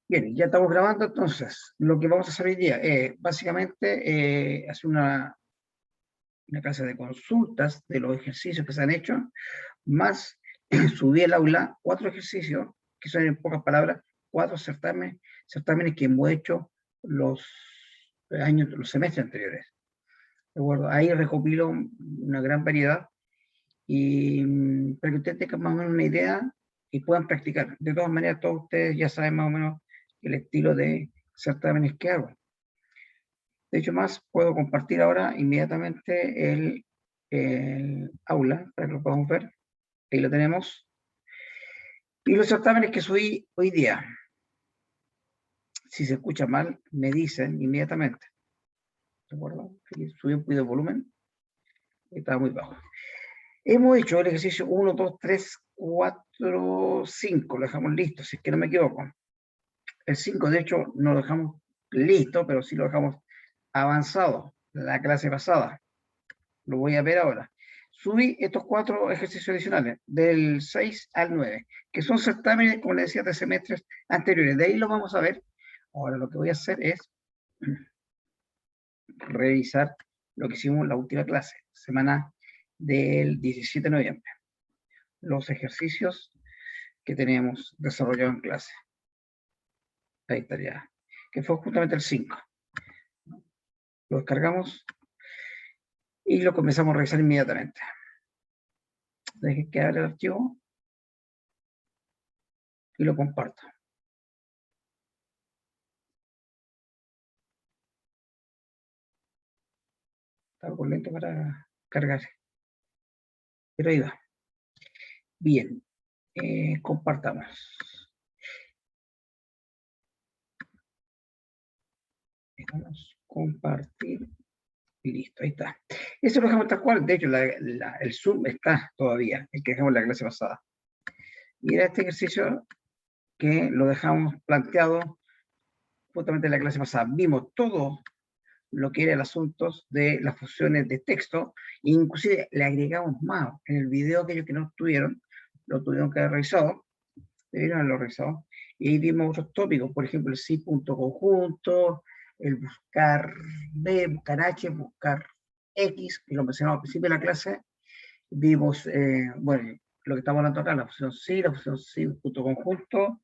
Bien, ya estamos grabando, entonces, lo que vamos a hacer hoy día es básicamente hacer una clase de consultas de los ejercicios que se han hecho, más subí al aula 4 ejercicios, que son en pocas palabras, 4 certámenes que hemos hecho los los semestres anteriores. ¿De acuerdo? Ahí recopilo una gran variedad y para que ustedes tengan más o menos una idea y puedan practicar. De todas maneras, todos ustedes ya saben más o menos el estilo de certámenes que hago. De hecho, más puedo compartir ahora inmediatamente el aula para que lo podamos ver. Ahí lo tenemos. Y los certámenes que subí hoy día. Si se escucha mal, me dicen inmediatamente. ¿De acuerdo? Subí un poquito de volumen. Estaba muy bajo. Hemos hecho el ejercicio 1, 2, 3, 4, 5. Lo dejamos listo, si es que no me equivoco. El 5, de hecho, no lo dejamos listo, pero sí lo dejamos avanzado la clase pasada. Lo voy a ver ahora. Subí estos 4 ejercicios adicionales, del 6 al 9, que son certámenes, como les decía, de semestres anteriores. De ahí lo vamos a ver. Ahora lo que voy a hacer es revisar lo que hicimos en la última clase, semana del 17 de noviembre. Los ejercicios que tenemos desarrollados en clase. Ahí estaría. Que fue justamente el 5. Lo descargamos y lo comenzamos a revisar inmediatamente. Deje que abra el archivo y lo comparto. Está algo lento para cargarse. Pero ahí va. Bien. Compartamos. Vamos a compartir. Y listo, ahí está. Eso lo dejamos tal cual. De hecho, el Zoom está todavía, el que dejamos en la clase pasada. Y era este ejercicio que lo dejamos planteado justamente en la clase pasada. Vimos todo lo que era el asunto de las funciones de texto, e inclusive le agregamos más. En el video, aquellos que no estuvieron, lo tuvieron que haber revisado, debieron haberlo revisado, y ahí vimos otros tópicos, por ejemplo, el sí punto conjunto, el buscar B, buscar H, buscar X, que lo mencionamos al principio de la clase. Vimos, bueno, lo que estamos hablando acá, la función sí punto conjunto,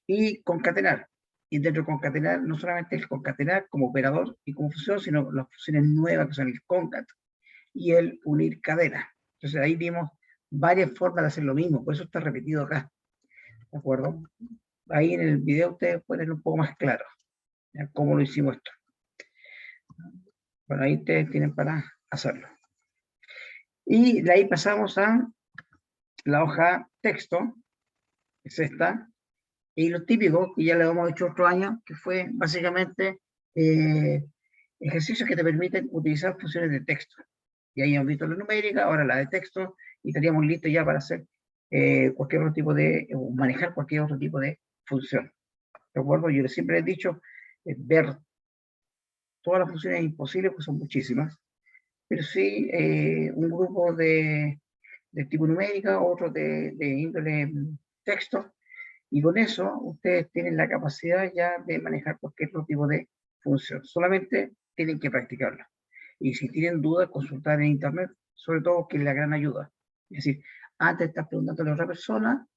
y concatenar. Y dentro de concatenar, no solamente el concatenar como operador y como función, sino las funciones nuevas que son el concat y el unir cadena. Entonces ahí vimos varias formas de hacer lo mismo, por eso está repetido acá. ¿De acuerdo? Ahí en el video ustedes pueden ver un poco más claro, ¿ya? Cómo lo hicimos esto. Bueno, ahí ustedes tienen para hacerlo. Y de ahí pasamos a la hoja texto, es esta, y lo típico, que ya le hemos hecho otro año, que fue básicamente ejercicios que te permiten utilizar funciones de texto. Y ahí hemos visto la numérica, ahora la de texto, y estaríamos listos ya para hacer cualquier otro tipo de, o manejar cualquier otro tipo de función. ¿De acuerdo? Yo siempre he dicho, ver todas las funciones es imposible, pues son muchísimas, pero sí un grupo de tipo numérica, otro de índole texto, y con eso ustedes tienen la capacidad ya de manejar cualquier otro tipo de función. Solamente tienen que practicarla. Y si tienen dudas, consultar en internet, sobre todo, que es la gran ayuda. Es decir, antes de estar preguntándole a otra persona,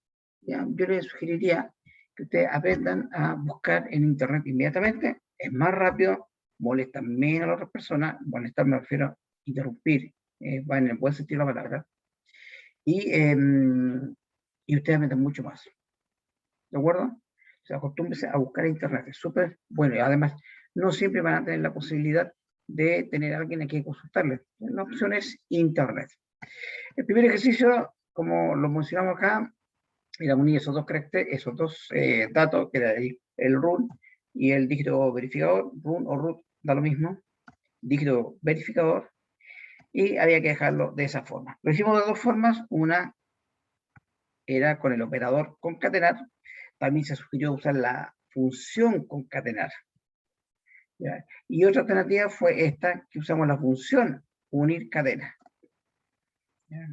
ya, yo les sugeriría que ustedes aprendan a buscar en internet inmediatamente. Es más rápido, molesta menos a la otra persona. Molestar me refiero a interrumpir, va en el buen sentido de la palabra. Y ustedes aprenden mucho más. ¿De acuerdo? O sea, acostúmbrense a buscar en internet, es súper bueno. Y además, no siempre van a tener la posibilidad de tener a alguien a quien consultarle. La opción es internet. El primer ejercicio, como lo mencionamos acá, era unir esos dos caracteres, esos dos datos, que era el run y el dígito verificador. Run o root da lo mismo, dígito verificador, y había que dejarlo de esa forma. Lo hicimos de dos formas. Una era con el operador concatenar. También se sugirió usar la función concatenar. ¿Ya? Y otra alternativa fue esta, que usamos la función unir cadena. ¿Ya?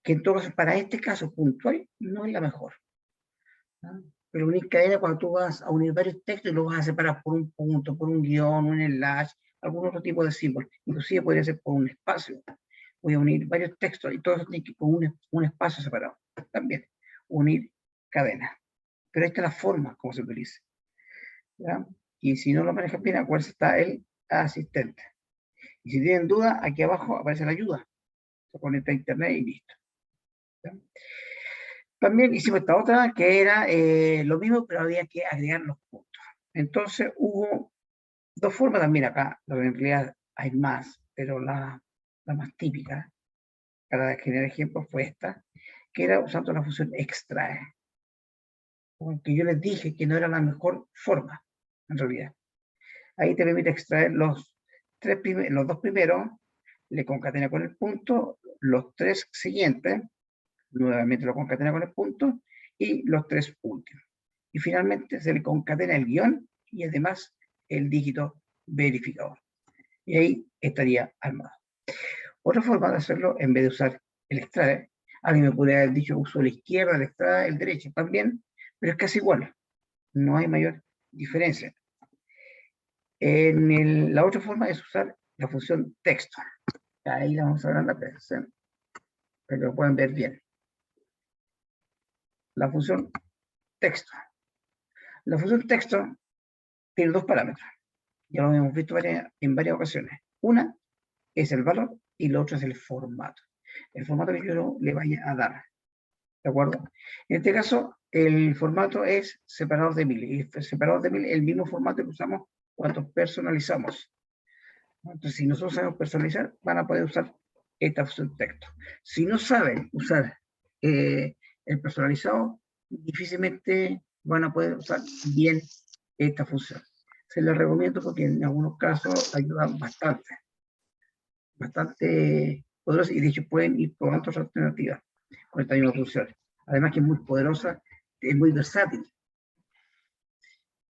Que en todo caso, para este caso puntual, no es la mejor. ¿Ya? Pero unir cadena cuando tú vas a unir varios textos y los vas a separar por un punto, por un guión, un enlace, algún otro tipo de símbolo. Inclusive podría ser por un espacio. Voy a unir varios textos y todo eso tiene que ir con un espacio separado. También, unir cadena. Pero esta es la forma como se utiliza. ¿Ya? Y si no lo manejas bien, acuérdense, está el asistente. Y si tienen duda, aquí abajo aparece la ayuda. Se conecta a internet y listo. ¿Ya? También hicimos esta otra que era lo mismo, pero había que agregar los puntos. Entonces hubo dos formas también acá, en realidad hay más, pero la más típica para generar ejemplos fue esta, que era usando la función extrae. Porque yo les dije que no era la mejor forma, en realidad. Ahí te permite extraer los dos primeros, le concatena con el punto, los tres siguientes, nuevamente lo concatena con el punto, y los tres últimos. Y finalmente se le concatena el guión y además el dígito verificador. Y ahí estaría armado. Otra forma de hacerlo, en vez de usar el extrae, alguien me podría haber dicho uso la izquierda, el extrae, el derecho también, pero es casi igual. No hay mayor diferencia. La otra forma es usar la función texto. Ahí la vamos a ver en la presentación, para que lo puedan ver bien. La función texto. La función texto tiene dos parámetros. Ya lo hemos visto en varias ocasiones. Una es el valor y la otra es el formato. El formato que yo le vaya a dar. ¿De acuerdo? En este caso, el formato es separador de mil. Y el separador de mil es el mismo formato que usamos cuando personalizamos. Entonces, si nosotros sabemos personalizar, van a poder usar esta función texto. Si no saben usar el personalizado, difícilmente van a poder usar bien esta función. Se les recomiendo porque en algunos casos ayudan bastante poderosa, y de hecho pueden ir probando otras alternativas con esta misma función. Además que es muy poderosa, es muy versátil.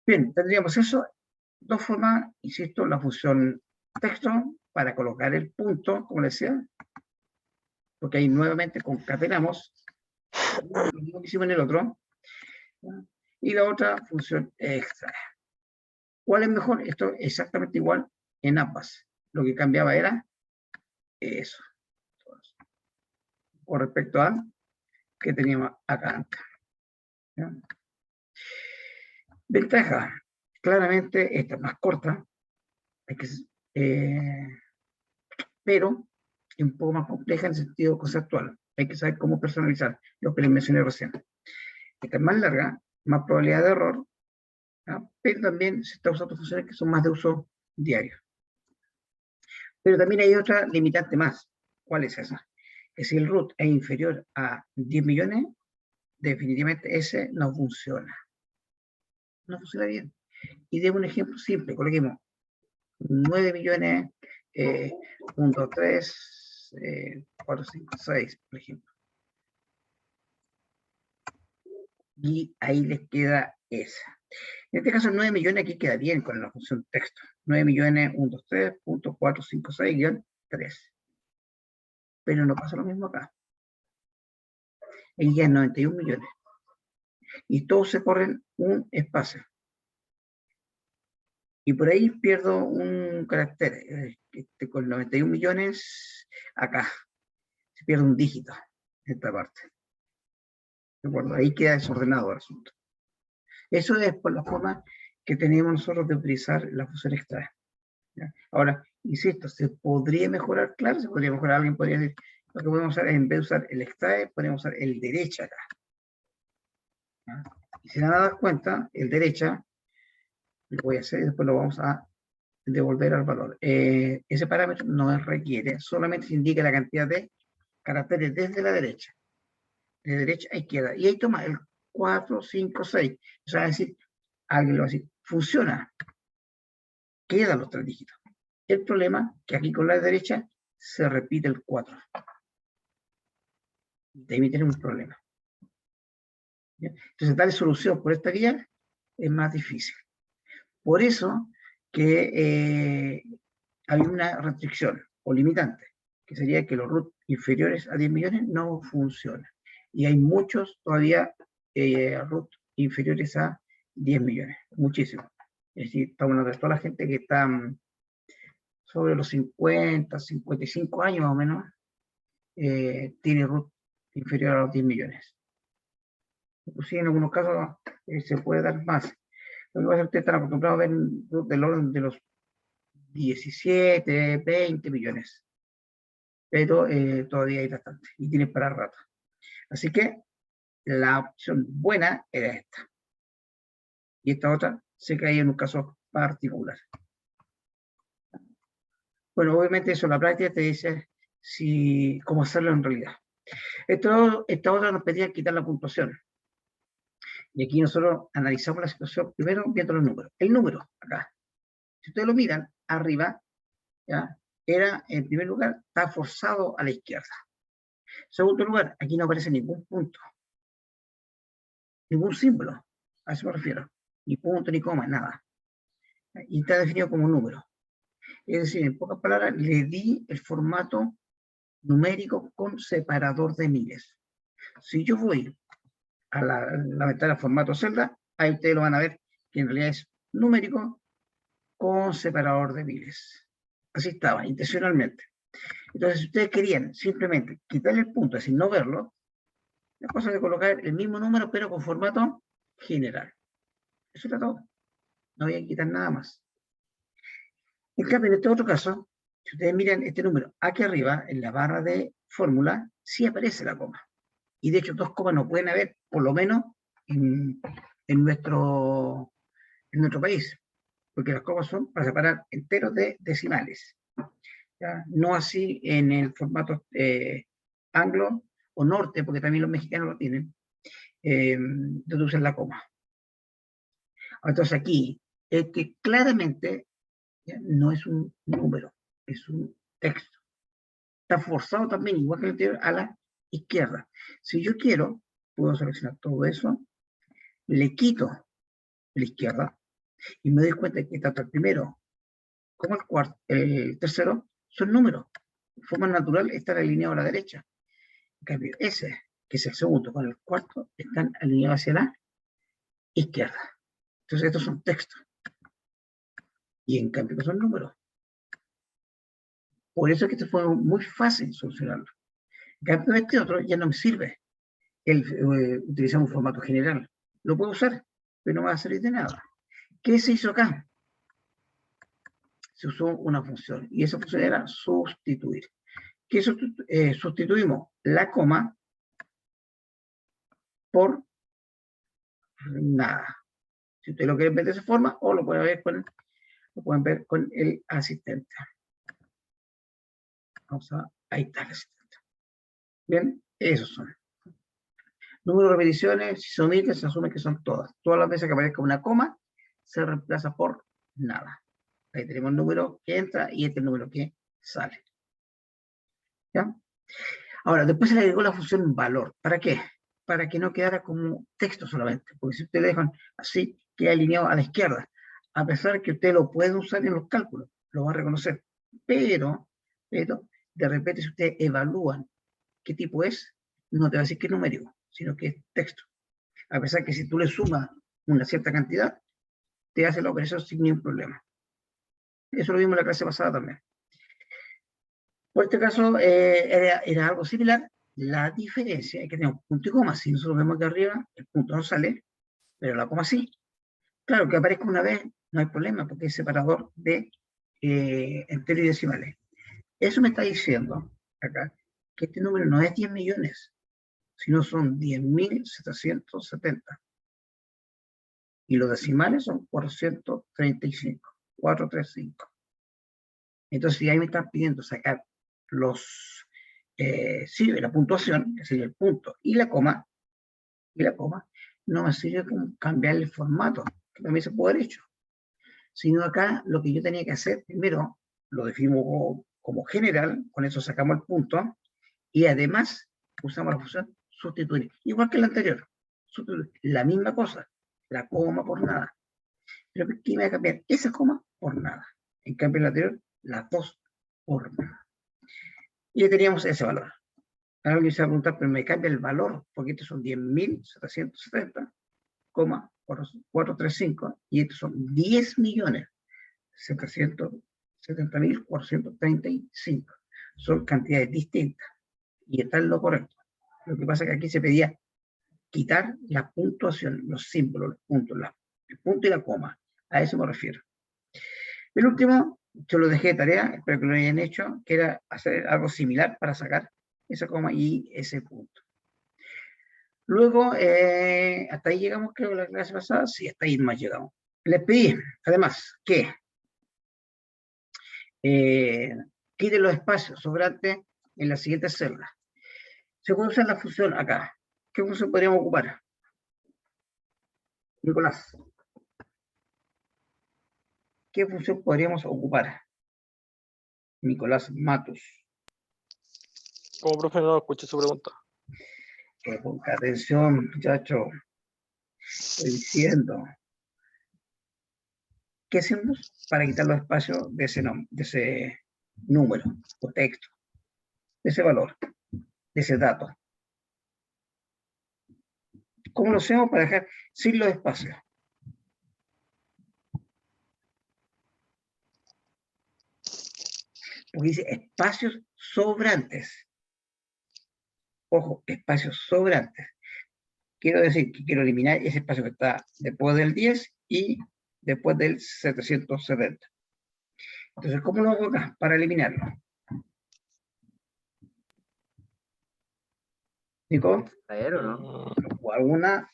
Bien, tendríamos eso, dos formas, insisto, la función texto para colocar el punto, como les decía, porque ahí nuevamente concatenamos lo mismo que hicimos en el otro, y la otra función extra. ¿Cuál es mejor? Esto es exactamente igual en ambas. Lo que cambiaba era eso. Con respecto a que teníamos acá. ¿Ya? Ventaja. Claramente esta es más corta, pero es un poco más compleja en el sentido conceptual. Hay que saber cómo personalizar lo que les mencioné recién. Esta es más larga, más probabilidad de error, ¿no? Pero también se está usando funciones que son más de uso diario. Pero también hay otra limitante más. ¿Cuál es esa? Que si el root es inferior a 10 millones, definitivamente ese no funciona. No funciona bien. Y de un ejemplo simple, coloquemos 9 millones, 1, 2, 3, 4, 5, 6, por ejemplo. Y ahí les queda esa. En este caso, 9 millones aquí queda bien con la función texto. 9 millones, 1, 2, 3, punto 4, 5, 6, guión 3. Pero no pasa lo mismo acá. Ahí ya 91 millones. Y todos se corren un espacio. Y por ahí pierdo un carácter. Con 91 millones, acá. Se pierde un dígito en esta parte. ¿De acuerdo? Ahí queda desordenado el asunto. Eso es por la forma que tenemos nosotros de utilizar la función extrae. ¿Ya? Ahora, insisto, ¿se podría mejorar? Claro, se podría mejorar. Alguien podría decir, lo que podemos usar, en vez de usar el extrae, podemos usar el derecha acá. ¿Ya? Y si nada das cuenta, el derecha, lo voy a hacer y después lo vamos a devolver al valor. Ese parámetro no requiere, solamente se indica la cantidad de caracteres desde la derecha. De derecha a izquierda. Y ahí toma el 4, 5, 6. O sea, es decir, alguien lo va a decir, funciona. Quedan los 3 dígitos. El problema es que aquí con la derecha se repite el 4. De ahí tenemos un problema. ¿Ya? Entonces, darle solución por esta vía es más difícil. Por eso que hay una restricción o limitante, que sería que los root inferiores a 10 millones no funcionan. Y hay muchos todavía root inferiores a 10 millones. Muchísimo. Es decir, estamos hablando de toda la gente que está sobre los 50, 55 años más o menos, tiene RUT inferior a los 10 millones. Inclusive en algunos casos se puede dar más. Lo que pasa es que ustedes están acostumbrados a ver RUT del orden de los 17, 20 millones. Pero todavía hay bastante y tiene para rato. Así que la opción buena era esta. Y esta otra se caía en un caso particular. Bueno, obviamente eso en la práctica te dice cómo hacerlo en realidad. Esta otra nos pedía quitar la puntuación. Y aquí nosotros analizamos la situación primero viendo los números. El número, acá. Si ustedes lo miran, arriba, ¿ya? Era, en primer lugar, está forzado a la izquierda. En segundo lugar, aquí no aparece ningún punto. Ningún símbolo. A eso me refiero. Ni punto, ni coma, nada. Y está definido como un número. Es decir, en pocas palabras, le di el formato numérico con separador de miles. Si yo voy a la ventana formato celda, ahí ustedes lo van a ver que en realidad es numérico con separador de miles. Así estaba, intencionalmente. Entonces, si ustedes querían simplemente quitarle el punto, es decir, no verlo, la cosa es de colocar el mismo número, pero con formato general. Eso era todo. No había que quitar nada más. En cambio, en este otro caso, si ustedes miran este número aquí arriba, en la barra de fórmula, sí aparece la coma. Y de hecho, 2 comas no pueden haber, por lo menos en nuestro país, porque las comas son para separar enteros de decimales. ¿Ya? No así en el formato anglo o norte, porque también los mexicanos lo tienen, donde usan la coma. Entonces aquí, que claramente ¿ya? No es un número, es un texto. Está forzado también, igual que el anterior, a la izquierda. Si yo quiero, puedo seleccionar todo eso, le quito la izquierda y me doy cuenta que tanto el primero como el tercero son números. De forma natural están alineados a la derecha. En cambio, ese, que es el segundo, con el cuarto, están alineados hacia la izquierda. Entonces, estos son textos. Y en cambio, son números. Por eso es que esto fue muy fácil solucionarlo. En cambio, este otro ya no me sirve utilizar un formato general. Lo puedo usar, pero no va a servir de nada. ¿Qué se hizo acá? Se usó una función, y esa función era sustituir. ¿Qué sustituimos? La coma por nada. Si ustedes lo quieren ver de esa forma, o lo pueden ver con el asistente. Ahí está el asistente. Bien, esos son. Número de repeticiones, si se omiten, se asume que son todas. Todas las veces que aparezca una coma, se reemplaza por nada. Ahí tenemos el número que entra y este es el número que sale. ¿Ya? Ahora, después se le agregó la función valor. ¿Para qué? Para que no quedara como texto solamente. Porque si ustedes dejan así, queda alineado a la izquierda. A pesar de que usted lo puede usar en los cálculos, lo va a reconocer. Pero de repente si ustedes evalúan qué tipo es, no te va a decir que es numérico, sino que es texto. A pesar que si tú le sumas una cierta cantidad, te hace la operación sin ningún problema. Eso lo vimos en la clase pasada también. Por este caso, era algo similar. La diferencia es que tenemos punto y coma. Si nosotros vemos aquí arriba, el punto no sale, pero la coma sí. Claro, que aparezca una vez, no hay problema, porque es separador de enteros y decimales. Eso me está diciendo acá que este número no es 10 millones, sino son 10.770. Y los decimales son 435. 435. Entonces, si ahí me están pidiendo sacar la puntuación, que sería el punto, y la coma, no me sirve como cambiar el formato, que también se puede haber hecho. Sino acá, lo que yo tenía que hacer, primero, lo definimos como general, con eso sacamos el punto, y además usamos la función sustituir, igual que el anterior, sustituir, la misma cosa, la coma por nada. Pero ¿qué me va a cambiar? Esa coma por nada. En cambio, el anterior, las dos por nada. Y ya teníamos ese valor. Ahora alguien se va a preguntar, pero me cambia el valor, porque estos son 10.770. 10,435 y estos son 10.770.435. Son cantidades distintas y está en lo correcto. Lo que pasa es que aquí se pedía quitar la puntuación, los símbolos, los puntos, el punto y la coma. A eso me refiero. El último, yo lo dejé de tarea, espero que lo hayan hecho, que era hacer algo similar para sacar esa coma y ese punto. Luego, hasta ahí llegamos, creo, la clase pasada. Sí, hasta ahí más llegamos. Les pedí, además, que quiten los espacios sobrantes en las siguientes celdas. Se puede usar la función acá. ¿Qué función podríamos ocupar? Nicolás. ¿Qué función podríamos ocupar? Nicolás Matus. Como profe, no escuché su pregunta. Ponga atención, muchacho. Estoy diciendo. ¿Qué hacemos para quitar los espacios de ese número o texto? De ese valor, de ese dato. ¿Cómo lo hacemos para dejar sin los espacios? Porque dice espacios sobrantes. Ojo, espacios sobrantes. Quiero decir que quiero eliminar ese espacio que está después del 10 y después del 770. Entonces, ¿cómo lo hago acá para eliminarlo? ¿Nico? ¿Extraer o no? ¿O alguna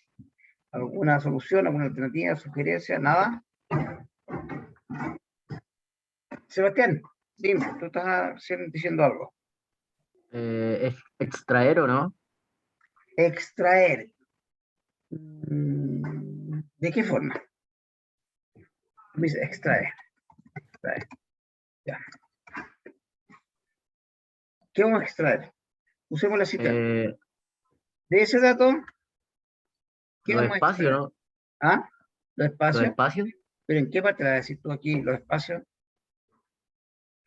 solución, alguna alternativa, sugerencia? ¿Nada? Sebastián, dime, tú estás diciendo algo. ¿Extraer o no? Extraer. ¿De qué forma? Dice extraer. Ya. ¿Qué vamos a extraer? Usemos la cita. De ese dato, ¿qué Los vamos a espacios, extraer? ¿no? ¿Ah? Los Los espacios. espacios. ¿Pero en qué parte la decís tú aquí, los espacios?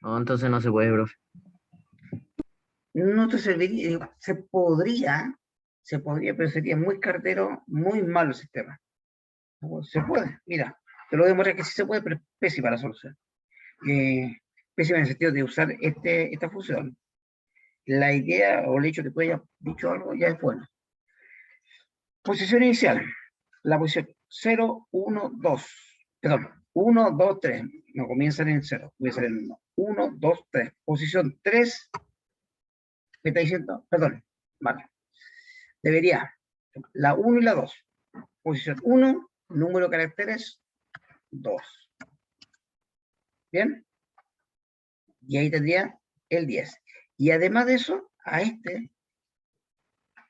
No, entonces no se puede, profe. No te serviría, se podría, pero sería muy cartero, muy malo el sistema. Se puede, mira, te lo demuestra que sí se puede, pero es pésima la solución. Pésima en el sentido de usar esta función. La idea o el hecho que tú hayas dicho algo ya es bueno. Posición inicial, la posición 0, 1, 2, perdón, 1, 2, 3, no comienzan en 0, comienzan en 1, 1, 2, 3, posición 3, ¿me está diciendo? Perdón, vale, debería, la 1 y la 2, posición 1, número de caracteres 2, ¿bien? Y ahí tendría el 10, y además de eso, a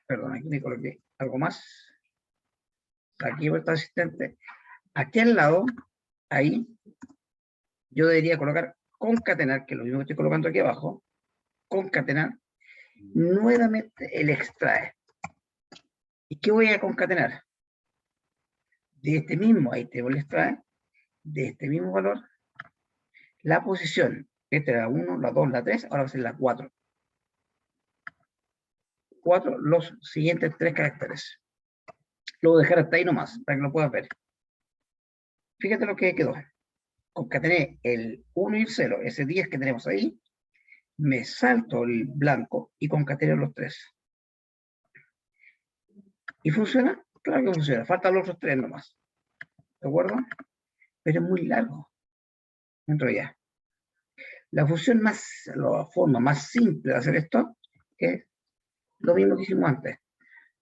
perdón, aquí me coloqué algo más, aquí vuelta asistente, aquí al lado, ahí, yo debería colocar concatenar, que es lo mismo que estoy colocando aquí abajo, concatenar, nuevamente el extrae. ¿Y qué voy a concatenar? De este mismo, ahí tengo el extrae, de este mismo valor, la posición, esta era la 1, la 2, la 3, ahora va a ser la 4. 4, los siguientes 3 caracteres. Lo voy a dejar hasta ahí nomás, para que lo puedas ver. Fíjate lo que quedó. Concatené el 1 y el 0, ese 10 que tenemos ahí, me salto el blanco y concateno los 3. ¿Y funciona? Claro que funciona, faltan los otros 3 nomás. ¿De acuerdo? Pero es muy largo. Entro ya. La forma más simple de hacer esto es lo mismo que hicimos antes.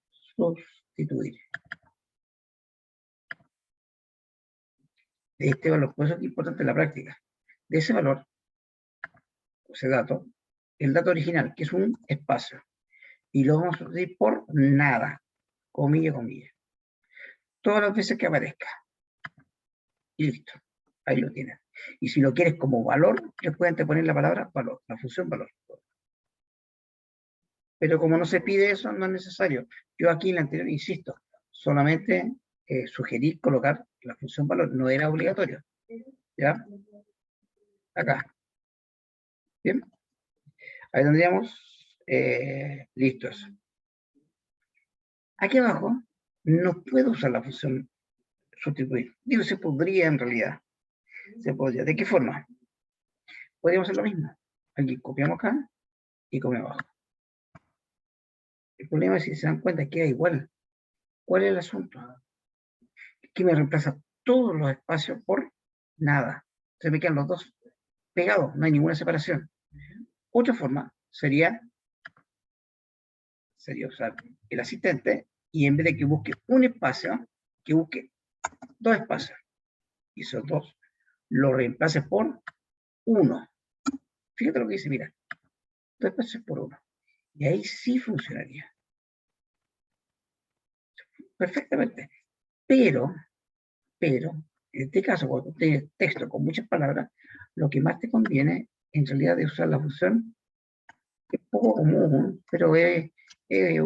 Sustituir. De este valor, por eso es importante la práctica. De ese valor, ese dato, el dato original, que es un espacio, y lo vamos a sustituir por nada, comilla, comilla. Todas las veces que aparezca. Y listo. Ahí lo tienes. Y si lo quieres como valor, le pueden poner la palabra valor, la función valor. Pero como no se pide eso, no es necesario. Yo aquí en la anterior, insisto, solamente sugerí colocar la función valor, no era obligatorio. ¿Ya? Acá. ¿Bien? Ahí tendríamos listo eso. Aquí abajo no puedo usar la función sustituir. Digo, se podría en realidad. Se podría. ¿De qué forma? Podríamos hacer lo mismo. Aquí copiamos acá y copiamos abajo. El problema es si se dan cuenta que es igual. ¿Cuál es el asunto? Que me reemplaza todos los espacios por nada. Se me quedan los dos pegados, no hay ninguna separación. Otra forma sería usar el asistente y en vez de que busque un espacio, que busque dos espacios. Y esos dos lo reemplace por uno. Fíjate lo que dice, mira. Dos espacios por uno. Y ahí sí funcionaría. Perfectamente. Pero, en este caso, cuando tienes texto con muchas palabras, lo que más te conviene, en realidad, es usar la función, es poco común, pero me he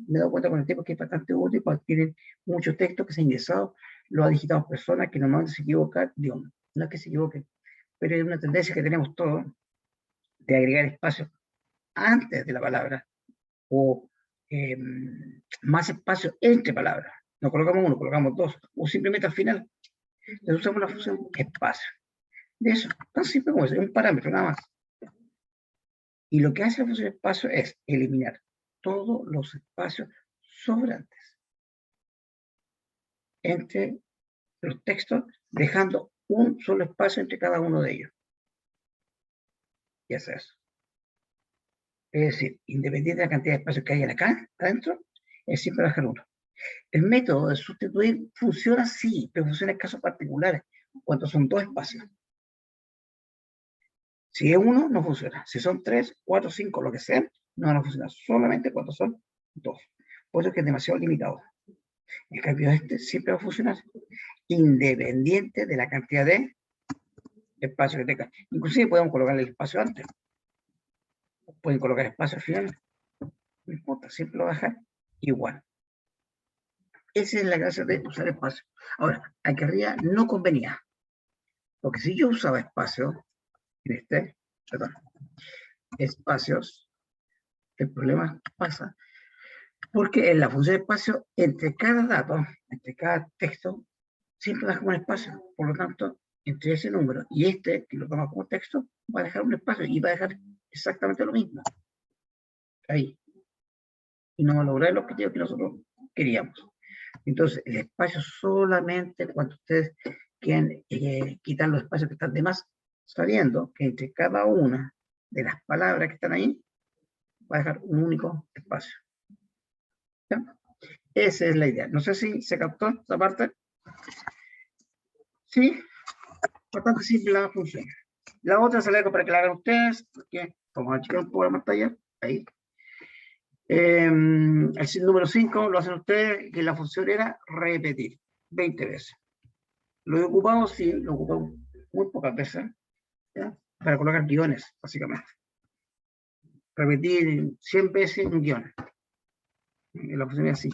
dado cuenta con el tiempo que es bastante útil cuando tienen mucho texto que se ha ingresado, lo ha digitado personas que normalmente se equivocan, digo, no es que se equivoquen, pero es una tendencia que tenemos todos de agregar espacios antes de la palabra o más espacio entre palabras. No colocamos uno, colocamos dos, o simplemente al final. Entonces usamos la función espacio. De eso, tan simple como eso, es un parámetro nada más. Y lo que hace la función espacio es eliminar todos los espacios sobrantes entre los textos, dejando un solo espacio entre cada uno de ellos. Y hace eso. Es decir, independiente de la cantidad de espacios que hay acá, adentro, es siempre dejar uno. El método de sustituir funciona sí, pero funciona en casos particulares, cuando son dos espacios. Si es uno, no funciona. Si son 3, 4, 5, lo que sea, no van a funcionar. Solamente cuando son dos. Por eso es que es demasiado limitado. En cambio, este siempre va a funcionar, independiente de la cantidad de espacio que tenga. Inclusive podemos colocar el espacio antes. Pueden colocar espacio al final. No importa, siempre lo va a dejar igual. Esa es la gracia de usar espacio. Ahora, aquí arriba no convenía. Porque si yo usaba espacio, espacios, el problema pasa porque en la función de espacio, entre cada dato, entre cada texto, siempre deja un espacio. Por lo tanto, entre ese número y este, que lo toma como texto, va a dejar un espacio y va a dejar exactamente lo mismo. Ahí. Y no va a lograr el objetivo que nosotros queríamos. Entonces, el espacio solamente cuando ustedes quieren quitar los espacios que están de más, sabiendo que entre cada una de las palabras que están ahí, va a dejar un único espacio. ¿Ya? Esa es la idea. No sé si se captó esta parte. Sí, bastante simple la función. La otra se la dejo para que la hagan ustedes, porque vamos a checar un poco la pantalla. Ahí. El número 5 lo hacen ustedes, que la función era repetir 20 veces. Lo he ocupado, sí, lo he ocupado muy pocas veces, ¿ya? Para colocar guiones, básicamente. Repetir 100 veces un guión. La función es así.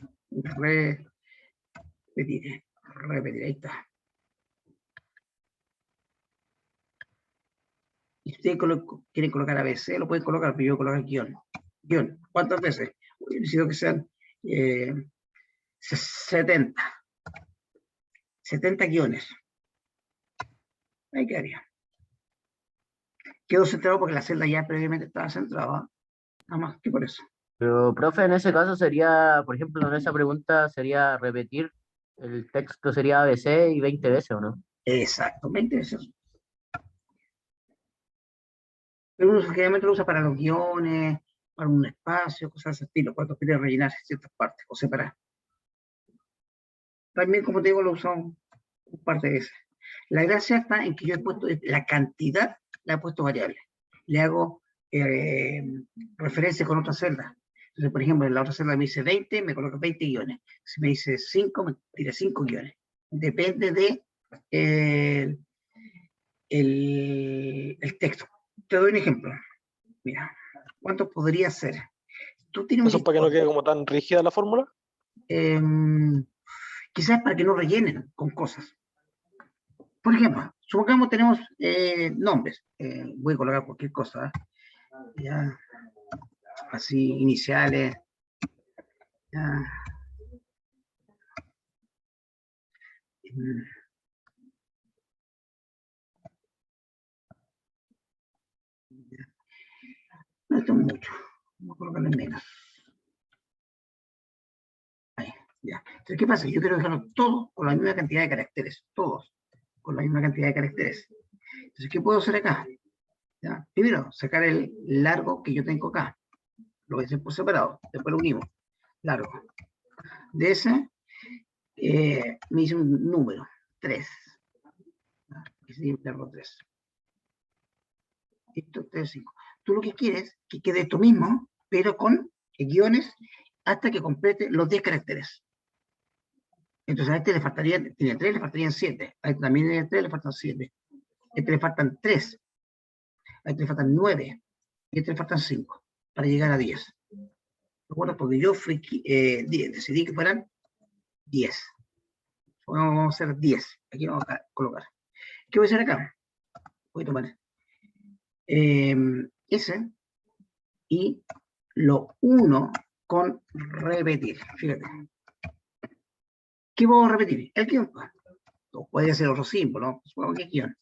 Repetir, ahí está. Y si ustedes quieren colocar ABC, lo pueden colocar, pero yo voy a colocar guión. Guión. ¿Cuántas veces? Yo necesito que sean 70. 70 guiones. Ahí quedaría. Quedó centrado porque la celda ya previamente estaba centrada. Nada más que por eso. Pero, profe, en ese caso sería, por ejemplo, en esa pregunta sería repetir el texto sería ABC y 20 veces, ¿o no? Exacto, 20 veces. Pero uno generalmente lo usa para los guiones, para un espacio, cosas de ese estilo, cuando quiere rellenar ciertas partes o separar. También, como te digo, lo usamos un par de veces. La gracia está en que yo he puesto la cantidad, la he puesto variable. Le hago referencia con otra celda. Entonces, por ejemplo, en la otra celda me dice 20, me coloca 20 guiones. Si me dice 5, me tira 5 guiones. Depende de el texto. Te doy un ejemplo. Mira, ¿cuánto podría ser? Tú tienes un Eso es para que no quede como tan rígida la fórmula. Quizás para que no rellenen con cosas. Por ejemplo, supongamos tenemos nombres. Voy a colocar cualquier cosa. Ya, así, iniciales. Ya. No, esto es mucho. Vamos a colocarle menos. Ahí, ya. Entonces, ¿qué pasa? Yo quiero dejarlo todo con la misma cantidad de caracteres. Todos con la misma cantidad de caracteres. Entonces, ¿qué puedo hacer acá? ¿Ya? Primero, sacar el largo que yo tengo acá. Lo voy a hacer por separado. Después lo unimos. Largo. De ese, me hice un número. 3. Es largo 3. Esto 3, 5. Tú lo que quieres es que quede esto mismo, pero con guiones hasta que complete los 10 caracteres. Entonces a este le faltarían, tiene 3, le faltarían 7. A este también tiene 3, le faltan 7. A este le faltan 3. A este le faltan 9. Y a este le faltan 5. Para llegar a 10. ¿De acuerdo? Porque yo decidí que fueran 10. Vamos a hacer 10. Aquí vamos a colocar. ¿Qué voy a hacer acá? Voy a tomar ese y lo uno con repetir. Fíjate. ¿Qué vamos a repetir? El guión. O puede ser otro símbolo, ¿no? ¿Qué guión?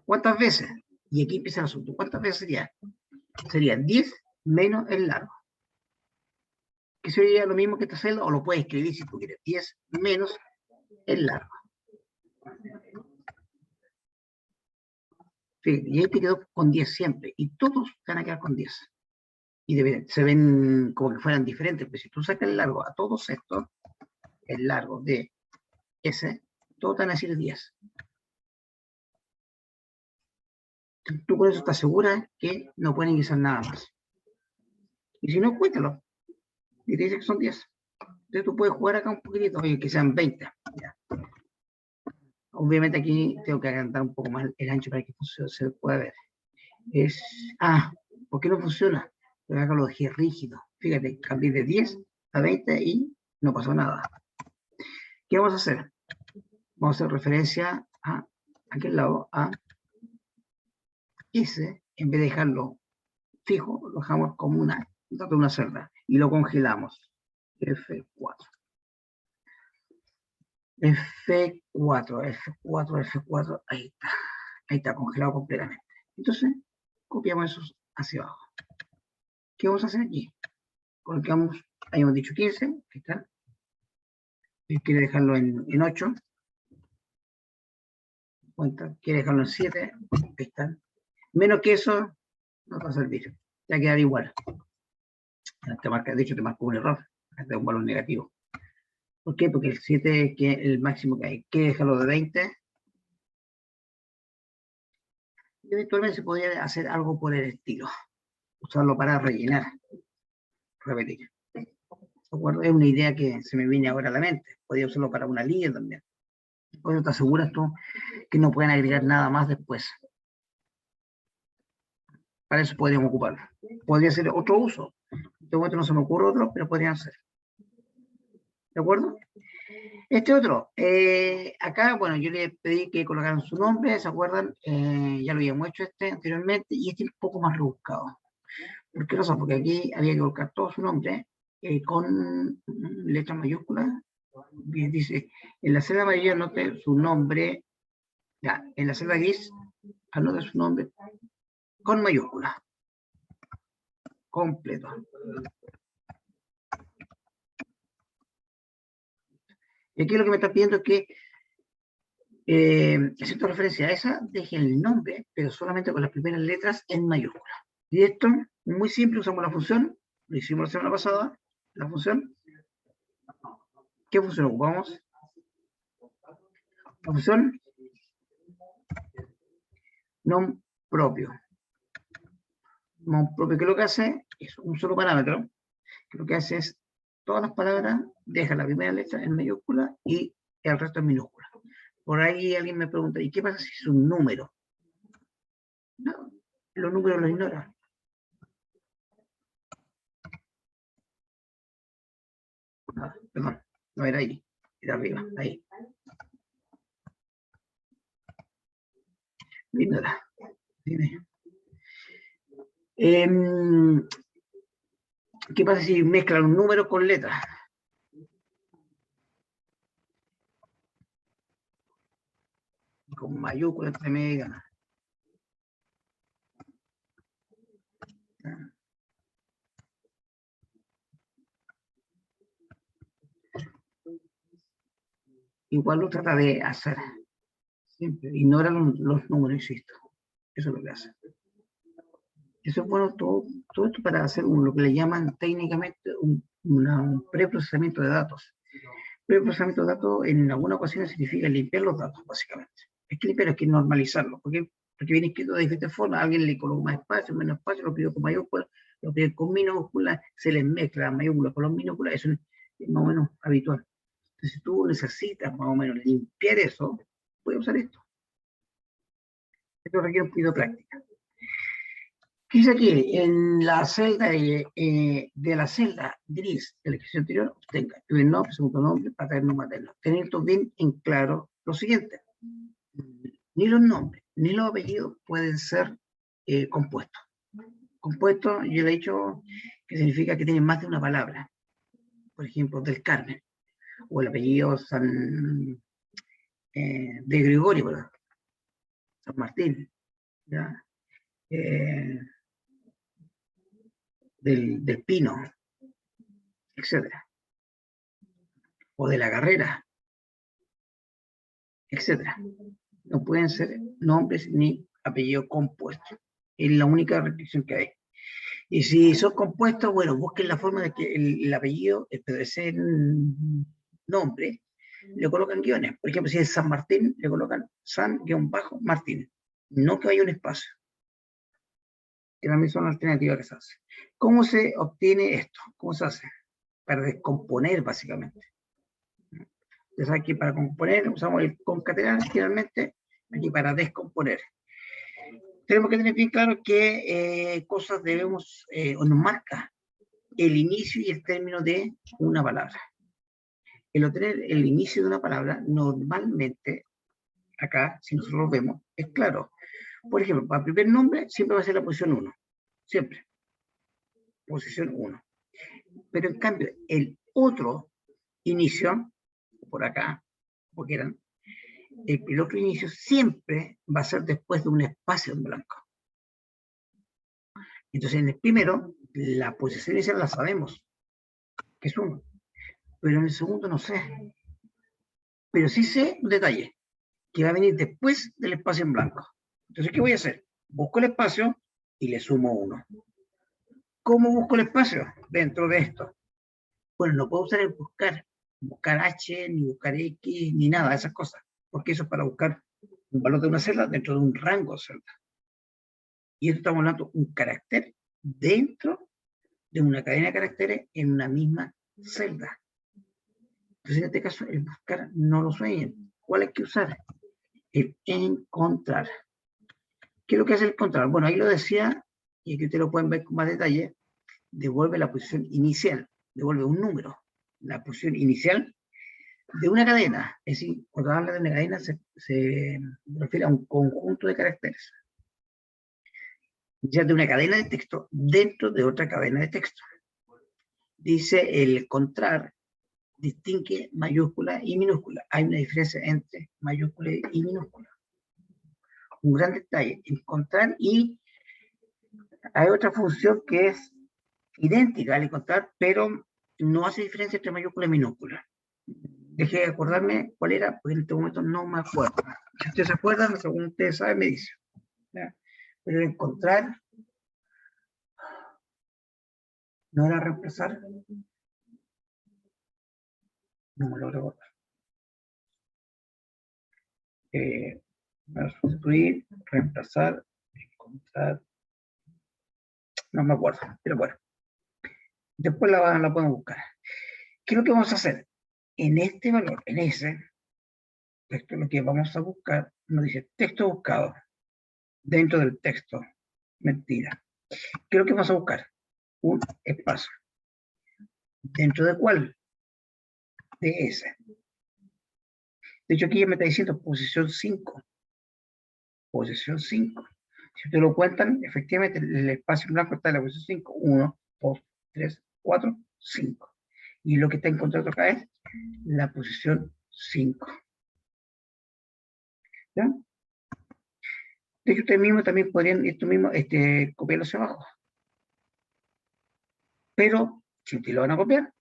¿Cuántas veces? Y aquí empieza el asunto. ¿Cuántas veces sería? Sería 10 menos el largo. Que sería lo mismo que esta celda, o lo puedes escribir si tú quieres. 10 menos el largo. Fíjate, y ahí te quedó con 10 siempre. Y todos van a quedar con 10. Y se ven como que fueran diferentes. Pero si tú sacas el largo a todos estos, el largo de ese, todos van a decir 10. Tú con eso estás segura que no pueden ingresar nada más. Y si no, cuéntalo. Y te dice que son 10. Entonces tú puedes jugar acá un poquitito, oye, que sean 20. Ya. Obviamente aquí tengo que agrandar un poco más el ancho para que se pueda ver. ¿Por qué no funciona? Porque acá lo dejé rígido. Fíjate, cambié de 10 a 20 y no pasó nada. ¿Qué vamos a hacer? Vamos a hacer referencia a aquel lado, a ese, en vez de dejarlo fijo, lo dejamos como una celda y lo congelamos. F4. F4, ahí está congelado completamente. Entonces, copiamos eso hacia abajo. ¿Qué vamos a hacer aquí? Colocamos, habíamos dicho 15, ahí está. Quiere dejarlo en 8. Quiere dejarlo en 7, ahí está. Menos que eso, no va a servir. Va a quedar igual. De hecho, te marcó un error. Este es un valor negativo. ¿Por qué? Porque el 7 es el máximo que hay. ¿Qué dejarlo de 20? Y eventualmente se podría hacer algo por el estilo. Usarlo para rellenar. Repetir. ¿De acuerdo? Es una idea que se me viene ahora a la mente. Podría usarlo para una línea también. Por eso te aseguras tú que no pueden agregar nada más después. Para eso podríamos ocuparlo. Podría ser otro uso. De momento no se me ocurre otro, pero podrían ser. ¿De acuerdo? Este otro, acá, bueno, yo le pedí que colocaran su nombre, ¿se acuerdan? Ya lo habíamos hecho anteriormente, y este es un poco más rebuscado. ¿Por qué razón? Porque aquí había que colocar todo su nombre con letras mayúsculas. Dice, en la celda amarilla anote su nombre, ya, en la celda gris anote su nombre con mayúsculas. Completo. Y aquí lo que me está pidiendo es que, haciendo referencia a esa, deje el nombre, pero solamente con las primeras letras en mayúscula. Y esto, muy simple, usamos la función, lo hicimos la semana pasada, la función. ¿Qué función ocupamos? La función nom propio. Nom propio, que lo que hace es un solo parámetro, que lo que hace es todas las palabras, deja la primera letra en mayúscula y el resto en minúscula. Por ahí alguien me pregunta, ¿y qué pasa si es un número? No, los números los ignora. No, perdón, no era ahí, era arriba, ahí. Lo ignora. ¿Qué pasa si mezclan un número con letras? con mayúscula entre medio. Igual lo trata de hacer. Siempre ignora los números, insisto. Eso es lo que hace. Eso es bueno, todo esto para hacer lo que le llaman técnicamente un preprocesamiento de datos. Preprocesamiento de datos en algunas ocasiones significa limpiar los datos, básicamente. Es que limpiar, es que normalizarlo, porque viene escrito de diferentes formas. Alguien le coloca más espacio, menos espacio, lo pidió con mayúsculas, lo pidió con minúsculas, se les mezcla mayúsculas con los minúsculas, eso es más o menos habitual. Entonces, si tú necesitas más o menos limpiar eso, puedes usar esto. Esto requiere un poquito de práctica. ¿Qué dice aquí? En la celda de la celda gris del ejercicio anterior, obtenga primer nombre, segundo nombre, paterno, materno. Tener esto bien en claro lo siguiente. Ni los nombres, ni los apellidos pueden ser compuestos. Compuestos, yo le he dicho que significa que tienen más de una palabra. Por ejemplo, del Carmen, o el apellido de Gregorio, ¿verdad? San Martín, ¿ya? Del Pino, etcétera, o de la Carrera, etcétera. No pueden ser nombres ni apellidos compuestos. Es la única restricción que hay. Y si son compuestos, bueno, busquen la forma de que el apellido, ese nombre, le colocan guiones. Por ejemplo, si es San Martín, le colocan San-Martín. No que haya un espacio. Que también son alternativas que se hacen. ¿Cómo se obtiene esto? ¿Cómo se hace? Para descomponer, básicamente. Ya saben que para componer usamos el concatenar, finalmente, aquí para descomponer. Tenemos que tener bien claro qué cosas debemos, o nos marca el inicio y el término de una palabra. El obtener el inicio de una palabra, normalmente, acá, si nosotros lo vemos, es claro. Por ejemplo, para el primer nombre, siempre va a ser la posición 1. Siempre. Posición 1. Pero en cambio, el otro inicio, por acá, porque eran, el otro inicio siempre va a ser después de un espacio en blanco. Entonces, en el primero, la posición inicial la sabemos, que es 1. Pero en el segundo no sé. Pero sí sé un detalle, que va a venir después del espacio en blanco. Entonces, ¿qué voy a hacer? Busco el espacio y le sumo 1. ¿Cómo busco el espacio dentro de esto? Bueno, no puedo usar el buscar H, ni buscar X, ni nada de esas cosas, porque eso es para buscar un valor de una celda dentro de un rango de celda. Y esto estamos hablando de un carácter dentro de una cadena de caracteres en una misma celda. Entonces, en este caso, el buscar no lo sueñen. ¿Cuál hay que usar? El encontrar. ¿Qué es lo que hace el encontrar? Bueno, ahí lo decía, y aquí ustedes lo pueden ver con más detalle, devuelve la posición inicial, devuelve un número, la posición inicial de una cadena. Es decir, cuando habla de una cadena se refiere a un conjunto de caracteres, ya de una cadena de texto dentro de otra cadena de texto. Dice el encontrar distingue mayúscula y minúscula. Hay una diferencia entre mayúscula y minúscula. Un gran detalle, encontrar, y hay otra función que es idéntica al encontrar, pero no hace diferencia entre mayúscula y minúscula. Dejé de acordarme cuál era, porque en este momento no me acuerdo. Si ustedes se acuerdan, según ustedes saben, me dicen. ¿Ya? Pero encontrar no era reemplazar. No me lo recuerdo. Sustituir, reemplazar, encontrar. No me acuerdo, pero bueno. Después la podemos buscar. ¿Qué es lo que vamos a hacer? En este valor, en ese texto, lo que vamos a buscar, nos dice texto buscado. Dentro del texto. Mentira. ¿Qué es lo que vamos a buscar? Un espacio. ¿Dentro de cuál? De ese. De hecho, aquí ya me está diciendo posición 5. Posición 5. Si ustedes lo cuentan, efectivamente el espacio blanco está en la posición 5. 1, 2, 3, 4, 5. Y lo que está en contrato acá es la posición 5. ¿Ya? De hecho, ustedes mismos también podrían, esto mismo, copiarlo hacia abajo. Pero, si ustedes lo van a copiar,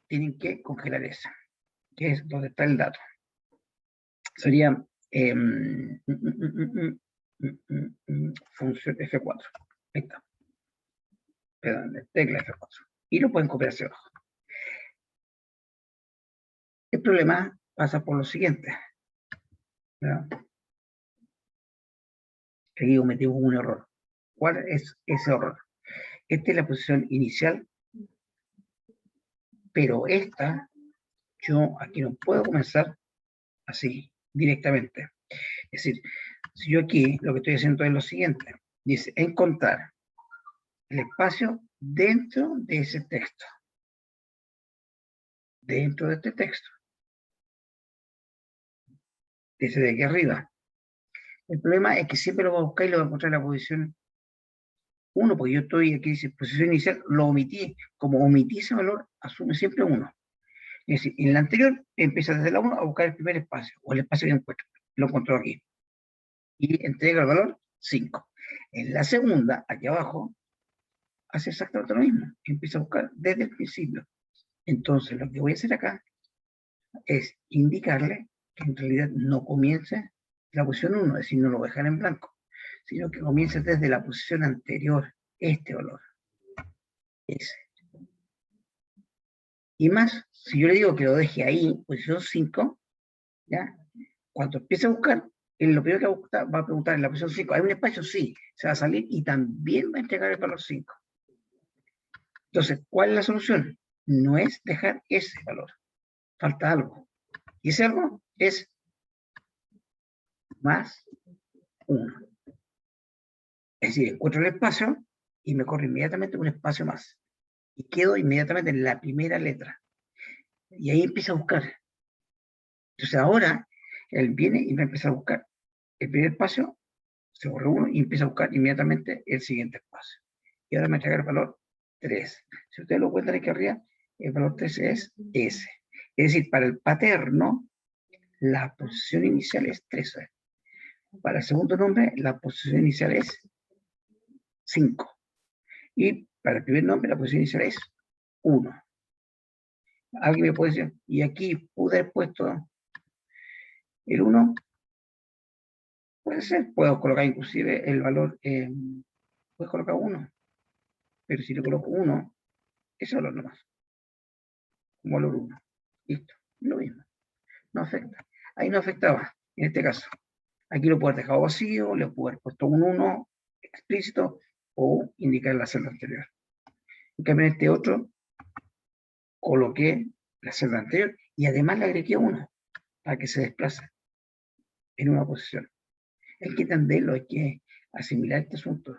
tienen que congelar eso, que es donde está el dato. Sería función F4. Ahí está. Perdón, tecla F4. Y lo pueden copiar hacia abajo. El problema pasa por lo siguiente. ¿Verdad? Aquí cometimos un error. ¿Cuál es ese error? Esta es la posición inicial, pero esta, yo aquí no puedo comenzar así, directamente. Es decir, si yo aquí lo que estoy haciendo es lo siguiente, dice encontrar el espacio dentro de ese texto. Dentro de este texto. Ese de aquí arriba. El problema es que siempre lo voy a buscar y lo voy a encontrar en la posición 1, porque yo estoy aquí, dice posición inicial, lo omití. Como omití ese valor, asume siempre 1. Es decir, en la anterior empieza desde la 1 a buscar el primer espacio, o el espacio que encuentro. Lo encontró aquí. Y entrega el valor 5. En la segunda, aquí abajo, hace exactamente lo mismo. Empieza a buscar desde el principio. Entonces, lo que voy a hacer acá es indicarle que en realidad no comience la posición 1, es decir, no lo voy a dejar en blanco, sino que comience desde la posición anterior, este valor. Ese. Y más, si yo le digo que lo deje ahí, posición 5, ¿ya? Cuando empiece a buscar, lo primero que va a preguntar en la posición 5, ¿hay un espacio? Sí, se va a salir y también va a entregar el valor 5. Entonces, ¿cuál es la solución? No es dejar ese valor, falta algo. Y ese algo es más 1. Es decir, encuentro el espacio y me corre inmediatamente un espacio más. Y quedo inmediatamente en la primera letra. Y ahí empiezo a buscar. Entonces ahora, él viene y me empieza a buscar el primer espacio, se borra 1 y empieza a buscar inmediatamente el siguiente espacio. Y ahora me entrega el valor 3. Si ustedes lo cuentan aquí arriba, el valor 13 es S. Es decir, para el paterno, la posición inicial es 13. Para el segundo nombre, la posición inicial es 5. Y para el primer nombre, la posición inicial es 1. Alguien me puede decir, y aquí pude haber puesto el 1. Puede ser, puedo colocar inclusive el valor, puedes colocar 1. Pero si le coloco 1, ese valor nomás. Como valor 1. Listo. Lo mismo. No afecta. Ahí no afectaba, en este caso. Aquí lo puedo haber dejado vacío, le puedo haber puesto un 1 explícito o indicar la celda anterior. En cambio, en este otro, coloqué la celda anterior y además le agregué 1 para que se desplace en una posición. Hay que entenderlo, hay que asimilar este asunto.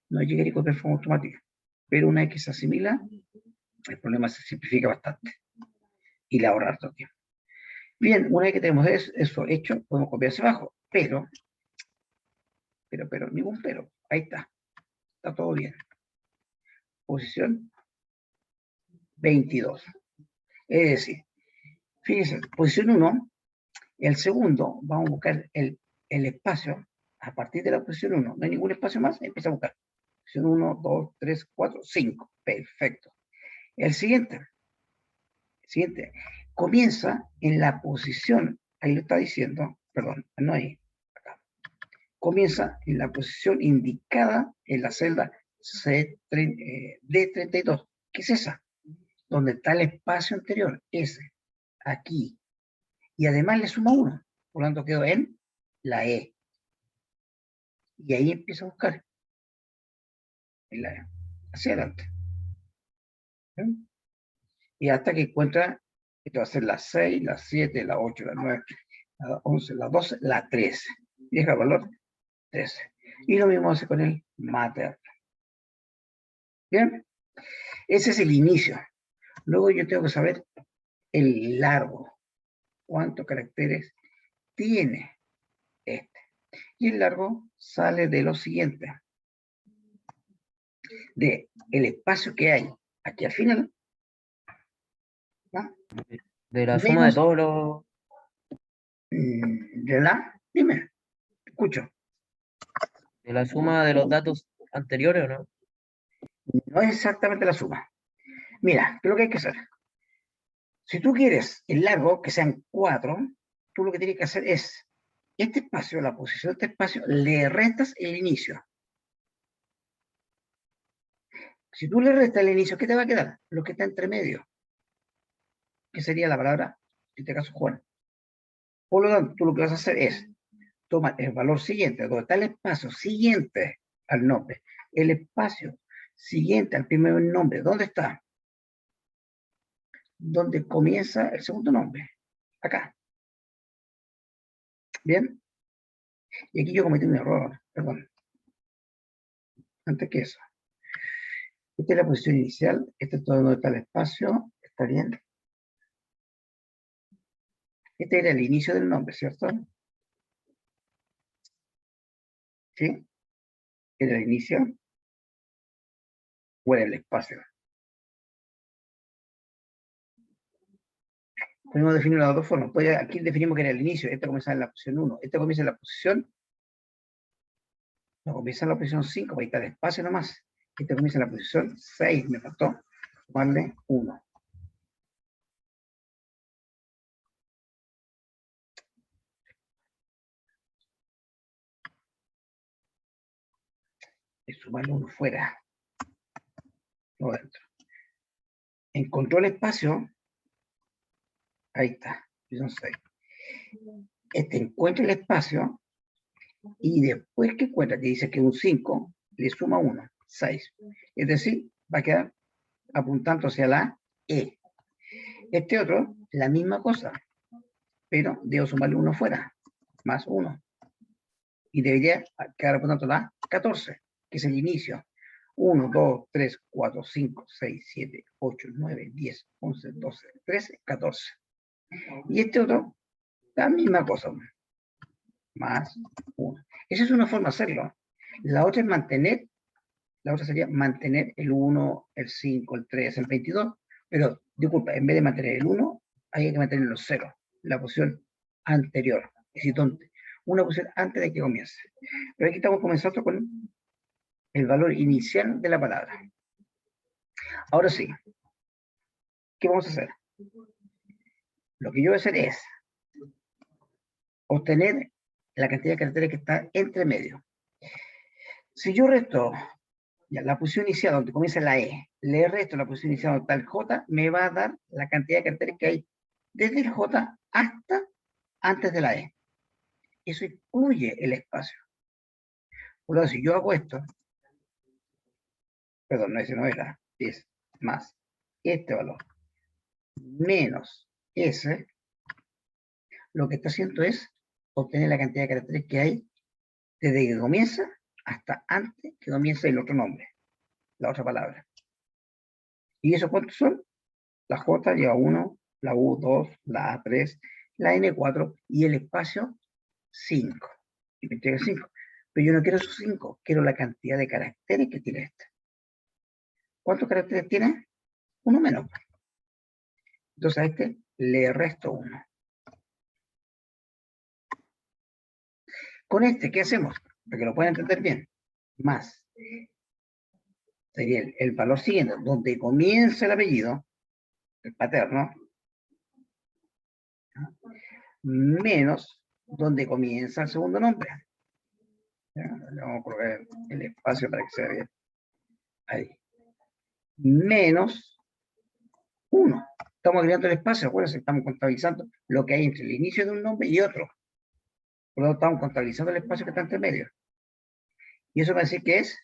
No hay que llegar y copiar de forma automática. Pero una vez que se asimila, el problema se simplifica bastante y le ahorra harto tiempo. Bien, una vez que tenemos eso hecho, podemos copiar hacia abajo, pero, ningún pero, ahí está todo bien. Posición 22. Es decir, fíjense, posición 1, el segundo, vamos a buscar el espacio a partir de la posición 1. No hay ningún espacio más, empieza a buscar. Posición 1, 2, 3, 4, 5. Perfecto. El siguiente comienza en la posición, ahí lo está diciendo, perdón, no ahí, acá. Comienza en la posición indicada en la celda D32. ¿Qué es esa? Donde está el espacio anterior, ese, aquí. Y además le suma 1, por lo tanto quedó en la E. Y ahí empieza a buscar en la E, hacia adelante. ¿Sí? Y hasta que encuentra, esto va a ser la 6, la 7, la 8, la 9, la 11, la 12, la 13. Y deja el valor 13. Y lo mismo hace con el materno. Bien, ese es el inicio. Luego yo tengo que saber el largo. ¿Cuántos caracteres tiene este? Y el largo sale de lo siguiente. De el espacio que hay aquí al final. ¿No? De la suma de todos los... ¿De la? Dime, escucho. ¿De la suma de los datos anteriores o no? No es exactamente la suma. Mira, ¿qué es lo que hay que hacer? Si tú quieres el largo, que sean 4, tú lo que tienes que hacer es, este espacio, la posición de este espacio, le restas el inicio. Si tú le restas el inicio, ¿qué te va a quedar? Lo que está entre medio, que sería la palabra, en este caso, Juan. Por lo tanto, tú lo que vas a hacer es, toma el valor siguiente, donde está el espacio siguiente al nombre, el espacio siguiente al primer nombre, ¿dónde está? Donde comienza el segundo nombre, acá. ¿Bien? Y aquí yo cometí un error, perdón. Antes que eso. Esta es la posición inicial, este es todo donde está el espacio, está bien. Este era el inicio del nombre, ¿cierto? ¿Sí? Era el inicio o era el espacio. Podemos definirlo de las dos formas. Pues aquí definimos que era el inicio, este comienza en la posición 1, este comienza en la posición, no, comienza en la posición 5, ahí está el espacio nomás. Este comienza en la posición 6, me faltó sumarle 1. Y sumarle 1 fuera, no dentro. Encontró el espacio, ahí está, posición 6. Este encuentra el espacio, y después que encuentra que dice que un 5, le suma 1, 6. Es decir, va a quedar apuntando hacia la E. Este otro, la misma cosa, pero debo sumarle 1 fuera, más 1. Y debería quedar apuntando a la 14, que es el inicio. 1, 2, 3, 4, 5, 6, 7, 8, 9, 10, 11, 12, 13, 14. Y este otro, la misma cosa, más 1. Esa es una forma de hacerlo. La otra es mantener, la otra sería mantener el 1, el 5, el 3, el 22, pero, disculpa, en vez de mantener el 1, hay que mantener los 0, la posición anterior, es decir, una posición antes de que comience. Pero aquí estamos comenzando con el valor inicial de la palabra. Ahora sí, ¿qué vamos a hacer? Lo que yo voy a hacer es obtener la cantidad de caracteres que está entre medio. Si yo resto ya, la posición inicial donde comienza la E, le resto la posición inicial donde está el J, me va a dar la cantidad de caracteres que hay desde el J hasta antes de la E. Eso incluye el espacio. Por lo tanto, si yo hago esto, perdón, no, ese no era, es más este valor menos ese, lo que está haciendo es obtener la cantidad de caracteres que hay desde que comienza hasta antes que comience el otro nombre, la otra palabra. ¿Y eso cuántos son? La J lleva 1, la U 2, la A 3, la N 4 y el espacio 5. Y me entrega 5. Pero yo no quiero esos 5, quiero la cantidad de caracteres que tiene este. ¿Cuántos caracteres tiene? Uno menos. Entonces a este le resto 1. Con este, ¿qué hacemos? Para que lo puedan entender bien. Más. Sería el valor siguiente, donde comienza el apellido, el paterno, menos donde comienza el segundo nombre. ¿Ya? Le vamos a colocar el espacio para que se vea bien. Ahí. Menos 1. Estamos creando el espacio, acuérdense, estamos contabilizando lo que hay entre el inicio de un nombre y otro. Por lo tanto, estamos contabilizando el espacio que está entre medio. Y eso va a decir que es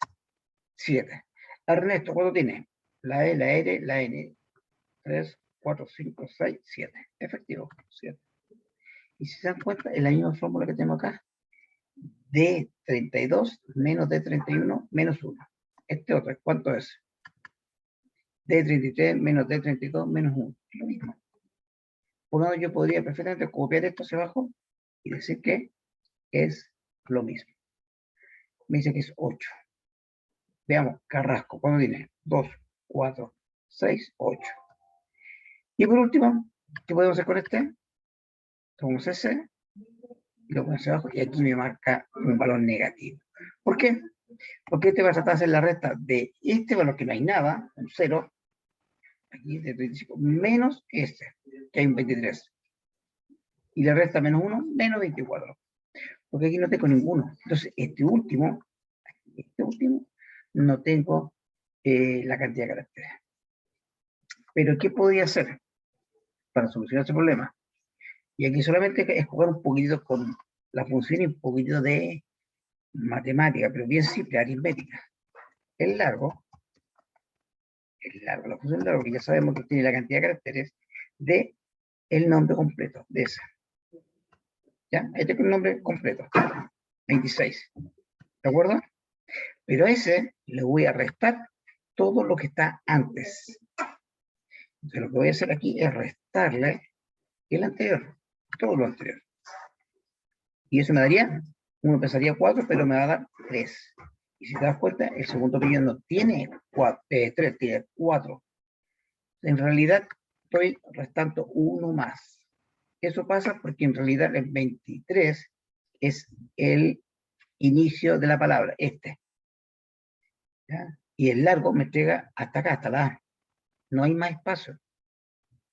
7. Ernesto, ¿cuánto tiene? La E, la R, la N. 3, 4, 5, 6, 7. Efectivo, 7. Y si se dan cuenta, es la misma fórmula que tenemos acá. D32 menos D31 menos 1. Este otro, ¿cuánto es? D33 menos D32 menos 1. Lo mismo. Por lo tanto, yo podría perfectamente copiar esto hacia abajo y decir que es lo mismo. Me dice que es 8. Veamos, Carrasco, ¿cuánto tiene? 2, 4, 6, 8. Y por último, ¿qué podemos hacer con este? Tomamos ese, lo ponemos hacia abajo y aquí me marca un valor negativo. ¿Por qué? Porque este va a tratar de hacer la resta de este valor que no hay nada, un 0, aquí de 35, menos este, que hay un 23. Y le resta menos 1, menos 24. Porque aquí no tengo ninguno. Entonces, este último, no tengo la cantidad de caracteres. Pero, ¿qué podría hacer para solucionar ese problema? Y aquí solamente es jugar un poquito con la función y un poquito de matemática, pero bien simple, aritmética. El largo, la función largo, que ya sabemos que tiene la cantidad de caracteres de el nombre completo, de esa. ¿Ya? Este es el nombre completo, 26. ¿De acuerdo? Pero a ese le voy a restar todo lo que está antes. Entonces lo que voy a hacer aquí es restarle el anterior, todo lo anterior. Y eso me daría, uno pensaría 4, pero me va a dar 3. Y si te das cuenta, el segundo apellido no tiene 3, tiene 4. En realidad, estoy restando uno más. Eso pasa porque en realidad el 23 es el inicio de la palabra, este. ¿Ya? Y el largo me entrega hasta acá, hasta la A. No hay más espacio.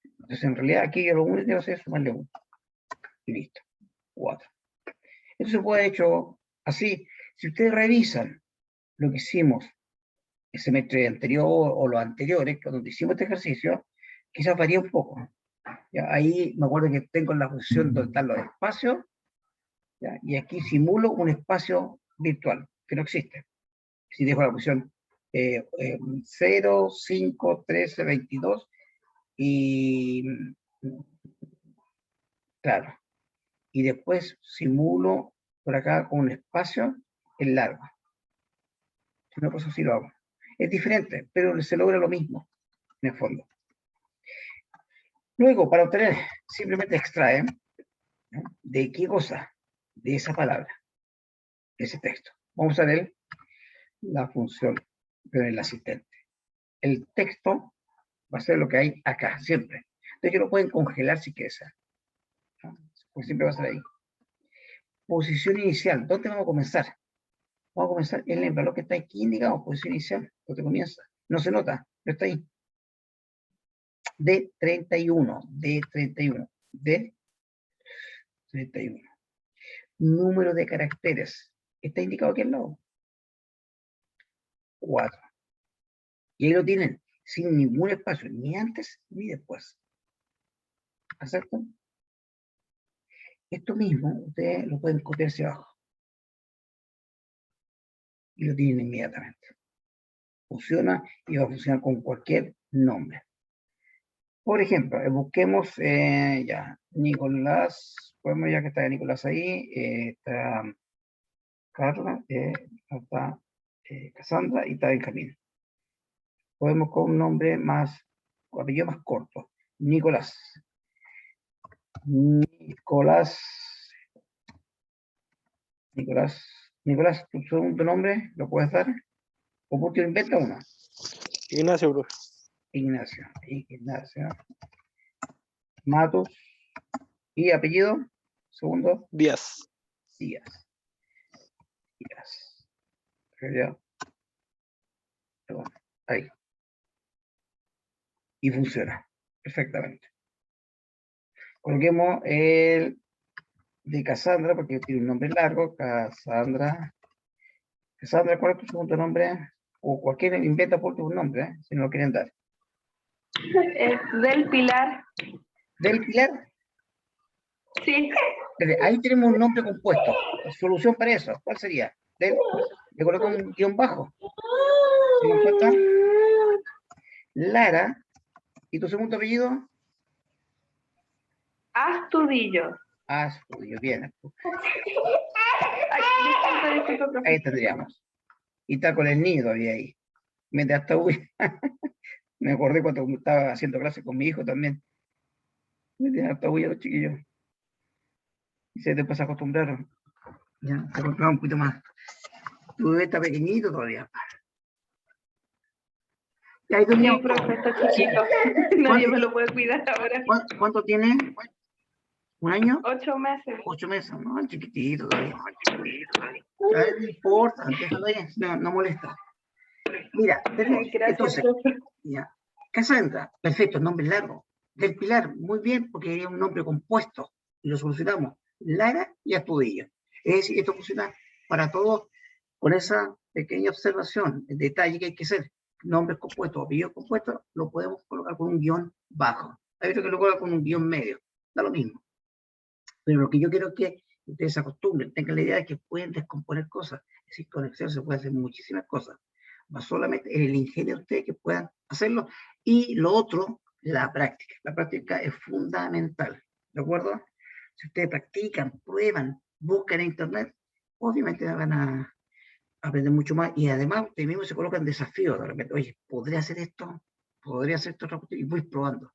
Entonces, en realidad, aquí yo lo único que tengo que hacer es sumarle 1. Y listo. 4. Esto se puede haber hecho así. Si ustedes revisan lo que hicimos el semestre anterior o los anteriores, cuando hicimos este ejercicio, quizás varía un poco. ¿Ya? Ahí me acuerdo que tengo la función donde están los espacios, ¿ya? Y aquí simulo un espacio virtual, que no existe. Si dejo la función 0, 5, 13, 22, y claro, y después simulo por acá con un espacio en largo. Si no, pues así lo hago. Es diferente, pero se logra lo mismo, en el fondo. Luego, para obtener, simplemente extrae, ¿no? ¿De qué cosa? De esa palabra, de ese texto. Vamos a ver la función del asistente. El texto va a ser lo que hay acá, siempre. Entonces, lo pueden congelar si quieren, ¿no? Pues siempre va a ser ahí. Posición inicial. ¿Dónde vamos a comenzar? Vamos a comenzar en el valor que está aquí indicado, posición inicial. ¿Dónde comienza? No se nota, pero está ahí. De 31, de 31, de 31. Número de caracteres. Está indicado aquí al lado. 4. Y ahí lo tienen, sin ningún espacio, ni antes ni después. ¿Acepto? Esto mismo, ustedes lo pueden copiar hacia abajo. Y lo tienen inmediatamente. Funciona y va a funcionar con cualquier nombre. Por ejemplo, busquemos ya, Nicolás, podemos ya que está Nicolás ahí, está Carla, está Cassandra y está Benjamín. Podemos con un nombre más, con apellido más corto, Nicolás. Nicolás, tu segundo nombre, ¿lo puedes dar? O por qué inventa uno. Ignacio, profe. Ignacio. Matos. ¿Y apellido? Segundo. Díaz. Díaz. Perdón. Ahí. Y funciona perfectamente. Coloquemos el de Cassandra, porque tiene un nombre largo. Cassandra, ¿cuál es tu segundo nombre? O cualquier inventa por tu nombre, si no lo quieren dar. Es Del Pilar. ¿Del Pilar? Sí. Ahí tenemos un nombre compuesto. Solución para eso, ¿cuál sería? Le coloco un guión bajo. ¿Se nos falta? Lara. ¿Y tu segundo apellido? Astudillo. Astudillo, bien. Ay, disculpa, profe. Ahí tendríamos. Y está con el nido todavía ahí. Mete hasta uy. Me acordé cuando estaba haciendo clases con mi hijo también. Mete hasta uy a los chiquillos. Y se después se acostumbraron. Ya, se acostumbraron un poquito más. Tu bebé está pequeñito todavía. Y ahí Sí, teníamos. profe, está chiquito. Nadie me lo puede cuidar ahora. ¿Cuánto tiene? ¿Un año? 8 meses. 8 meses, no, chiquitito todavía. No importa, déjalo ahí, no molesta. Mira, Gracias, entonces, profe. ya. Cassandra, perfecto, nombre largo. Del Pilar, muy bien, porque era un nombre compuesto y lo solucionamos. Lara y Astudillo. Es decir, esto funciona para todos con esa pequeña observación, el detalle que hay que hacer. Nombres compuestos, apellidos compuestos, lo podemos colocar con un guión bajo. Hay otro que lo coloca con un guión medio, da lo mismo. Pero lo que yo quiero es que ustedes se acostumbren, tengan la idea de que pueden descomponer cosas. Es decir, con Excel se puede hacer muchísimas cosas. Va solamente en el ingenio de ustedes que puedan hacerlo. Y lo otro, la práctica. La práctica es fundamental, ¿de acuerdo? Si ustedes practican, prueban, buscan en internet, obviamente van a aprender mucho más. Y además ustedes mismos se colocan desafíos de repente. Oye, ¿podría hacer esto? ¿Podría hacer esto? Y voy probando.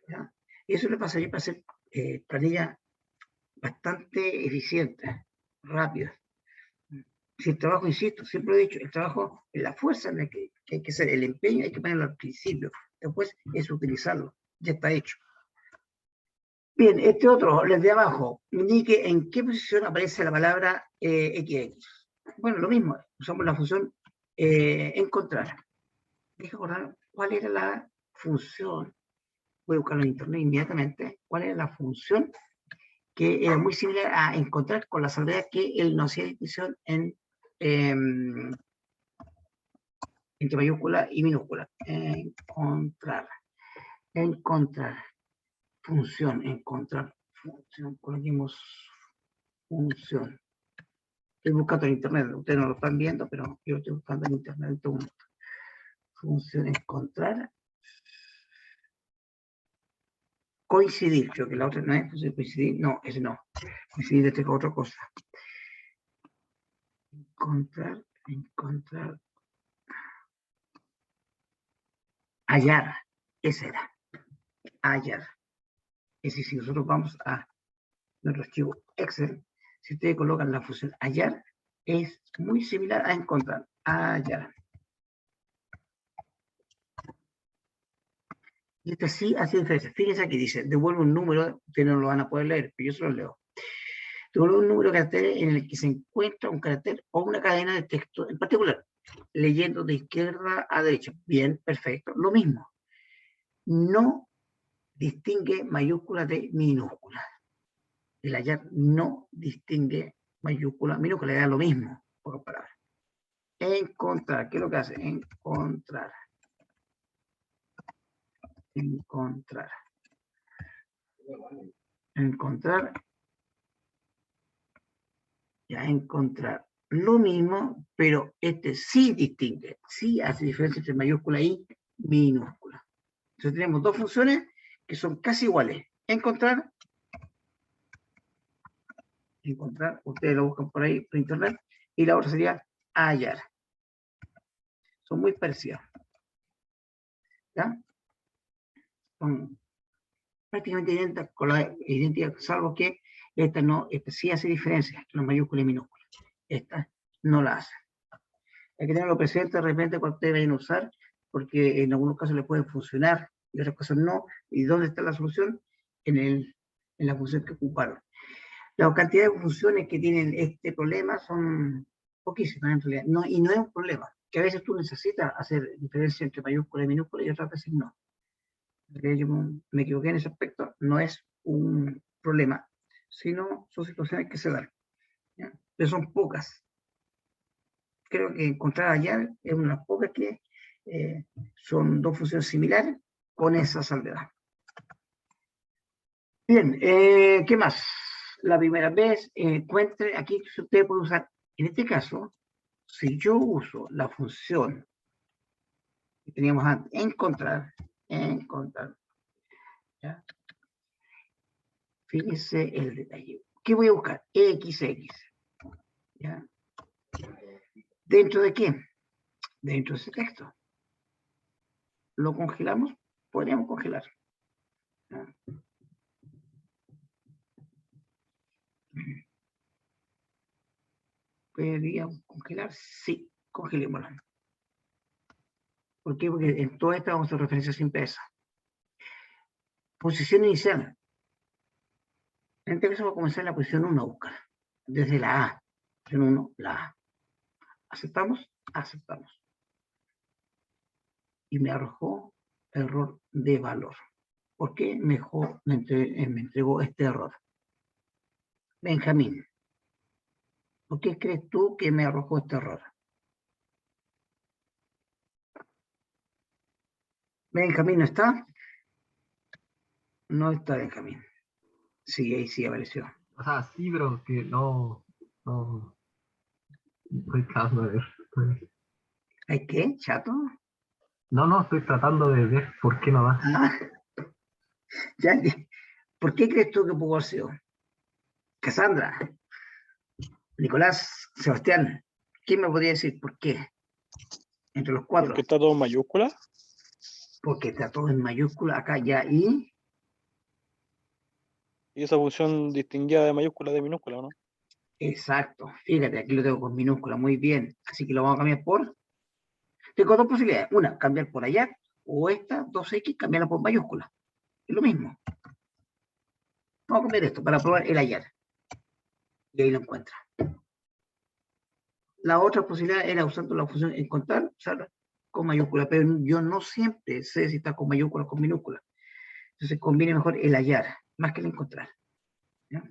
¿Ya? Y eso le pasaría para hacer planillas bastante eficientes, rápidas. Si el trabajo, insisto, siempre he dicho, el trabajo es la fuerza en la que hay que hacer, el empeño hay que ponerlo al principio, después es utilizarlo, ya está hecho. Bien, este otro, les de abajo, indique en qué posición aparece la palabra XX. Bueno, lo mismo, usamos la función encontrar. Deja acordar cuál era la función, voy a buscarlo en internet inmediatamente, cuál era la función que era muy similar a encontrar, con la salvedad que él no hacía distinción entre mayúscula y minúscula. Encontrar, función, coloquemos función. Estoy buscando en internet, ustedes no lo están viendo, pero yo estoy buscando en internet en este momento. Función, encontrar. Coincidir, creo que la otra no es coincidir, no, ese no. Coincidir es otra cosa. Encontrar. Hallar, ese era. Hallar. Es decir, si nosotros vamos a nuestro archivo Excel, si ustedes colocan la función hallar, es muy similar a encontrar. Hallar. Y esto sí hace diferencia. Fíjense aquí dice, devuelve un número, ustedes no lo van a poder leer, pero yo se lo leo. Devuelve un número de caracteres en el que se encuentra un carácter o una cadena de texto en particular, leyendo de izquierda a derecha. Bien, perfecto. Lo mismo. No distingue mayúsculas de minúsculas. El hallar no distingue mayúscula, minúscula, le da lo mismo, por palabras. Encontrar, ¿qué es lo que hace? Encontrar. Ya, encontrar. Lo mismo, pero este sí distingue, sí hace diferencia entre mayúscula y minúscula. Entonces tenemos dos funciones que son casi iguales. Encontrar, ustedes lo buscan por ahí, por internet, y la otra sería hallar. Son muy parecidas. ¿Ya? Son prácticamente idénticas, salvo que esta sí hace diferencia entre las mayúsculas y minúsculas. Esta no la hace. Hay que tenerlo presente de repente cuando ustedes vayan a usar, porque en algunos casos le pueden funcionar y otras cosas no. ¿Y dónde está la solución? En la función que ocuparon. La cantidad de funciones que tienen este problema son poquísimas en realidad. No, y no es un problema, que a veces tú necesitas hacer diferencia entre mayúsculas y minúsculas y otras veces no. Yo me equivoqué en ese aspecto, no es un problema, sino son situaciones que se dan. ¿Ya? Pero son pocas. Creo que encontrar hallar es una de las pocas que son dos funciones similares con esa salvedad. Bien, ¿qué más? La primera vez, encuentre, aquí usted puede usar, en este caso, si yo uso la función que teníamos antes, encontrar, ¿ya? Fíjense el detalle. ¿Qué voy a buscar? XX. ¿Ya? ¿Dentro de qué? Dentro de ese texto. ¿Lo congelamos? Podríamos congelar. ¿Ya? ¿Podríamos congelar? Sí, congelémoslo. ¿Por qué? Porque en toda esta vamos a hacer referencia siempre a esa. Posición inicial. En este caso voy a comenzar en la posición 1 a buscar, desde la A. opción 1, la A. ¿Aceptamos? Aceptamos. Y me arrojó error de valor. ¿Por qué mejor me entregó este error? Benjamín, ¿por qué crees tú que me arrojó este error? ¿Benjamín no está? No está Benjamín. Sí, ahí sí apareció. O sea, sí, pero que no estoy tratando de ver. ¿Hay qué, chato? No, estoy tratando de ver por qué no va. Ah, ya, ¿por qué crees tú que pudo haber sido? Cassandra, Nicolás, Sebastián, ¿quién me podría decir por qué? Entre los cuatro. Porque está todo en mayúscula. Porque está todo en mayúscula acá ya y Y esa función distinguida de mayúscula de minúscula, ¿no? exacto. Fíjate, aquí lo tengo con minúscula, muy bien. Así que lo vamos a cambiar por. Tengo dos posibilidades. Una, cambiar por allá, o esta, 2x, cambiarla por mayúscula. Es lo mismo. Vamos a cambiar esto para probar el hallar. Y ahí lo encuentra. La otra posibilidad era usando la función encontrar, usarla con mayúscula, pero yo no siempre sé si está con mayúscula o con minúscula. Entonces conviene mejor el hallar, más que el encontrar. ¿Ya?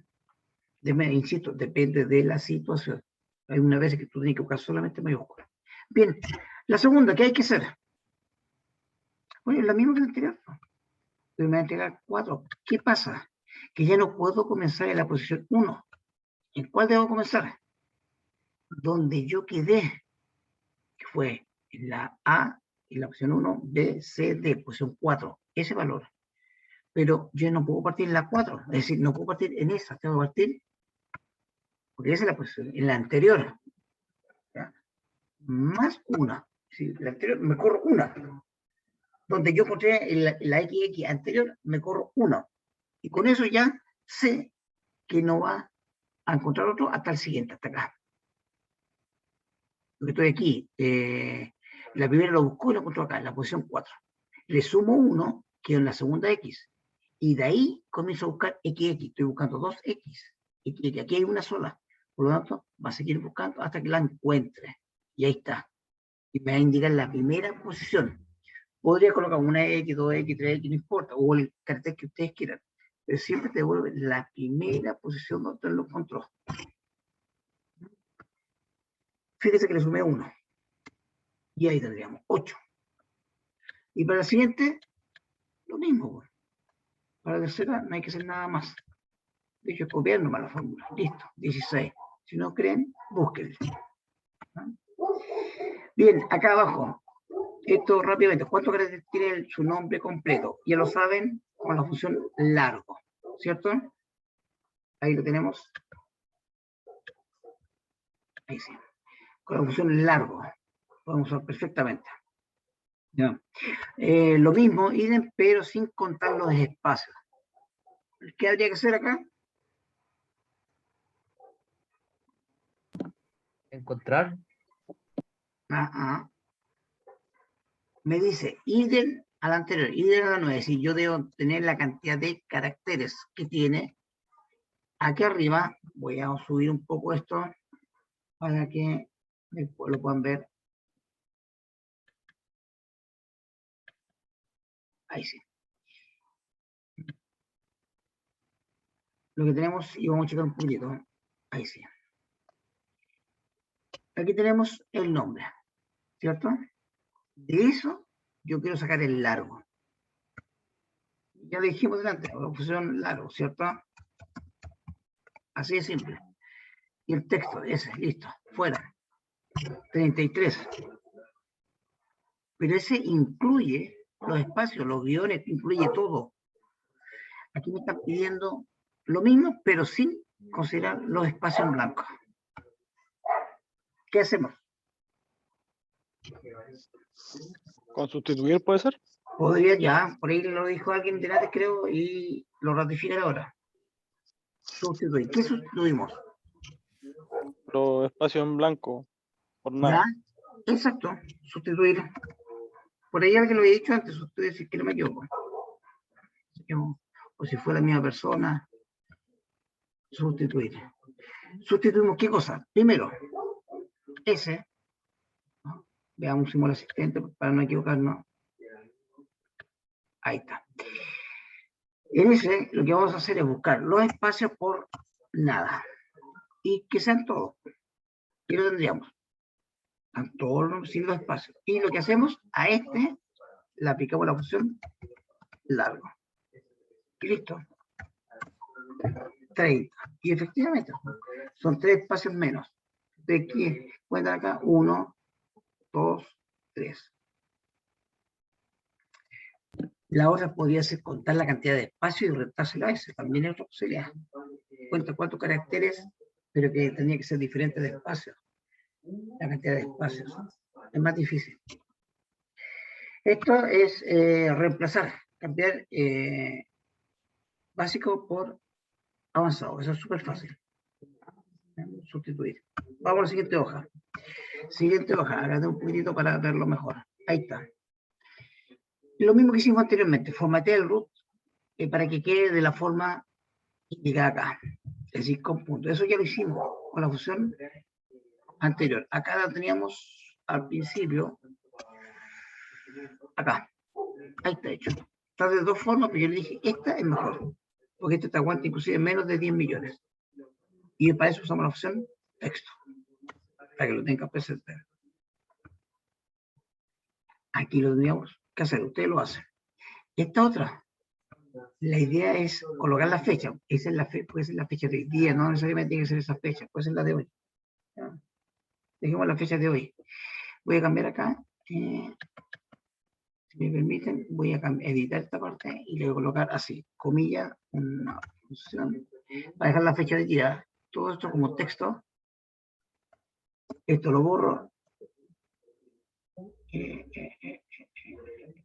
Insisto, depende de la situación. Hay una vez que tú tienes que buscar solamente mayúscula. Bien, la segunda, ¿qué hay que hacer? Bueno, la misma que la anterior. Pero me va a entregar 4. ¿Qué pasa? Que ya no puedo comenzar en la posición 1. ¿En cuál debo comenzar? Donde yo quedé, que fue en la A, en la opción 1, B, C, D, posición 4. Ese valor. Pero yo no puedo partir en la 4. Es decir, no puedo partir en esa. Tengo que partir, porque esa es la posición, en la anterior. ¿Ya? Más una. Si la anterior me corro una. Donde yo encontré la XX anterior, me corro una. Y con eso ya sé que no va a encontrar otro hasta el siguiente, hasta acá. Porque estoy aquí. La primera lo buscó y lo encontró acá, en la posición 4. Le sumo 1, quedo en la segunda X. Y de ahí comienzo a buscar XX. Estoy buscando 2X. XX. Aquí hay una sola. Por lo tanto, va a seguir buscando hasta que la encuentre. Y ahí está. Y me va a indicar la primera posición. Podría colocar una X, 2X, 3X, no importa. O el cartel que ustedes quieran. Pero siempre te devuelve la primera posición donde lo encontró. Fíjese que le sumé 1. Y ahí tendríamos 8. Y para la siguiente, lo mismo. Para la tercera no hay que hacer nada más. De hecho, copiar nomás la fórmula. Listo, 16. Si no creen, búsquenlo. Bien, acá abajo. Esto rápidamente. ¿Cuántos caracteres tiene su nombre completo? Ya lo saben con la función largo. ¿Cierto? Ahí lo tenemos. Ahí sí. Con la función largo. Podemos usar perfectamente. ¿Ya? Lo mismo, idem, pero sin contar los espacios. ¿Qué habría que hacer acá? Encontrar. Me dice idem a la anterior, idem a la nueva. Es decir, yo debo tener la cantidad de caracteres que tiene. Aquí arriba, voy a subir un poco esto para que lo puedan ver. Ahí sí. Lo que tenemos, y vamos a checar un poquito. Ahí sí. Aquí tenemos el nombre, ¿cierto? De eso, yo quiero sacar el largo. Ya lo dijimos delante, la función largo, ¿cierto? Así de simple. Y el texto, ese, listo, fuera. 33. Pero ese incluye los espacios, los guiones, incluye todo. Aquí me están pidiendo lo mismo, pero sin considerar los espacios en blanco. ¿Qué hacemos? ¿Con sustituir puede ser? Podría ya, por ahí lo dijo alguien de antes, creo, y lo ratifican ahora. Sustituir. ¿Qué sustituimos? Los espacios en blanco. Por ¿Ya? nada. Exacto, sustituir. Por ahí alguien lo había dicho antes, sustituir, si es que no me equivoco. O si fue la misma persona, sustituir. Sustituimos qué cosa. Primero, S, ¿no? Veamos si el asistente para no equivocarnos. Ahí está. En ese, lo que vamos a hacer es buscar los espacios por nada. Y que sean todos. Y lo tendríamos. Están todos sin los espacios. Y lo que hacemos a este, le aplicamos la función largo. Y listo. 30. Y efectivamente, son 3 espacios menos. De aquí, cuentan acá, 1, 2, 3. La otra podría ser contar la cantidad de espacio y restárselo a ese. También es otra posibilidad. Cuenta 4 caracteres, pero que tenía que ser diferente de espacio. La cantidad de espacios. Es más difícil. Esto es reemplazar, cambiar básico por avanzado. Eso es súper fácil. Sustituir. Vamos a la siguiente hoja. Siguiente hoja. Hágate un poquitito para verlo mejor. Ahí está. Lo mismo que hicimos anteriormente. Formatea el root para que quede de la forma indicada acá. Es decir, con punto. Eso ya lo hicimos con la función anterior. Acá la teníamos al principio. Acá. Ahí está hecho. Está de dos formas, pero yo le dije, esta es mejor. Porque esta te aguanta inclusive menos de 10 millones. Y para eso usamos la opción texto. Para que lo tenga presente. Aquí lo tendríamos que hacer. Ustedes lo hacen. Esta otra. La idea es colocar la fecha. Esa es la puede ser la fecha de hoy día. No necesariamente tiene que ser esa fecha. Puede ser la de hoy. ¿Ya? Dejemos la fecha de hoy. Voy a cambiar acá. Si me permiten, voy a editar esta parte y le voy a colocar así, comillas, una función, para dejar la fecha de tirada. Todo esto como texto. Esto lo borro.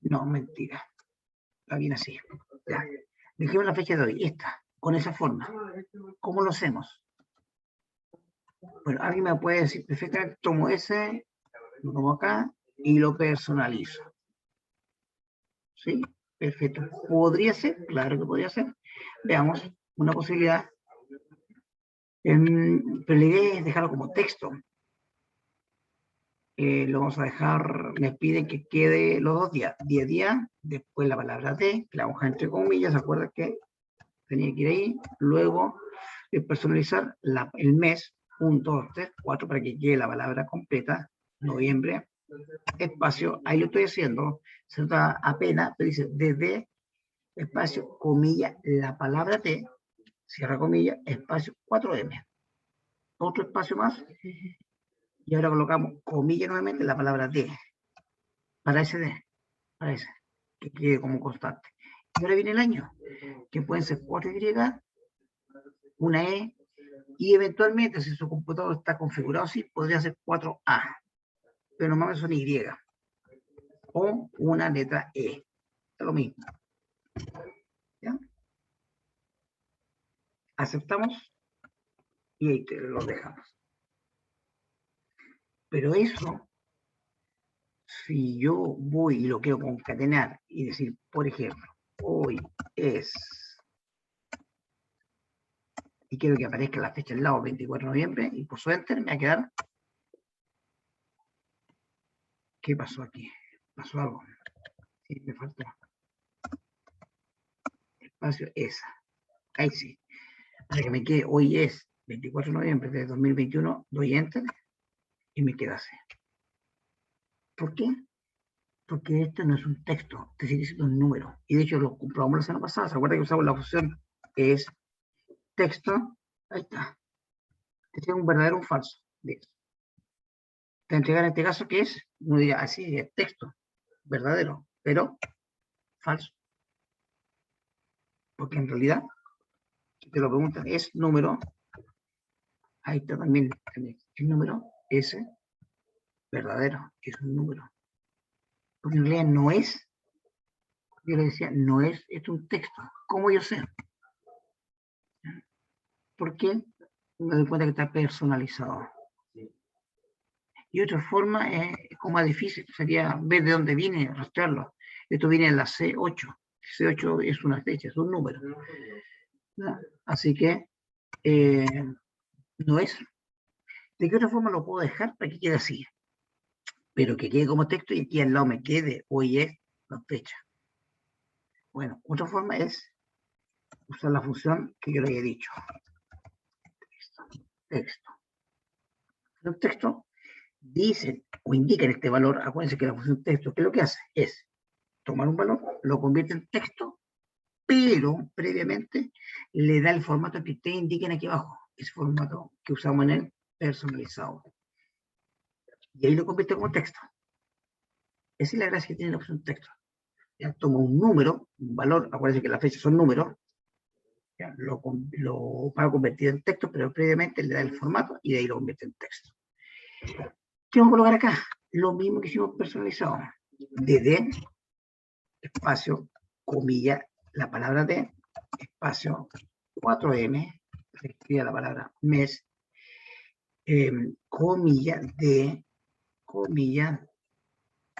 No, mentira. Está bien así. Ya. Dejemos la fecha de hoy, esta, con esa forma. ¿Cómo lo hacemos? Bueno, alguien me puede decir perfectamente, tomo ese, lo tomo acá y lo personalizo. ¿Sí? Perfecto. ¿Podría ser? Claro que podría ser. Veamos una posibilidad. Pero la idea es dejarlo como texto. Lo vamos a dejar, me piden que quede los 2 días. 10 días, después la palabra de, que la hoja entre comillas, ¿se acuerdan que tenía que ir ahí? Luego, personalizar el mes, 1, 2, 3, 4, para que quede la palabra completa, noviembre, espacio, ahí lo estoy haciendo, se nota apenas, pero dice desde, espacio, comilla, la palabra T, cierra comilla, espacio, 4M. Otro espacio más, y ahora colocamos comilla nuevamente la palabra D, para ese D, para ese, que quede como constante. Y ahora viene el año, que pueden ser 4Y, una E, y eventualmente, si su computador está configurado así, podría ser 4A, pero normalmente son Y, o una letra E, es lo mismo. ¿Ya? Aceptamos, y ahí lo dejamos. Pero eso, si yo voy y lo quiero concatenar y decir, por ejemplo, hoy es, y quiero que aparezca la fecha al lado, 24 de noviembre, y pulso Enter, me va a quedar, ¿qué pasó aquí? Pasó algo. Sí, me faltó. Espacio esa. Ahí sí. Para que me quede, hoy es 24 de noviembre de 2021, doy Enter, y me queda así. ¿Por qué? Porque esto no es un texto, te sigue siendo un número. Y de hecho lo comprobamos la semana pasada. ¿Se acuerdan que usamos la función es texto? Ahí está. Este es un verdadero o un falso. Te entregar en este caso que es, uno diría así, es texto, verdadero, pero falso. Porque en realidad, si te lo preguntan, es número. Ahí está también el número, ese, verdadero, es un número. Porque en realidad no es, yo le decía, no es, es un texto. ¿Cómo yo sé? ¿Por qué? Me doy cuenta que está personalizado. Y otra forma es como más difícil, sería ver de dónde viene, rastrearlo. Esto viene en la C8. C8 es una fecha, es un número. ¿No? Así que No es. ¿De qué otra forma lo puedo dejar para que quede así? Pero que quede como texto y aquí al lado me quede hoy es la fecha. Bueno, otra forma es usar la función que yo le había dicho. Texto. El texto dice o indica en este valor, acuérdense que la función texto, ¿qué es lo que hace? Es tomar un valor, lo convierte en texto, pero previamente le da el formato que ustedes indiquen aquí abajo, ese formato que usamos en el personalizado. Y ahí lo convierte como texto. Esa es la gracia que tiene la opción texto. Ya tomo un número, un valor, acuérdense que las fechas son números, ya, lo va a convertir en texto, pero previamente le da el formato y de ahí lo convierte en texto. ¿Qué vamos a colocar acá? Lo mismo que hicimos personalizado. DD, espacio, comilla, la palabra D, espacio, 4M, se escribe la palabra mes, comilla, D, comilla,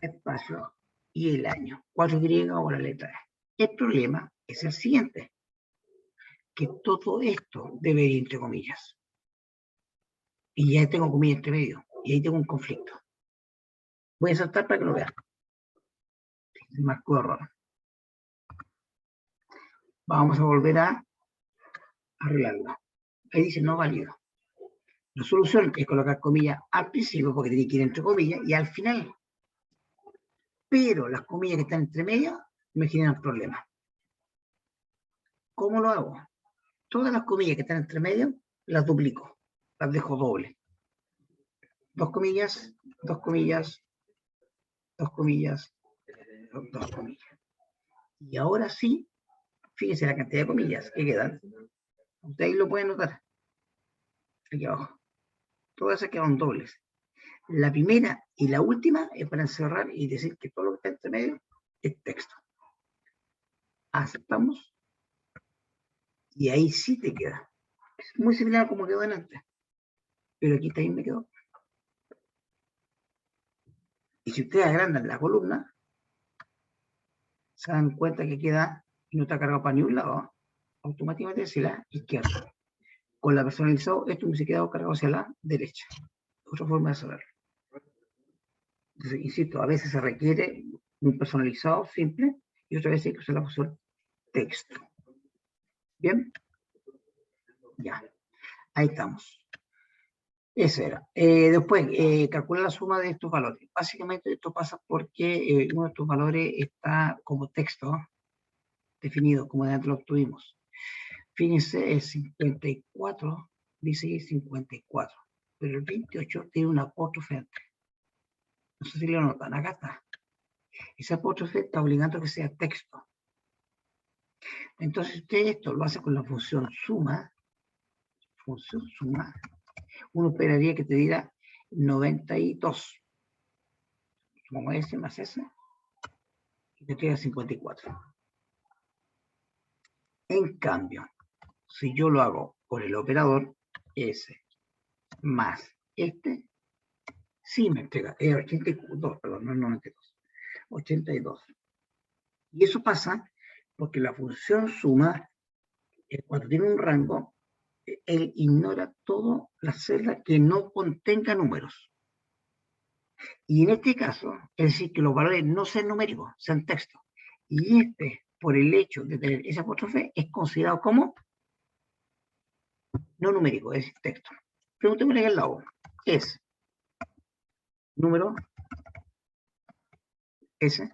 espacio, y el año. 4Y o la letra E. El problema es el siguiente, que todo esto debe ir entre comillas. Y ya tengo comillas entre medio, y ahí tengo un conflicto. Voy a saltar para que lo vean. Marco error. Vamos a volver a arreglarlo. Ahí dice no válido. La solución es colocar comillas al principio, porque tiene que ir entre comillas, y al final. Pero las comillas que están entre medio me generan problemas. ¿Cómo lo hago? Todas las comillas que están entre medio las duplico, las dejo doble. Dos comillas, dos comillas, dos comillas, dos comillas. Y ahora sí, fíjense la cantidad de comillas que quedan. Ustedes lo pueden notar. Aquí abajo. Todas se quedan dobles. La primera y la última es para encerrar y decir que todo lo que está entre medio es texto. Aceptamos. Y ahí sí te queda. Es muy similar a como quedó antes. Pero aquí también me quedó. Y si ustedes agrandan la columna, se dan cuenta que queda y no está cargado para ni un lado. Automáticamente hacia la izquierda. Con la personalizado, esto me se queda cargado hacia la derecha. Otra forma de saberlo. Entonces, insisto, a veces se requiere un personalizado simple y otras veces hay que usar la función texto. ¿Bien? Ya. Ahí estamos. Eso era. Después, calcular la suma de estos valores. Básicamente esto pasa porque uno de estos valores está como texto definido, como de antes lo obtuvimos. Fíjense, el 54 dice 54, pero el 28 tiene un apóstrofe antes. No sé si lo notan, acá está. Ese apóstrofe está obligando a que sea texto. Entonces, usted esto lo hace con la función suma, uno esperaría que te diera 92. Como ese más ese, y te queda 54. En cambio, si yo lo hago por el operador, S más este, sí me entrega, 82, perdón, no 92, 82. Y eso pasa porque la función suma, cuando tiene un rango, él ignora todas las celdas que no contengan números. Y en este caso, es decir, que los valores no sean numéricos, sean texto. Y este, por el hecho de tener ese apóstrofe, es considerado como no numérico, es texto. Preguntémosle aquí al lado. Es número S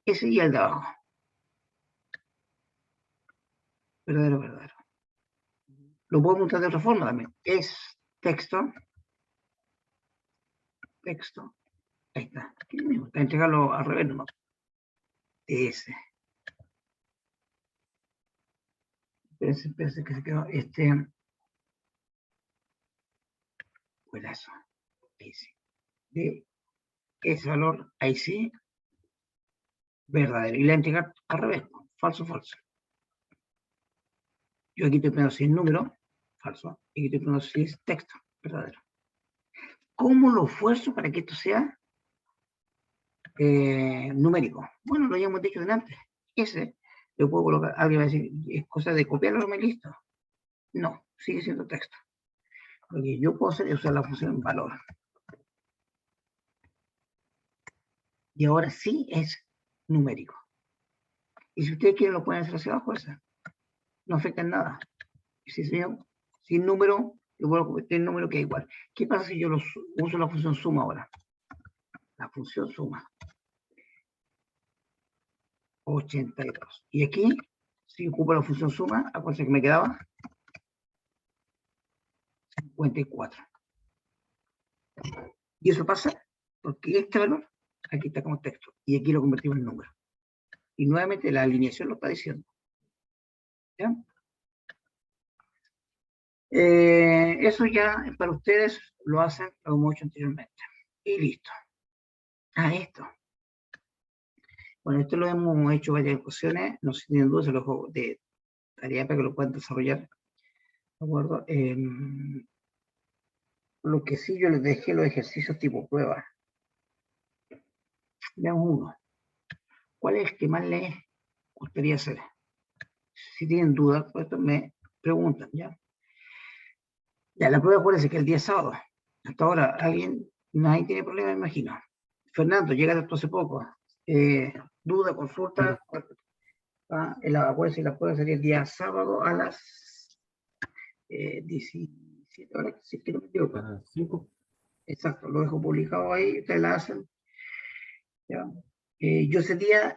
y el de abajo. Verdadero, verdadero. Lo puedo mostrar de otra forma también. Es texto. Texto. Ahí está. Aquí mismo. Está entregarlo al revés nomás. S. Espérense que se quedó buenazo. Ahí sí. De ese valor, ahí sí. Verdadero. Y la entregar al revés. Falso, falso. Yo aquí estoy poniendo si es número, falso, y aquí estoy poniendo si es texto, verdadero. ¿Cómo lo esfuerzo para que esto sea numérico? Bueno, lo habíamos dicho delante. Ese, lo puedo colocar, alguien va a decir, es cosa de copiarlo y listo. No. sigue siendo texto. Lo que yo puedo hacer es usar la función valor. Y ahora sí es numérico. Y si ustedes quieren lo pueden hacer hacia abajo, esa. No afecta en nada. Si sin número, yo vuelvo a convertir en número que es igual. ¿Qué pasa si yo uso la función suma ahora? La función suma. 82. Y aquí, si ocupo la función suma, acuérdense que me quedaba 54. Y eso pasa porque este valor aquí está como texto y aquí lo convertimos en número. Y nuevamente la alineación lo está diciendo. ¿Ya? Eso ya para ustedes lo hacen lo hemos hecho anteriormente. Y listo. Esto. Bueno, esto lo hemos hecho varias ocasiones. No sé si tienen dudas, se los dejo de tarea para que lo puedan desarrollar. ¿De acuerdo? Lo que sí yo les dejé los ejercicios tipo prueba. Veamos uno. ¿Cuál es el que más les gustaría hacer? Si tienen dudas, pues me preguntan, ¿ya? Ya, la prueba acuérdense que el día sábado. Hasta ahora, nadie tiene problema, me imagino. Fernando, llegaste hace poco. Duda, consulta. Acuérdense, la prueba sería el día sábado a las 17 horas, si es que no me equivoco. 5. Exacto, lo dejo publicado ahí, ustedes la hacen. ¿Ya? Yo ese día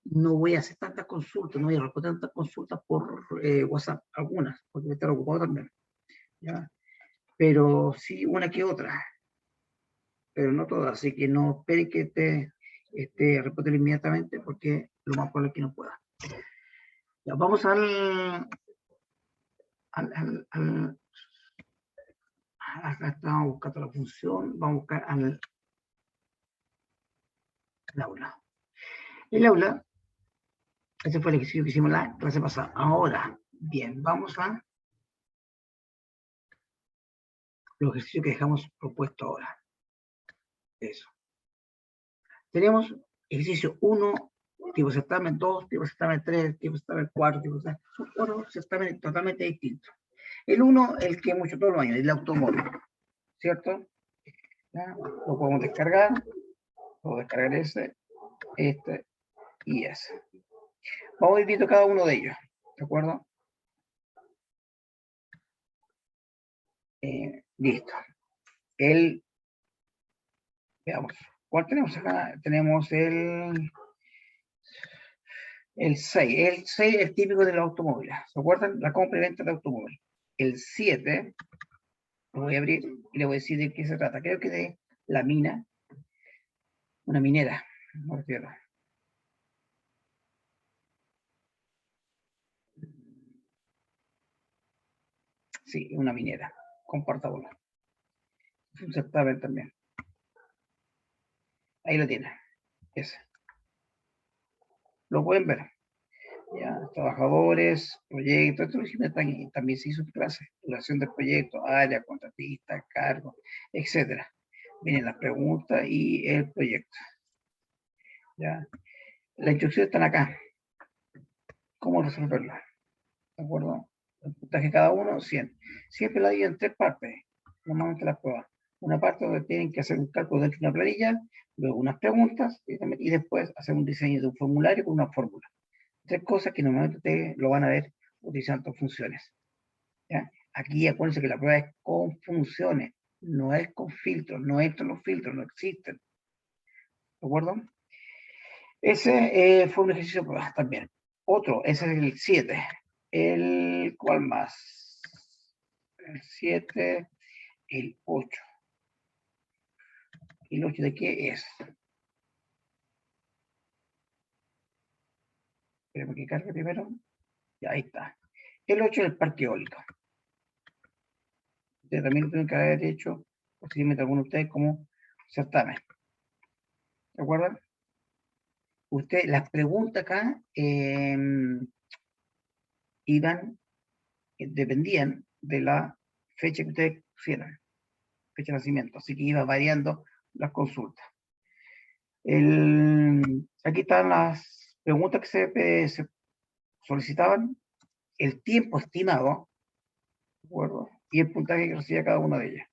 no voy a hacer tantas consultas, no voy a responder tantas consultas por WhatsApp, algunas, porque voy a estar ocupado también. ¿Ya? Pero sí una que otra, pero no todas, así que no esperen que te responder inmediatamente, porque lo más probable es que no pueda. Ya, vamos acá estamos buscando la función, vamos a buscar al aula. El aula, ese fue el ejercicio que hicimos la clase pasada. Ahora, bien, vamos a los ejercicios que dejamos propuesto ahora. Eso. Tenemos ejercicio 1, tipo certamen 2, tipo certamen 3, tipo certamen 4, tipo certamen. Son 4 certámenes totalmente distintos. El 1, el que hemos hecho todos los años, el automóvil, ¿cierto? ¿Ya? Lo podemos descargar, puedo descargar este y ese. Vamos a ir viendo cada uno de ellos, ¿de acuerdo? Listo. Veamos, ¿cuál tenemos acá? Tenemos el 6. El 6 es típico de los automóviles. ¿Se acuerdan? La compra y venta de automóviles. El 7, lo voy a abrir y le voy a decir de qué se trata. Creo que de la mina, una minera, me refiero. Sí, una minera, con portabola. Es un certamen también. Ahí lo tiene, ese. Lo pueden ver. Ya, trabajadores, proyectos, esto también se hizo en clase. Duración del proyecto, área, contratista, cargo, etc. Vienen las preguntas y el proyecto. Ya. Las instrucciones están acá. ¿Cómo resolverlo? ¿De acuerdo? El puntaje cada uno, 100. Siempre la divido en 3 partes, normalmente las pruebas. Una parte donde tienen que hacer un cálculo dentro de una planilla, luego unas preguntas y después hacer un diseño de un formulario con una fórmula. 3 cosas que normalmente ustedes lo van a ver utilizando funciones. ¿Ya? Aquí acuérdense que la prueba es con funciones, no es con filtros, no entran los filtros, no existen. ¿De acuerdo? Ese fue un ejercicio de prueba también. Otro, ese es el 7. ¿Cuál más? El 7, el 8. ¿Y el 8 de qué es? Esperemos que cargue primero. Ya, ahí está. El 8 es el parque eólico. Ustedes también lo tienen que haber hecho, posiblemente algunos de ustedes, como certamen. ¿De acuerdo? Las preguntas acá dependían de la fecha que ustedes pusieran, fecha de nacimiento, así que iba variando las consultas. Aquí están las preguntas que se solicitaban, el tiempo estimado, ¿De acuerdo? Y el puntaje que recibía cada una de ellas.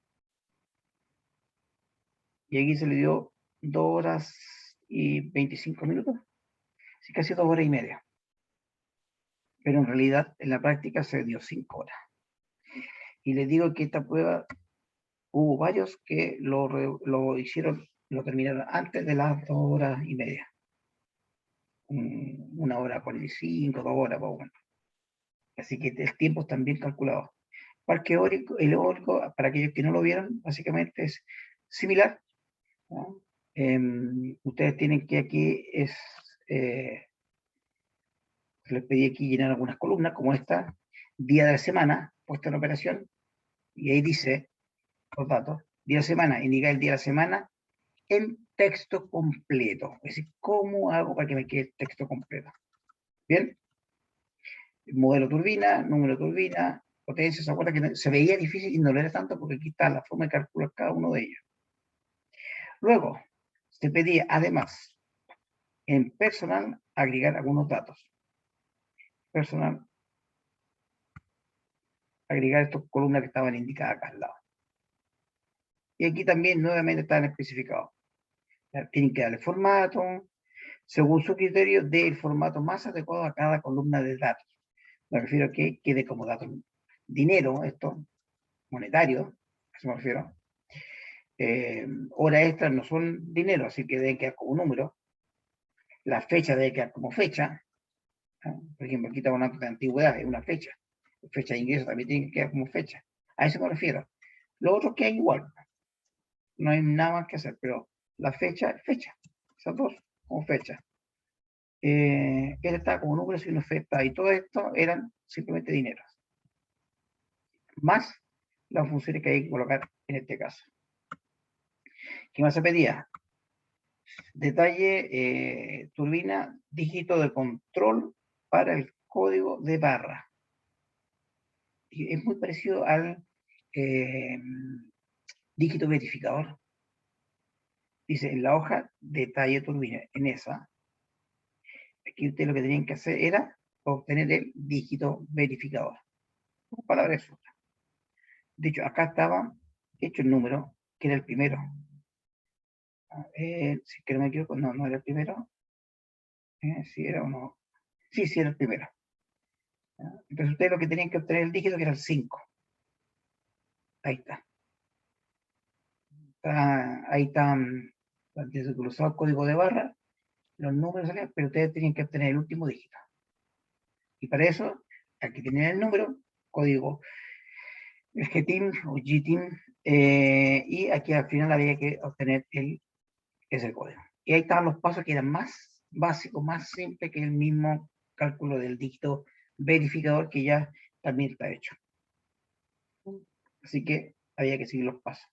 Y aquí se le dio 2 horas y 25 minutos, así casi 2 horas y media. Pero en realidad, en la práctica se dio 5 horas. Y les digo que esta prueba, hubo varios que lo hicieron, lo terminaron antes de las 2 horas y media. 1 hora 45, 2 horas, más o menos. Así que el tiempo está bien calculado. Parque eólico, el eólico, para aquellos que no lo vieron, básicamente es similar, ¿no? Ustedes tienen que aquí les pedí aquí llenar algunas columnas, como esta, día de la semana, puesta en operación, y ahí dice los datos, día de la semana, indica el día de la semana en texto completo. Es decir, ¿cómo hago para que me quede el texto completo? Bien, modelo turbina, número de turbina, potencia. ¿Se acuerdan que se veía difícil y no lo era tanto? Porque aquí está la forma de calcular cada uno de ellos. Luego, se pedía además en personal agregar algunos datos. Personal, agregar estas columnas que estaban indicadas acá al lado. Y aquí también nuevamente están especificados. Tienen que darle formato, según su criterio, del formato más adecuado a cada columna de datos. Me refiero a que quede como dato dinero, esto, monetario, a eso me refiero. Horas extras no son dinero, así que deben quedar como número. La fecha debe quedar como fecha. Por ejemplo, aquí está un acto de antigüedad, es una fecha. Fecha de ingreso también tiene que quedar como fecha. A eso me refiero. Lo otro queda igual. No hay nada más que hacer, pero la fecha es fecha. Esas dos como fecha. Él estaba como números y una oferta, y todo esto eran simplemente dineros. Más las funciones que hay que colocar en este caso. ¿Qué más se pedía? Detalle, turbina, dígito de control para el código de barra. Y es muy parecido al dígito verificador. Dice en la hoja detalle turbina, en esa. Aquí ustedes lo que tenían que hacer era obtener el dígito verificador. Con palabras sueltas. De hecho, acá estaba hecho el número, que era el primero. Si que no me equivoco, no era el primero. Si era o no. Sí, era el primero. Entonces ustedes lo que tenían que obtener el dígito, que era el 5. Ahí está. Ahí están desglosado el código de barra, los números salían, pero ustedes tenían que obtener el último dígito. Y para eso, aquí tienen el número, código GTIM o GTIM, y aquí al final había que obtener ese código. Y ahí estaban los pasos que eran más básicos, más simples que el mismo cálculo del dígito verificador, que ya también está hecho. Así que había que seguir los pasos.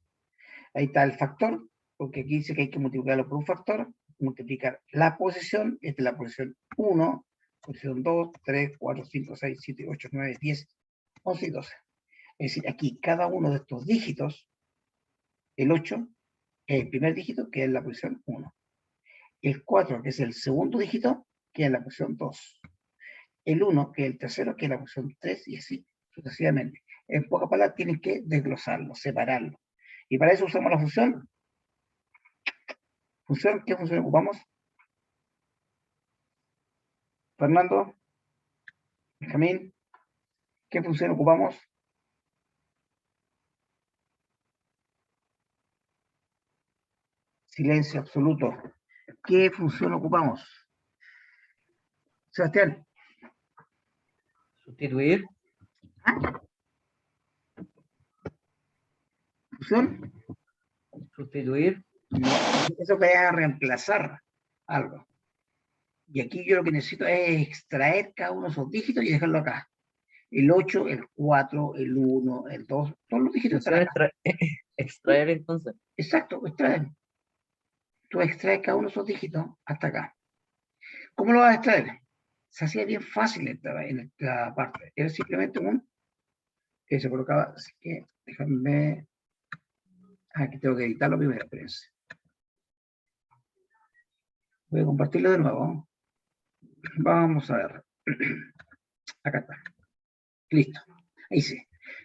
Ahí está el factor, porque aquí dice que hay que multiplicarlo por un factor, multiplicar la posición, esta es la posición 1, posición 2, 3, 4, 5, 6, 7, 8, 9, 10, 11 y 12. Es decir, aquí cada uno de estos dígitos, el 8 es el primer dígito, que es la posición 1. El 4, que es el segundo dígito, que es la posición 2. El 1, que es el tercero, que es la posición 3, y así sucesivamente. En pocas palabras, tienen que desglosarlo, separarlo. Y para eso usamos la función. ¿Qué función ocupamos? Fernando, Benjamín, ¿qué función ocupamos? Silencio absoluto. ¿Qué función ocupamos? Sebastián. Sustituir. ¿Función? Sustituir. No, eso que es reemplazar algo. Y aquí yo lo que necesito es extraer cada uno de esos dígitos y dejarlo acá. El 8, el 4, el 1, el 2, todos los dígitos están acá. Extraer entonces. Exacto, extraen. Tú extraes cada uno de esos dígitos hasta acá. ¿Cómo lo vas a extraer? Se hacía bien fácil en esta parte. Era simplemente que se colocaba, así que déjame. Aquí tengo que editarlo primero, espérense. Voy a compartirlo de nuevo. Vamos a ver. Acá está. Listo. Ahí sí.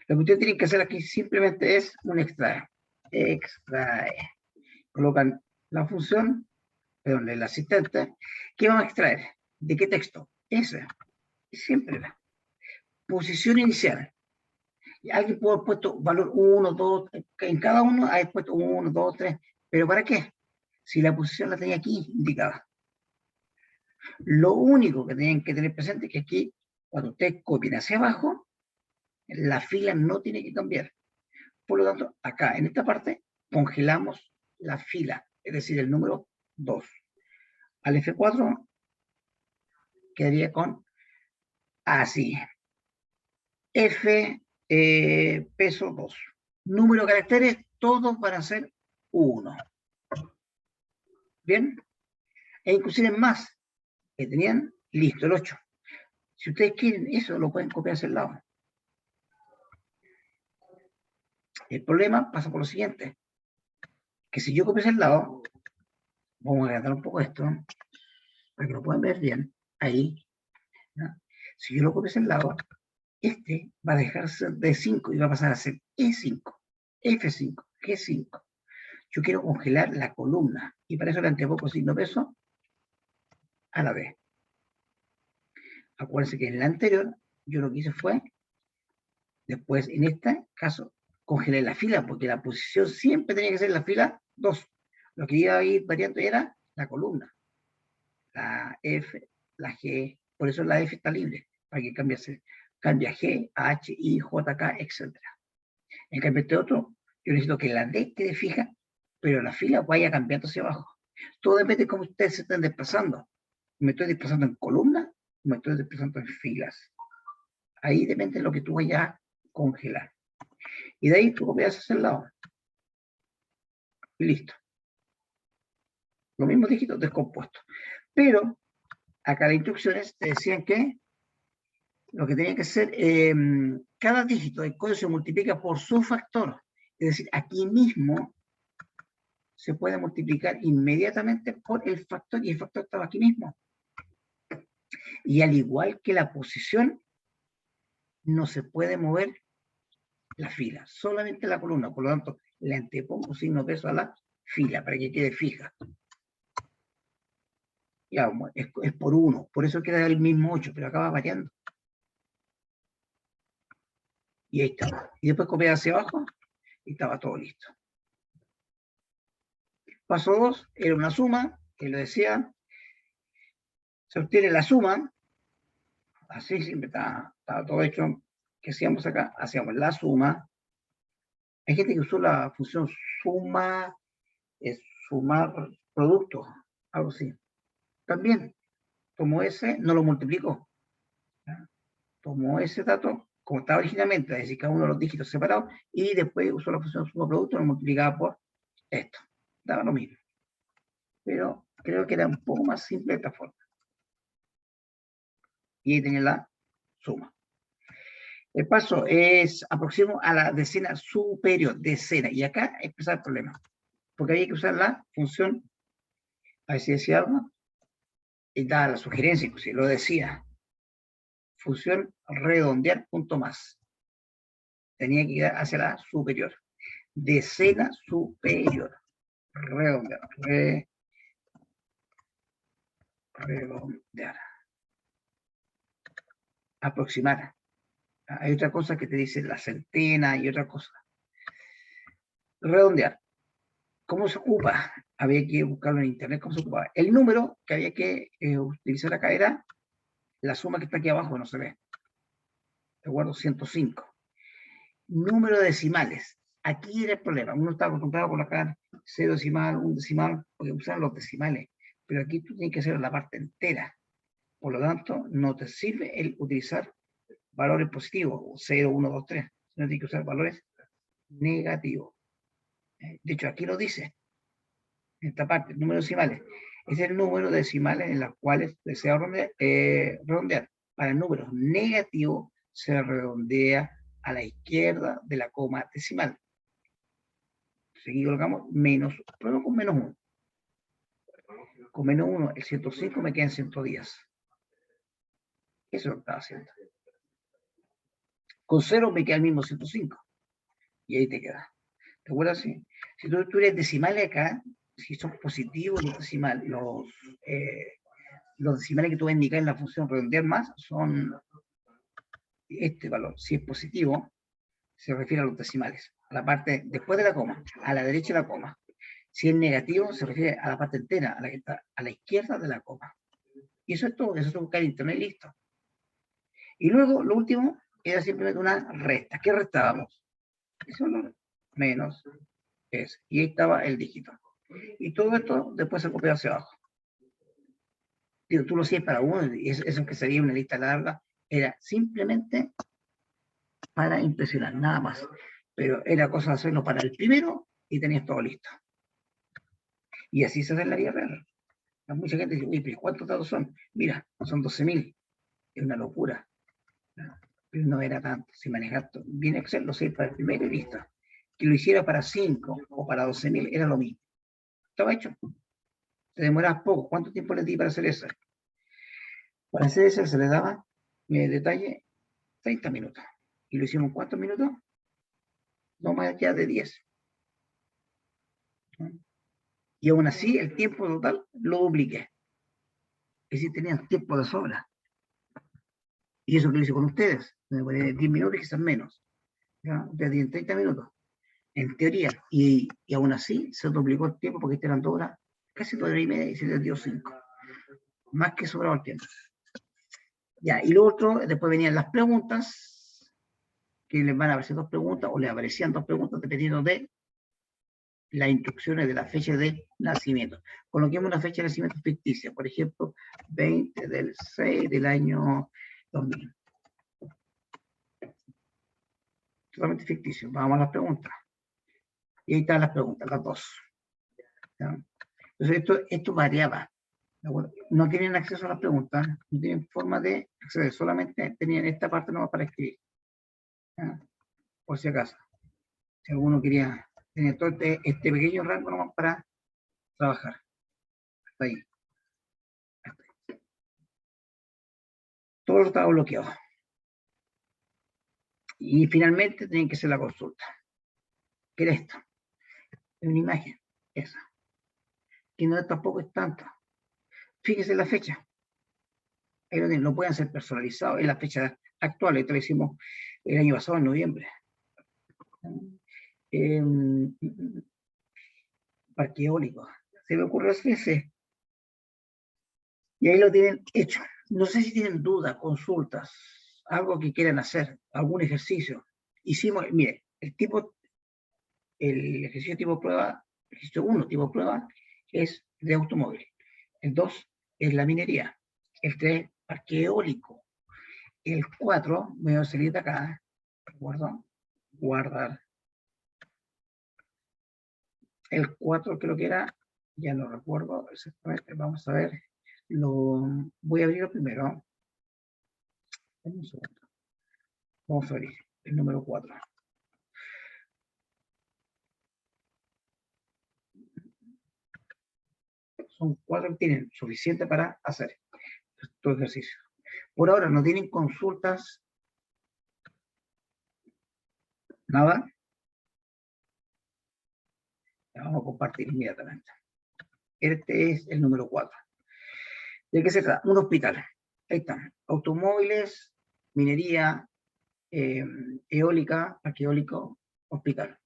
Lo que ustedes tienen que hacer aquí simplemente es un extrae. Extrae. Colocan la función, perdón, el asistente. ¿Qué vamos a extraer? ¿De qué texto? Ese. Siempre. Posición inicial. Y alguien puede haber puesto valor 1, 2, en cada uno hay puesto 1, 2, 3. ¿Pero para qué? Si la posición la tenía aquí indicada. Lo único que tienen que tener presente es que aquí, cuando ustedes copien hacia abajo, la fila no tiene que cambiar. Por lo tanto, acá, en esta parte, congelamos la fila, es decir, el número 2. Al F4 quedaría con así. F peso 2. Número de caracteres, todos van a ser 1. ¿Bien? E inclusive más que tenían, listo, el 8. Si ustedes quieren eso, lo pueden copiar hacia el lado. El problema pasa por lo siguiente, que si yo copio hacia el lado, vamos a agrandar un poco esto, para que lo puedan ver bien, ahí, ¿no? Si yo lo copio hacia el lado, este va a dejarse de 5 y va a pasar a ser E5, F5, G5. Yo quiero congelar la columna, y para eso le antepongo signo peso a la B. Acuérdense que en la anterior, yo lo que hice fue, después en este caso, congelé la fila, porque la posición siempre tenía que ser la fila 2. Lo que iba a ir variando era la columna. La F, la G, por eso la F está libre, para que cambie a G, a H, I, J, K, etc. En cambio este otro, yo necesito que la D quede fija, pero la fila vaya cambiando hacia abajo. Todo depende de cómo ustedes se estén desplazando. ¿Me estoy desplazando en columna o me estoy desplazando en filas? Ahí depende de lo que tú vayas a congelar. Y de ahí tú copias hacia el lado. Y listo. Los mismos dígitos descompuestos. Pero acá las instrucciones te decían que lo que tenía que hacer, cada dígito del código se multiplica por su factor. Es decir, aquí mismo se puede multiplicar inmediatamente por el factor, y el factor estaba aquí mismo. Y al igual que la posición, no se puede mover la fila, solamente la columna. Por lo tanto, le antepongo signo peso a la fila para que quede fija. Ya, es por 1, por eso queda el mismo 8, pero acaba variando. Y ahí está. Y después copié hacia abajo y estaba todo listo. Paso 2 era una suma, que lo decía. Se obtiene la suma. Así siempre estaba todo hecho. ¿Qué hacíamos acá? Hacíamos la suma. Hay gente que usó la función suma, sumar productos, algo así. También tomó ese, no lo multiplicó. ¿Ya? Tomó ese dato, como estaba originalmente, es decir, cada uno de los dígitos separados, y después usó la función suma producto, lo multiplicaba por esto. Daba lo mismo. Pero creo que era un poco más simple de esta forma. Y ahí tenía la suma. El paso es aproximo a la decena superior, decena. Y acá empieza el problema. Porque había que usar la función, a ver si decía algo, y daba la sugerencia, inclusive lo decía. Función redondear punto más. Tenía que ir hacia la superior. Decena superior. Redondear. Redondear. Aproximar. Hay otra cosa que te dice la centena y otra cosa. Redondear. ¿Cómo se ocupa? Había que buscarlo en internet, ¿cómo se ocupaba? El número que había que utilizar acá era la suma que está aquí abajo, no se ve. ¿De acuerdo? 105. Número de decimales. Aquí era el problema. Uno estaba acostumbrado a colocar 0 decimal, 1 decimal, porque usaban los decimales. Pero aquí tú tienes que hacer la parte entera. Por lo tanto, no te sirve el utilizar valores positivos, 0, 1, 2, 3. Sino tienes que usar valores negativos. De hecho, aquí lo dice. En esta parte, el número de decimales. Es el número de decimales en los cuales desea redondear. Para números negativos se redondea a la izquierda de la coma decimal. Aquí colocamos menos, pero con menos 1. Con menos 1, el 105 me queda en 110. Eso es lo que estaba haciendo. Con 0 me queda el mismo 105. Y ahí te queda. ¿Te acuerdas? Si tú tuvieras decimales acá, si son positivos los decimales, los decimales que tú vas a indicar en la función redondear más son este valor. Si es positivo, se refiere a los decimales, a la parte después de la coma, a la derecha de la coma. Si es negativo, se refiere a la parte entera, a la que está a la izquierda de la coma. Y eso es todo, eso es buscar en internet y listo. Y luego, lo último, era simplemente una resta. ¿Qué restábamos? Eso no, menos es. Y ahí estaba el dígito. Y todo esto después se copia hacia abajo. Digo, tú lo hacías para uno, y eso que sería una lista larga, era simplemente para impresionar, nada más. Pero era cosa de hacerlo para el primero y tenías todo listo. Y así se hace en la vida real. Mucha gente dice, uy, pero ¿cuántos datos son? Mira, son 12.000. Es una locura. Pero no era tanto. Si manejar bien Excel, lo sé para el primero y listo. Que lo hiciera para 5 o para 12.000 era lo mismo. Estaba hecho. Te demorabas poco. ¿Cuánto tiempo le di para hacer eso? Para hacer eso se le daba, detalle, 30 minutos. ¿Y lo hicimos en cuántos minutos? No más allá de 10. Y aún así, el tiempo total lo dupliqué. Es decir, tenían tiempo de sobra. Y eso que lo hice con ustedes. Me demoré 10 minutos, quizás menos. ¿Ya? Ustedes tienen 30 minutos. En teoría. Y aún así, se duplicó el tiempo porque eran 2 horas, casi 2 horas y media, y se les dio 5. Más que sobraba el tiempo. Ya, y lo otro, después venían las preguntas, que les van a aparecer 2 preguntas, o les aparecían 2 preguntas, dependiendo de las instrucciones de la fecha de nacimiento. Coloquemos una fecha de nacimiento ficticia, por ejemplo, 20 del 6 del año 2000. Totalmente ficticio. Vamos a las preguntas. Y ahí están las preguntas, las 2. ¿Ya? Entonces, esto variaba. No tenían acceso a las preguntas, no tenían forma de acceder, solamente tenían esta parte nomás para escribir. ¿Ya? Por si acaso. Si alguno quería tener todo este pequeño rango nomás para trabajar. Hasta ahí. Hasta ahí. Todo lo estaba bloqueado. Y finalmente tenían que hacer la consulta. ¿Qué era esto? Es una imagen, esa. Que no tampoco es tanto. Fíjese la fecha. Ahí lo pueden hacer personalizado en la fecha actual. Esto lo hicimos el año pasado, en noviembre. Parque eólico. Se me ocurrió hacer ese. Y ahí lo tienen hecho. No sé si tienen dudas, consultas, algo que quieran hacer, algún ejercicio. Hicimos, mire, el ejercicio tipo prueba, ejercicio 1 tipo prueba, es de automóvil. El 2 es la minería. El 3, parque eólico. El 4, voy a salir de acá, guardar. El 4 creo que era, ya no recuerdo exactamente, vamos a ver, voy a abrir primero. Un segundo. Vamos a abrir el número 4. Son 4 que tienen suficiente para hacer estos ejercicios. Por ahora no tienen consultas, nada. La vamos a compartir inmediatamente. Este es el número 4. ¿De qué se trata? Un hospital. Ahí están. Automóviles, minería, eólica, parque eólico, hospital.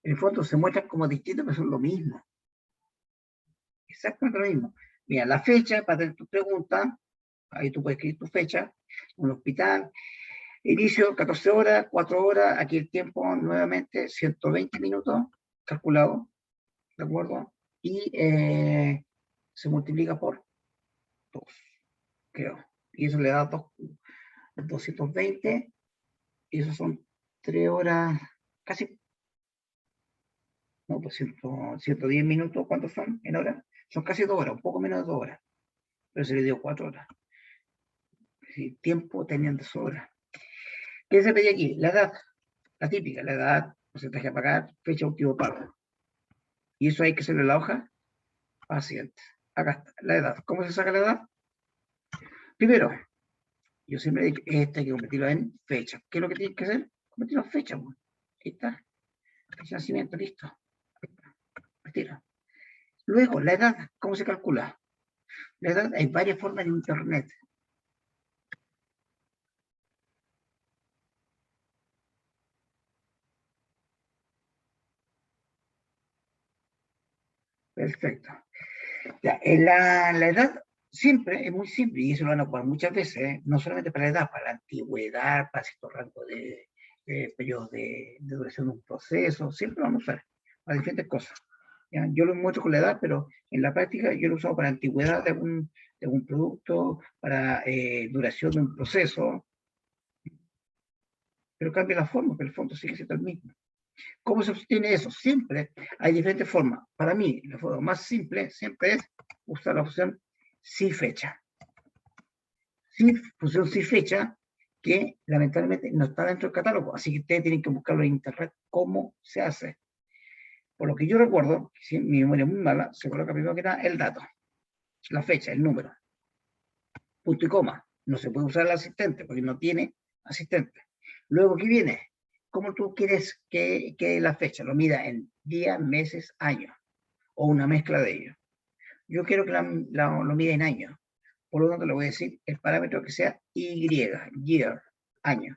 En el fondo se muestran como distintos, pero son lo mismo. Exactamente lo mismo. Mira, la fecha, para hacer tu pregunta, ahí tú puedes escribir tu fecha, un hospital, inicio 14 horas, 4 horas, aquí el tiempo nuevamente 120 minutos, calculado, ¿de acuerdo? Y se multiplica por 2, creo. Y eso le da 220, y eso son 3 horas, casi, no, pues 110 minutos, ¿cuántos son en hora? Son casi 2 horas, un poco menos de 2 horas, pero se le dio 4 horas. Si tiempo tenían de sobra. ¿Qué se pedía aquí? La edad, la típica, la edad, porcentaje a pagar, fecha último pago. Y eso hay que hacerlo en la hoja paciente. Acá está, la edad. ¿Cómo se saca la edad? Primero, Yo siempre digo, este hay que convertirlo en fecha. ¿Qué es lo que tienes que hacer? Convertirlo en fecha. Pues. Ahí está. Fecha de nacimiento, listo. Ahí está. Retiro. Luego, la edad, ¿cómo se calcula? La edad, hay varias formas en Internet. Perfecto. Ya, la edad siempre es muy simple, y eso lo van a ocupar muchas veces, ¿eh? No solamente para la edad, para la antigüedad, para ciertos rangos de periodos de duración de un proceso, siempre lo van a usar para diferentes cosas. ¿Ya? Yo lo muestro con la edad, pero en la práctica yo lo uso para antigüedad de algún producto, para duración de un proceso, pero cambia la forma, pero el fondo sigue siendo el mismo. ¿Cómo se obtiene eso? Siempre hay diferentes formas. Para mí, la forma más simple siempre es usar la opción si fecha. Función si fecha, que lamentablemente no está dentro del catálogo, así que ustedes tienen que buscarlo en internet cómo se hace. Por lo que yo recuerdo, si mi memoria es muy mala, se coloca primero que nada el dato, la fecha, el número, punto y coma. No se puede usar el asistente porque no tiene asistente. Luego, ¿qué viene? ¿Cómo tú quieres que la fecha lo mida en días, meses, años? O una mezcla de ellos. Yo quiero que lo mida en años. Por lo tanto, le voy a decir el parámetro que sea Y, year, año.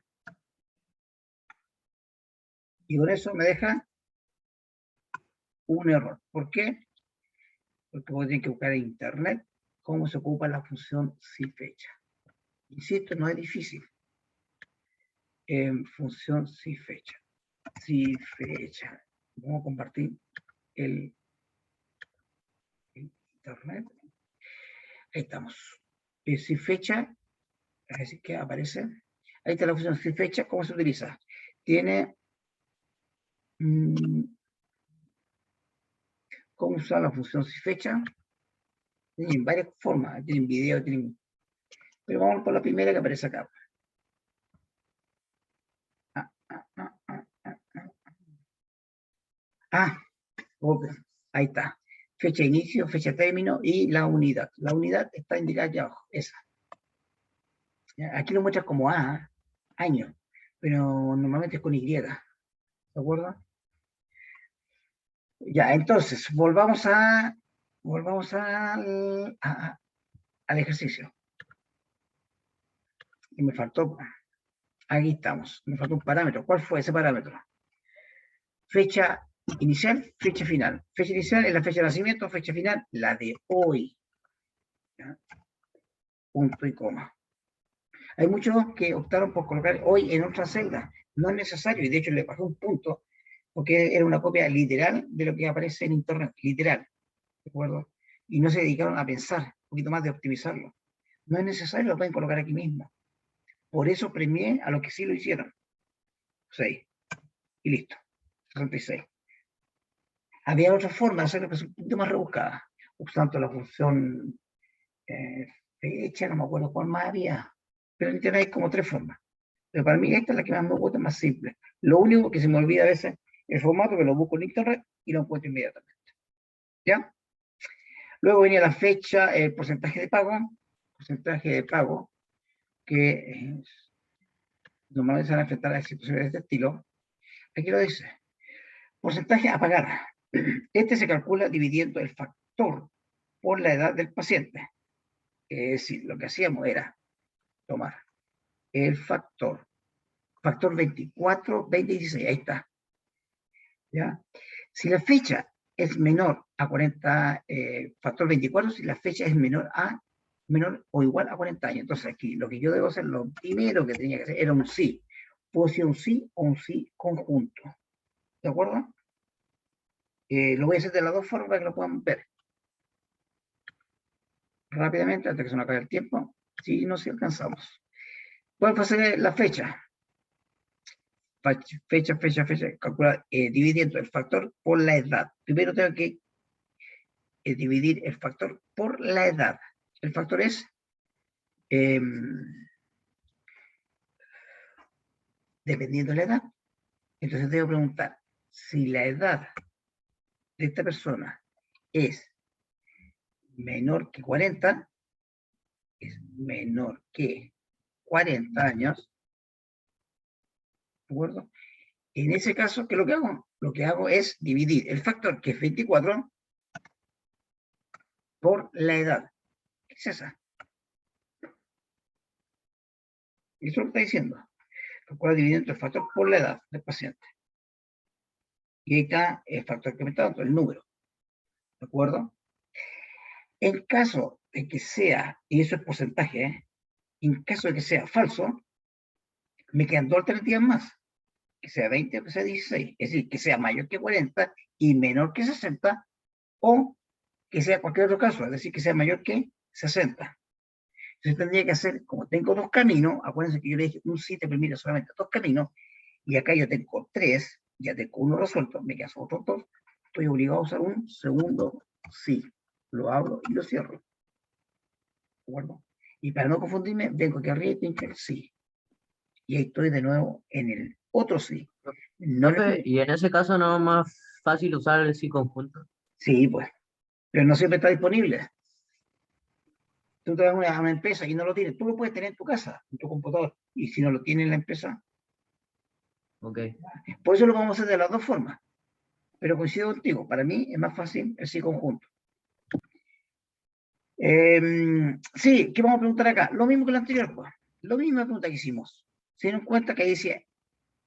Y con eso me deja un error. ¿Por qué? Porque voy a tener que buscar en internet cómo se ocupa la función si fecha. Insisto, no es difícil. Función si fecha. Si fecha. Vamos a compartir el internet. Ahí estamos. Si fecha, es decir, que aparece. Ahí está la función si fecha. ¿Cómo se utiliza? Tiene cómo usar la función si fecha. Tienen varias formas, tienen video, tienen... Pero vamos por la primera que aparece acá. Ok, ahí está. Fecha de inicio, fecha de término y la unidad. La unidad está indicada aquí abajo, esa. Aquí lo muestra como año, pero normalmente es con Y. ¿De acuerdo? Ya, entonces, volvamos al ejercicio. Y me faltó, aquí estamos, me faltó un parámetro. ¿Cuál fue ese parámetro? Fecha inicial, fecha final. Fecha inicial es la fecha de nacimiento, fecha final, la de hoy. ¿Ya? Punto y coma. Hay muchos que optaron por colocar hoy en otra celda. No es necesario, y de hecho le bajé un punto, porque era una copia literal de lo que aparece en internet, literal. ¿De acuerdo? Y no se dedicaron a pensar un poquito más de optimizarlo. No es necesario, lo pueden colocar aquí mismo. Por eso premié a los que sí lo hicieron. 6. Y listo. 66. Había otra forma de hacerlo que es un poquito más rebuscada. Usando la función fecha, no me acuerdo cuál más había. Pero en internet hay como 3 formas. Pero para mí esta es la que más me gusta, más simple. Lo único que se me olvida a veces el formato, que lo busco en internet y lo encuentro inmediatamente. ¿Ya? Luego venía la fecha, el porcentaje de pago, que normalmente se van a enfrentar a situaciones de este estilo. Aquí lo dice. Porcentaje a pagar. Este se calcula dividiendo el factor por la edad del paciente. Es decir, lo que hacíamos era tomar el factor 24, 20 y 16, ahí está. ¿Ya? Si la fecha es menor a 40, factor 24, si la fecha es menor o igual a 40 años. Entonces aquí lo que yo debo hacer, lo primero que tenía que hacer era un sí. Puedo ser un sí o un sí conjunto. ¿De acuerdo? Lo voy a hacer de las dos formas para que lo puedan ver. Rápidamente, hasta que se nos acabe el tiempo, si no, si alcanzamos. ¿Cuál va a ser la fecha? Fecha, calcular dividiendo el factor por la edad. Primero tengo que dividir el factor por la edad. El factor es dependiendo de la edad. Entonces debo preguntar si la edad de esta persona es menor que 40, es menor que 40 años, ¿de acuerdo? En ese caso, ¿qué es lo que hago? Lo que hago es dividir el factor, que es 24, por la edad. ¿Qué es esa? Eso es lo que está diciendo. Recuerda dividir entre el factor por la edad del paciente. Y ahí está el factor que me está dando, el número. ¿De acuerdo? En caso de que sea, y eso es porcentaje, en caso de que sea falso, me quedan dos alternativas más. Que sea 20 o que sea 16. Es decir, que sea mayor que 40 y menor que 60, o que sea cualquier otro caso, es decir, que sea mayor que 60. Entonces tendría que hacer, como tengo dos caminos, acuérdense que yo le dije un sí te permite solamente dos caminos, y acá yo tengo tres, ya tengo uno resuelto, me quedan otros dos, estoy obligado a usar un segundo sí. Lo abro y lo cierro. ¿De acuerdo? Y para no confundirme, vengo aquí arriba y pincho el sí. Y ahí estoy de nuevo en el otro sí. No en el Profe, y en ese caso no es más fácil usar el sí conjunto. sí, pues, pero no siempre está disponible. Tú te vas a una empresa y no lo tienes, tú lo puedes tener en tu casa, en tu computador, y si no lo tienes en la empresa, Ok. por eso lo vamos a hacer de las dos formas. Pero coincido contigo, para mí es más fácil el sí conjunto. Sí, ¿qué vamos a preguntar acá? Lo mismo que lo anterior, pues. Lo mismo la pregunta que hicimos. Se dieron cuenta que ahí decía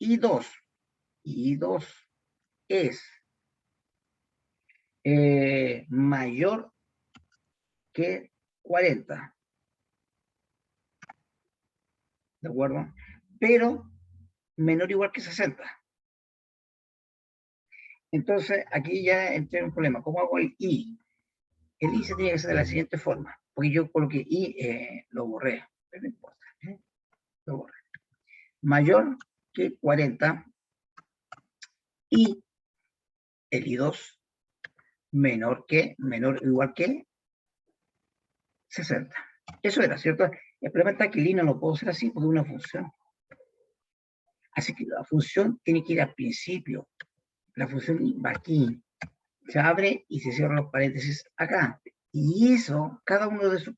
I2. I2 es mayor que 40. ¿De acuerdo? Pero menor o igual que 60. Entonces, aquí ya entré en un problema. ¿Cómo hago el I? El I se tiene que hacer de la siguiente forma. Porque yo coloqué I, lo borré. Pero no importa. Lo borré. Mayor que 40 y el I2 menor o igual que 60. Eso era, ¿cierto? El problema está que el I no lo puedo hacer así porque es una función. Así que la función tiene que ir al principio. La función va aquí. Se abre y se cierran los paréntesis acá. Y eso, cada uno de sus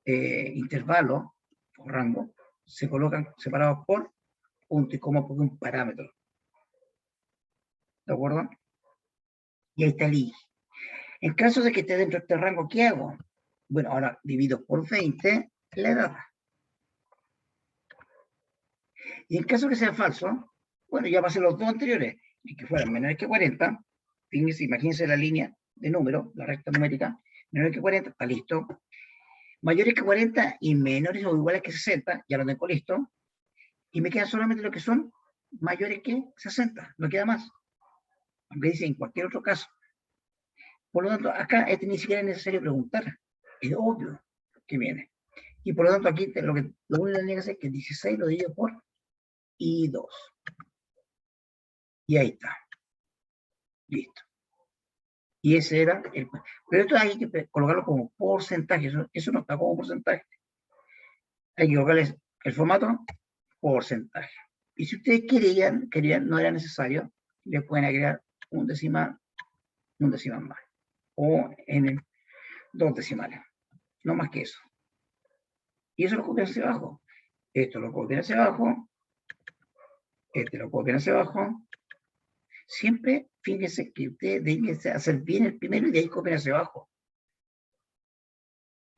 intervalos o rangos, se colocan separados por punto y coma porque es un parámetro. ¿De acuerdo? Y ahí está el I. En caso de que esté dentro de este rango, ¿qué hago? Bueno, ahora divido por 20 la edad. Y en caso que sea falso, bueno, ya pasé los dos anteriores, y que fueran menores que 40, fíjense, imagínense la línea de número, la recta numérica, menores que 40, está listo. Mayores que 40 y menores o iguales que 60, ya lo tengo listo. Y me quedan solamente los que son mayores que 60, no queda más. Aunque dice en cualquier otro caso. Por lo tanto, acá ni siquiera es necesario preguntar. Es obvio que viene. Y por lo tanto, aquí lo único que tenía que hacer es que 16 lo divido por I2. Y ahí está. Listo. Y ese era el... Pero esto hay que colocarlo como porcentaje. Eso no está como porcentaje. Hay que colocarle el formato porcentaje. Y si ustedes querían, no era necesario, le pueden agregar un decimal más. O en el 2 decimales. No más que eso. Y eso lo copian hacia abajo. Esto lo copian hacia abajo. Este lo copian hacia abajo. Siempre fíjense que ustedes deben hacer bien el primero y de ahí copian hacia abajo.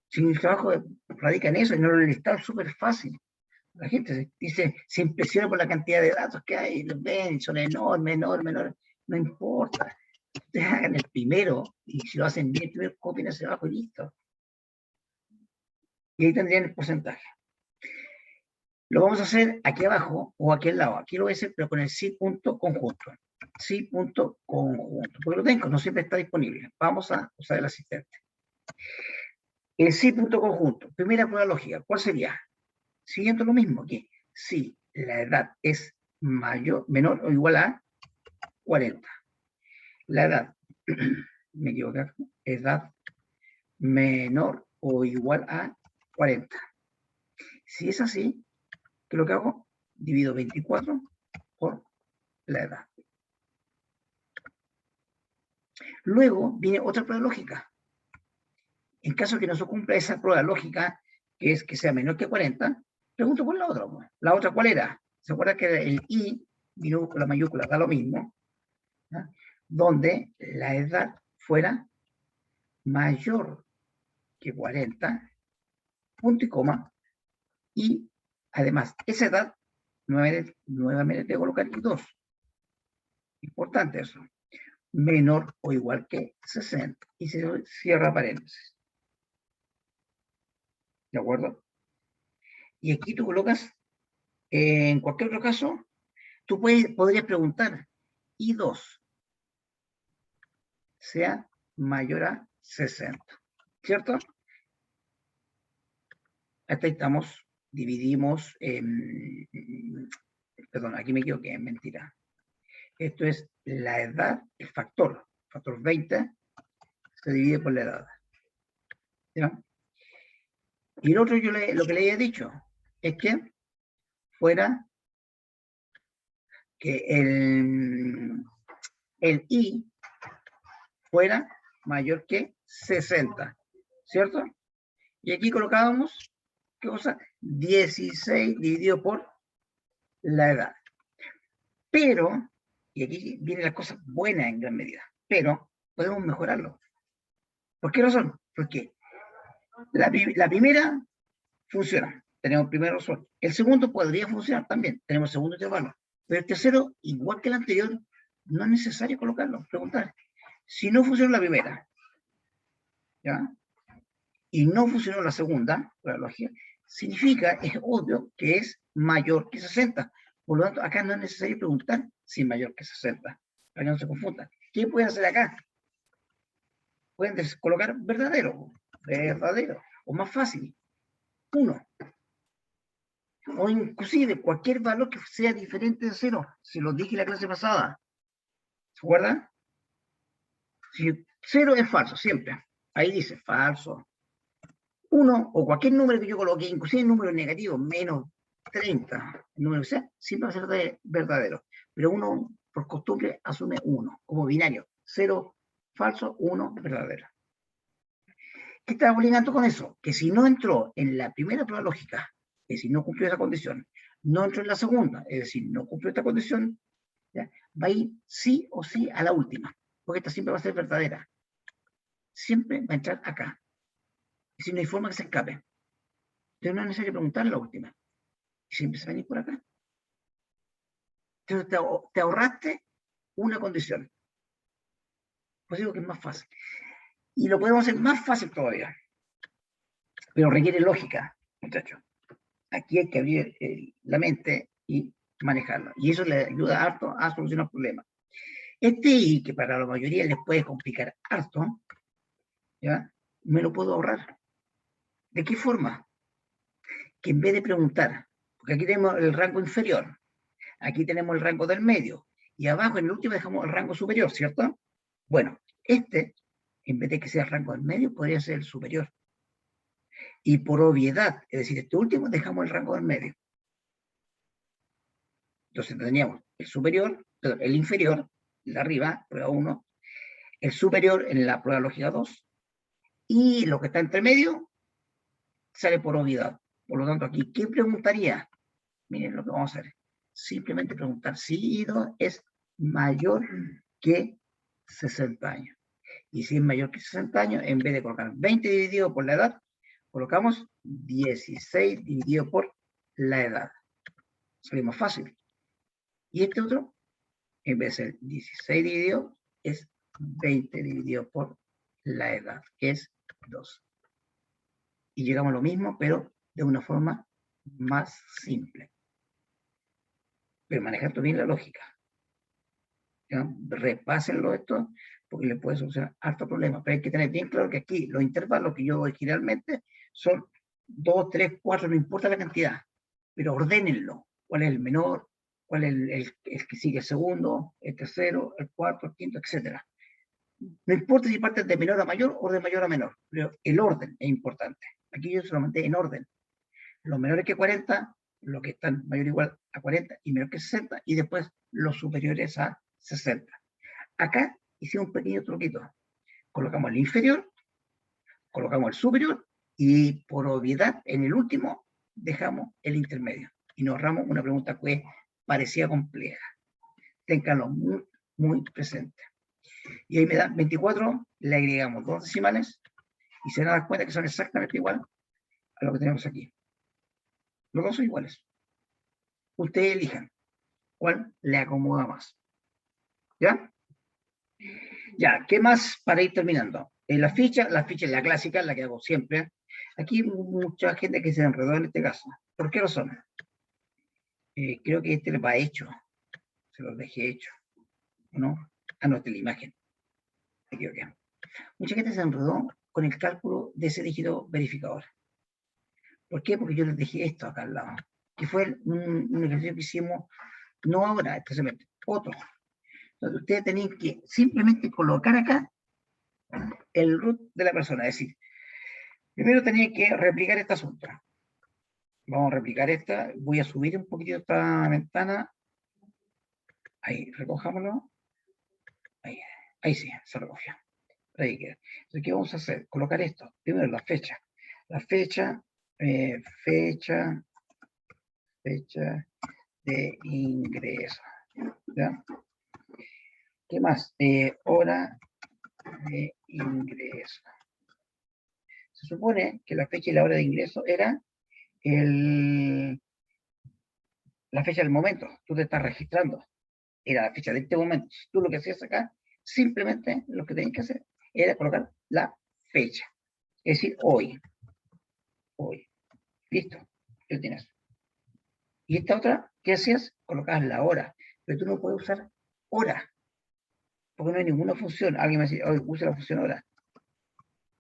Si el trabajo radica en eso y no lo listado, es súper fácil. La gente se impresiona por la cantidad de datos que hay, los ven, son enormes. No importa. Ustedes hagan el primero y si lo hacen bien, primero copien hacia abajo y listo. Y ahí tendrían el porcentaje. Lo vamos a hacer aquí abajo o aquí al lado. Aquí lo voy a hacer, pero con el sí.conjunto. Sí.conjunto. Porque lo tengo, no siempre está disponible. Vamos a usar el asistente. El sí.conjunto. Primera prueba lógica. ¿Cuál sería? Siguiendo lo mismo que si la edad es menor o igual a 40. La edad, me equivoqué, edad menor o igual a 40. Si es así, ¿qué es lo que hago? Divido 24 por la edad. Luego viene otra prueba lógica. En caso que no se cumpla esa prueba lógica, que es que sea menor que 40, Pregunto por la otra. Pues. ¿La otra cuál era? ¿Se acuerda que el I, minúscula, mayúscula, da lo mismo? ¿Ya? Donde la edad fuera mayor que 40, punto y coma, y además esa edad nuevamente tengo que colocar I2. Importante eso. Menor o igual que 60. Y se cierra paréntesis. ¿De acuerdo? Y aquí tú colocas, en cualquier otro caso, tú podrías preguntar, I2 sea mayor a 60. ¿Cierto? Hasta ahí estamos, dividimos, perdón, aquí me equivoqué, mentira. Esto es la edad, el factor 20, se divide por la edad. ¿Ya? Y el otro, lo que le había dicho, es que fuera que el I fuera mayor que 60, ¿cierto? Y aquí colocábamos, ¿qué cosa? 16 dividido por la edad. Pero, y aquí vienen las cosas buenas en gran medida, pero podemos mejorarlo. ¿Por qué razón? Porque la primera funciona, tenemos el primer resuelto. El segundo podría funcionar también, tenemos el segundo intervalo. Pero el tercero, igual que el anterior, no es necesario colocarlo, preguntar. Si no funcionó la primera, ¿ya? Y no funcionó la segunda, por la lógica, significa, es obvio, que es mayor que 60. Por lo tanto, acá no es necesario preguntar si es mayor que 60, para que no se confundan. ¿Qué pueden hacer acá? Pueden colocar verdadero, o más fácil, 1. O inclusive cualquier valor que sea diferente de 0. Se lo dije en la clase pasada. ¿Se acuerdan? Si 0 es falso, siempre. Ahí dice falso. 1 o cualquier número que yo coloque, inclusive el número negativo, menos 30, el número que sea, siempre va a ser verdadero. Pero uno, por costumbre, asume 1 como binario. 0 falso, 1 verdadero. ¿Qué está obligando con eso? Que si no entró en la primera prueba lógica, es decir, no cumplió esa condición, no entró en la segunda, es decir, no cumplió esta condición, ¿ya? Va a ir sí o sí a la última, porque esta siempre va a ser verdadera. Siempre va a entrar acá. Y si no hay forma que se escape. Entonces no es necesario preguntar la última. Y siempre se va a venir por acá. Entonces te ahorraste una condición. Pues digo que es más fácil. Y lo podemos hacer más fácil todavía. Pero requiere lógica, muchachos. Aquí hay que abrir la mente y manejarlo. Y eso le ayuda harto a solucionar problemas. Este I, que para la mayoría les puede complicar harto, ¿ya? Me lo puedo ahorrar. ¿De qué forma? Que en vez de preguntar, porque aquí tenemos el rango inferior, aquí tenemos el rango del medio, y abajo en el último dejamos el rango superior, ¿cierto? Bueno, en vez de que sea el rango del medio, podría ser el superior. Y por obviedad, es decir, este último dejamos el rango del medio. Entonces teníamos el superior, el inferior, el de arriba, prueba 1, el superior en la prueba lógica 2, y lo que está entre medio sale por obviedad. Por lo tanto, aquí, ¿qué preguntaría? Miren lo que vamos a hacer. Simplemente preguntar si I2 es mayor que 60 años. Y si es mayor que 60 años, en vez de colocar 20 dividido por la edad, colocamos 16 dividido por la edad. Sale más fácil. Y este otro, en vez de ser 16 dividido, es 20 dividido por la edad, que es 2. Y llegamos a lo mismo, pero de una forma más simple. Pero manejando bien la lógica. ¿Ya? Repásenlo esto, porque les puede solucionar harto problema. Pero hay que tener bien claro que aquí los intervalos que yo doy generalmente son 2, 3, 4, no importa la cantidad, pero ordénenlo. ¿Cuál es el menor? ¿Cuál es el que sigue el segundo? El tercero, el cuarto, el quinto, etcétera. No importa si partes de menor a mayor o de mayor a menor, pero el orden es importante. Aquí yo solamente en orden. Los menores que 40, los que están mayor o igual a 40 y menor que 60, y después los superiores a 60. Acá hicimos un pequeño truquito. Colocamos el inferior, colocamos el superior, y por obviedad, en el último, dejamos el intermedio y nos ahorramos una pregunta que parecía compleja. Ténganlo muy, muy presente. Y ahí me da 24, le agregamos 2 decimales y se dan cuenta que son exactamente igual a lo que tenemos aquí. Los dos son iguales. Ustedes elijan cuál le acomoda más. ¿Ya? Ya, ¿qué más para ir terminando? La ficha es la clásica, la que hago siempre. Aquí mucha gente que se enredó en este caso. ¿Por qué razón? Creo que este va hecho. Se los dejé hecho. ¿No? Ah, no, esta es la imagen. Me equivoqué. Mucha gente se enredó con el cálculo de ese dígito verificador. ¿Por qué? Porque yo les dejé esto acá al lado, que fue un ejercicio que hicimos, no ahora, especialmente, otro. Entonces, ustedes tenían que simplemente colocar acá el root de la persona, es decir, primero tenían que replicar este asunto. Vamos a replicar esta, voy a subir un poquitito esta ventana, ahí, recojámoslo, ahí sí, se recogió. Ahí queda. Entonces, ¿qué vamos a hacer? Colocar esto, primero la fecha de ingreso, ¿ya? ¿Qué más? Hora de ingreso. Se supone que la fecha y la hora de ingreso era la fecha del momento. Tú te estás registrando. Era la fecha de este momento. Tú lo que hacías acá, simplemente lo que tenías que hacer era colocar la fecha. Es decir, hoy. Hoy. Listo. ¿Qué tienes? Y esta otra, ¿qué hacías? Colocabas la hora. Pero tú no puedes usar hora. Porque no hay ninguna función. Alguien me dice, hoy usa la función hora.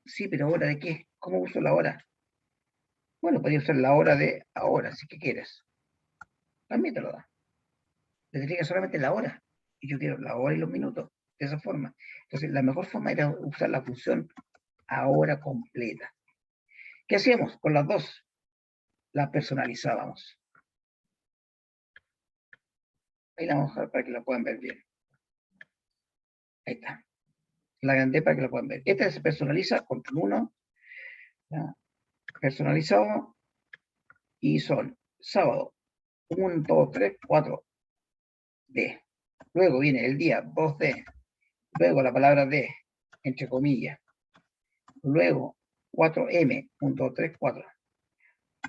Sí, pero ¿hora de qué? ¿Cómo uso la hora? Bueno, podría usar la hora de ahora, si que quieres. También te lo da. Te tendría solamente la hora. Y yo quiero la hora y los minutos. De esa forma. Entonces, la mejor forma era usar la función ahora completa. ¿Qué hacíamos con las dos? La personalizábamos. Ahí la vamos a dejar para que la puedan ver bien. Ahí está. La agrandé para que la puedan ver. Esta se personaliza con 1. Personalizado. Y son sábado 1, 2, 3, 4 D. Luego viene el día 2D. Luego la palabra D, entre comillas. Luego 4M.34.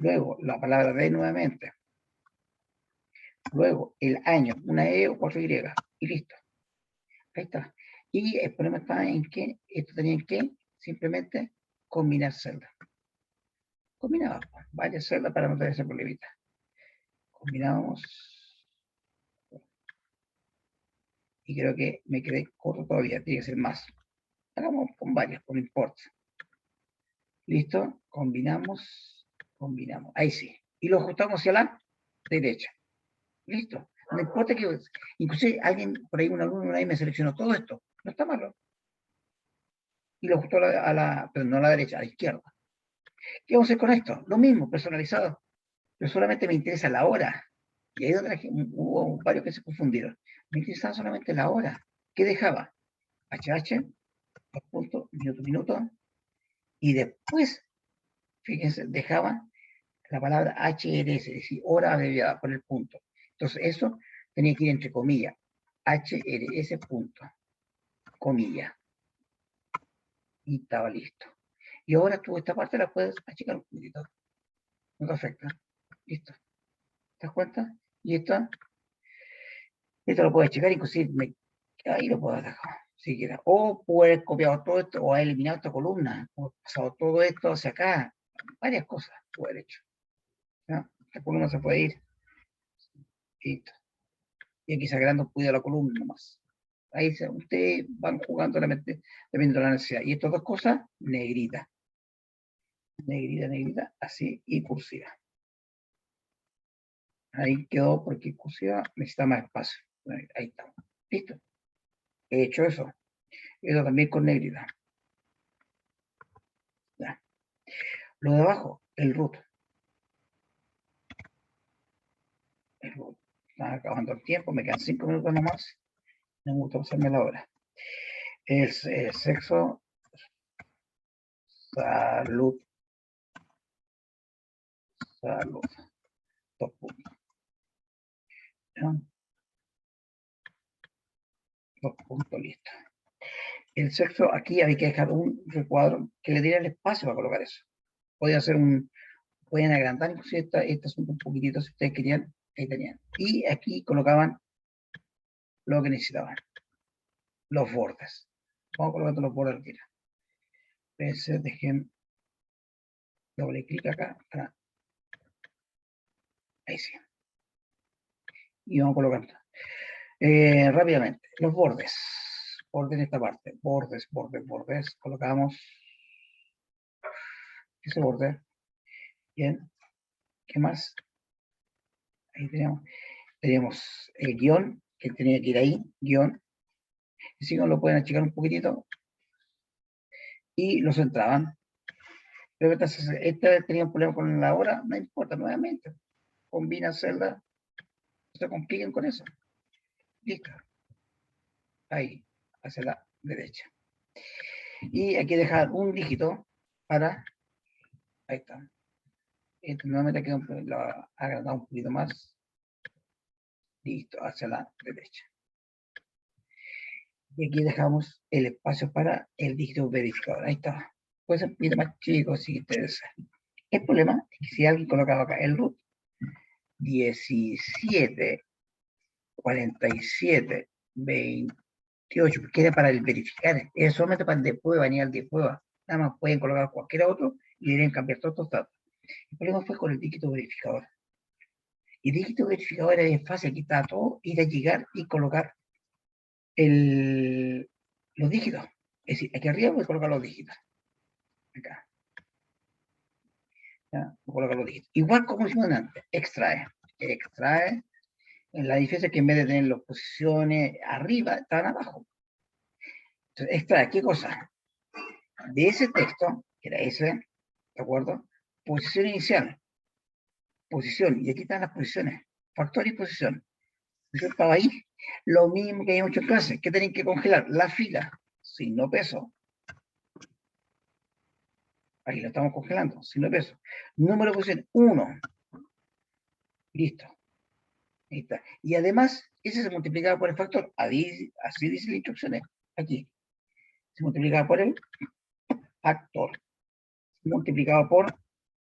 Luego la palabra D nuevamente. Luego el año, una E o 4Y. Y listo. Ahí está. Y el problema está en que esto tenía que simplemente combinar celdas. Combinaba varias celdas para no tener ese problemita. Combinamos. Y creo que me quedé corto todavía, tiene que ser más. Hagamos con varias, no importa. Listo, combinamos. Ahí sí. Y lo ajustamos hacia la derecha. Listo. No importa que, inclusive alguien, por ahí un alumno ahí me seleccionó todo esto. No está malo. Y lo ajustó pero no a la derecha, a la izquierda. ¿Qué vamos a hacer con esto? Lo mismo, personalizado. Pero solamente me interesa la hora. Y ahí donde hubo varios que se confundieron. Me interesaba solamente la hora. ¿Qué dejaba? HH, 2 puntos, minuto. Y después, fíjense, dejaba la palabra HRS, es decir, hora abreviada por el punto. Entonces eso tenía que ir entre comillas. HRS punto, comilla. Y estaba listo. Y ahora tú esta parte la puedes achicar un poquito. No te afecta. Listo. ¿Te das cuenta? Y esto lo puedes checar, inclusive ahí lo puedes dejar, si quieres. O puedes copiar todo esto, o eliminar esta columna, o pasado todo esto hacia acá. Varias cosas puedes hecho. ¿Ya? La columna se puede ir. Listo. Y aquí sacando un poquito la columna nomás. Ahí ustedes van jugando dependiendo de la necesidad. Y estas dos cosas, negrita. Negrita, así, y cursiva. Ahí quedó porque cursiva necesita más espacio. Ahí estamos. Listo. He hecho eso. Eso también con negrita. Ya. Lo de abajo, el root. Está acabando el tiempo, me quedan 5 minutos nomás. Me gusta pasarme la hora. Es sexo, salud, Salud. 2 puntos. ¿Ya? 2 puntos, listo. El sexto, aquí hay que dejar un recuadro que le diera el espacio para colocar eso. Podían hacer pueden agrandar inclusive este asunto un poquitito si ustedes querían, ahí tenían. Y aquí colocaban lo que necesitaban, los bordes. Vamos colocando los bordes al tiro. Dejen doble clic acá, ahí sí. Y vamos colocando. Rápidamente, los bordes. Orden esta parte. Bordes, bordes, bordes. Colocamos ese borde. Bien. ¿Qué más? Ahí tenemos el guión, que tenía que ir ahí, guión. Y si no, lo pueden achicar un poquitito. Y lo centraban. Pero esta tenía un problema con la hora, no importa, nuevamente. Combina celda. No se compliquen con eso. Listo. Ahí, hacia la derecha. Y hay que dejar un dígito para... Ahí está. Nuevamente aquí lo agrandamos un poquito más. Listo, hacia la derecha. Y aquí dejamos el espacio para el dígito verificador. Ahí está. Puede ser un poquito más chico si ustedes desean. El problema es que si alguien colocaba acá el root 17, 47, 28, porque era para el verificar, es solamente para el de prueba, ni el de prueba. Nada más pueden colocar cualquier otro y deberían cambiar todos estos datos. El problema fue con el dígito verificador. Y el dígito verificador era fácil, aquí está todo, ir a llegar y colocar los dígitos. Es decir, aquí arriba voy a colocar los dígitos. Acá. ¿Ya? Voy a colocar los dígitos. Igual como hicimos antes, extrae. Extrae. En la diferencia es que en vez de tener las posiciones arriba, estaban abajo. Entonces, extrae, ¿qué cosa? De ese texto, que era ese, ¿de acuerdo? Posición inicial. Posición. Y aquí están las posiciones. Factor y posición. Yo estaba ahí. Lo mismo que hay muchas clases. ¿Qué tienen que congelar? La fila. Signo peso. Ahí lo estamos congelando. Signo peso. Número de posición 1. Listo. Ahí está. Y además, ese se multiplicaba por el factor. Así dice las instrucciones. Aquí. Se multiplicaba por el factor. Se multiplicaba por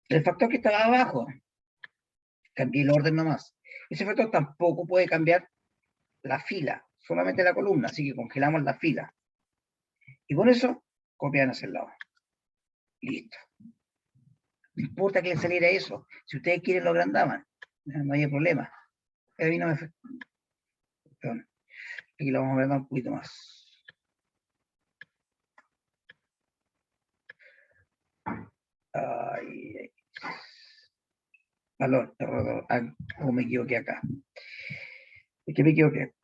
el factor que estaba abajo. Cambié el orden nomás. Ese factor tampoco puede cambiar la fila, solamente la columna, así que congelamos la fila. Y con eso, copian hacia el lado. Listo. No importa que le saliera eso. Si ustedes quieren, lo agrandaban. No hay problema. A mí no me... Perdón. Aquí lo vamos a agrandar un poquito más. Ay, valor, error. ¿Cómo me equivoqué acá? ¿De qué me equivoqué?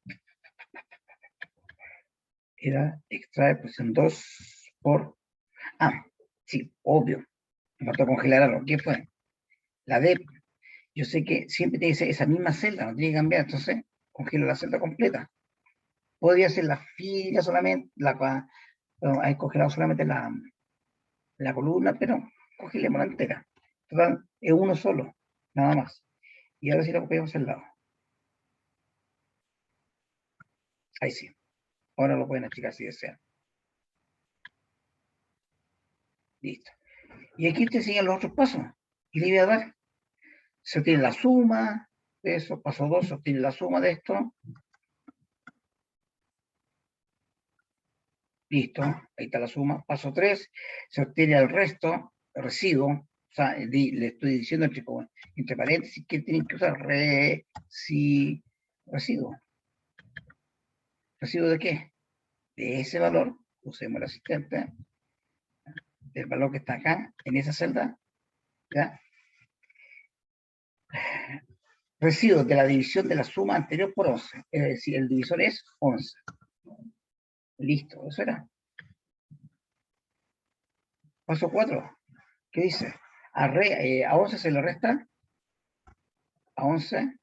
Era extrae posición 2 por... Ah, sí, obvio. Me faltó congelar algo. ¿Qué fue? La D. Yo sé que siempre tiene que ser esa misma celda, no tiene que cambiar, entonces congelo la celda completa. Podría ser la fila solamente, hay congelado solamente la columna, pero congelemos la entera. Total, es uno solo, nada más. Y ahora sí lo copiamos al lado. Ahí sí. Ahora lo pueden achicar si desean. Listo. Y aquí te siguen los otros pasos. Y le voy a dar. Se obtiene la suma de eso. Paso 2, se obtiene la suma de esto. Listo. Ahí está la suma. Paso 3, se obtiene el resto, el residuo. O sea, le estoy diciendo entre paréntesis que tienen que usar residuo. ¿Residuo de qué? De ese valor. Usemos el asistente. Del valor que está acá, en esa celda. ¿Ya? Residuos de la división de la suma anterior por 11. Es decir, el divisor es 11. Listo, eso era. Paso 4. ¿Qué dice? A 11 se le resta. A 11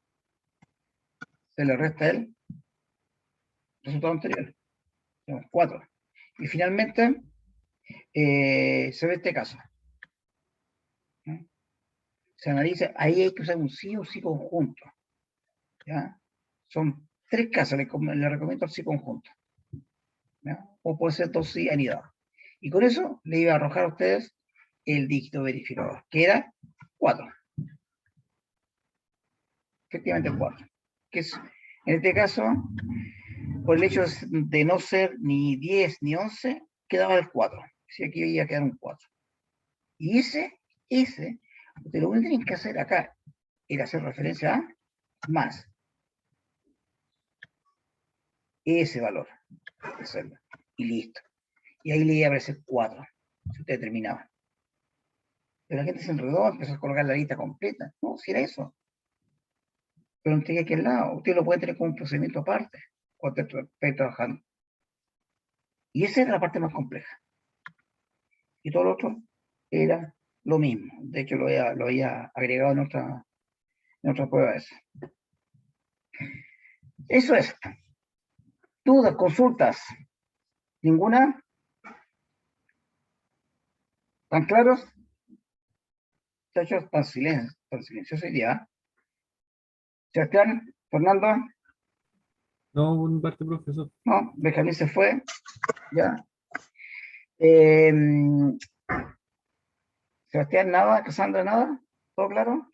se le resta el resultado anterior. Tenemos 4. Y finalmente se ve este caso. se analiza, ahí hay que usar un sí o sí conjunto. ¿Ya? Son 3 casos, le recomiendo el sí conjunto. ¿Ya? O puede ser 2 sí anidados. Y con eso le iba a arrojar a ustedes el dígito verificador, que era 4. Efectivamente 4. Que es, en este caso, por el hecho de no ser ni 10 ni 11, quedaba el 4. Si aquí iba a quedar un 4. Y ese, ustedes lo único que tienen que hacer acá era hacer referencia a más ese valor. Y listo. Y ahí le iba a aparecer 4, si usted terminaba. Pero la gente se enredó, empezó a colocar la lista completa. No, si era eso. Pero no tenía aquí al lado. Usted lo puede tener como un procedimiento aparte cuando esté trabajando. Y esa era la parte más compleja. Y todo lo otro era lo mismo. De hecho, lo había agregado en otra prueba de eso. Eso es. Dudas, consultas. ¿Ninguna? ¿Están claros? Muchachos, tan silencioso hoy día. Sebastián, Fernando, No, por mi parte, profesor. no, Benjamín se fue. Ya. Sebastián, nada, Cassandra, nada. ¿Todo claro?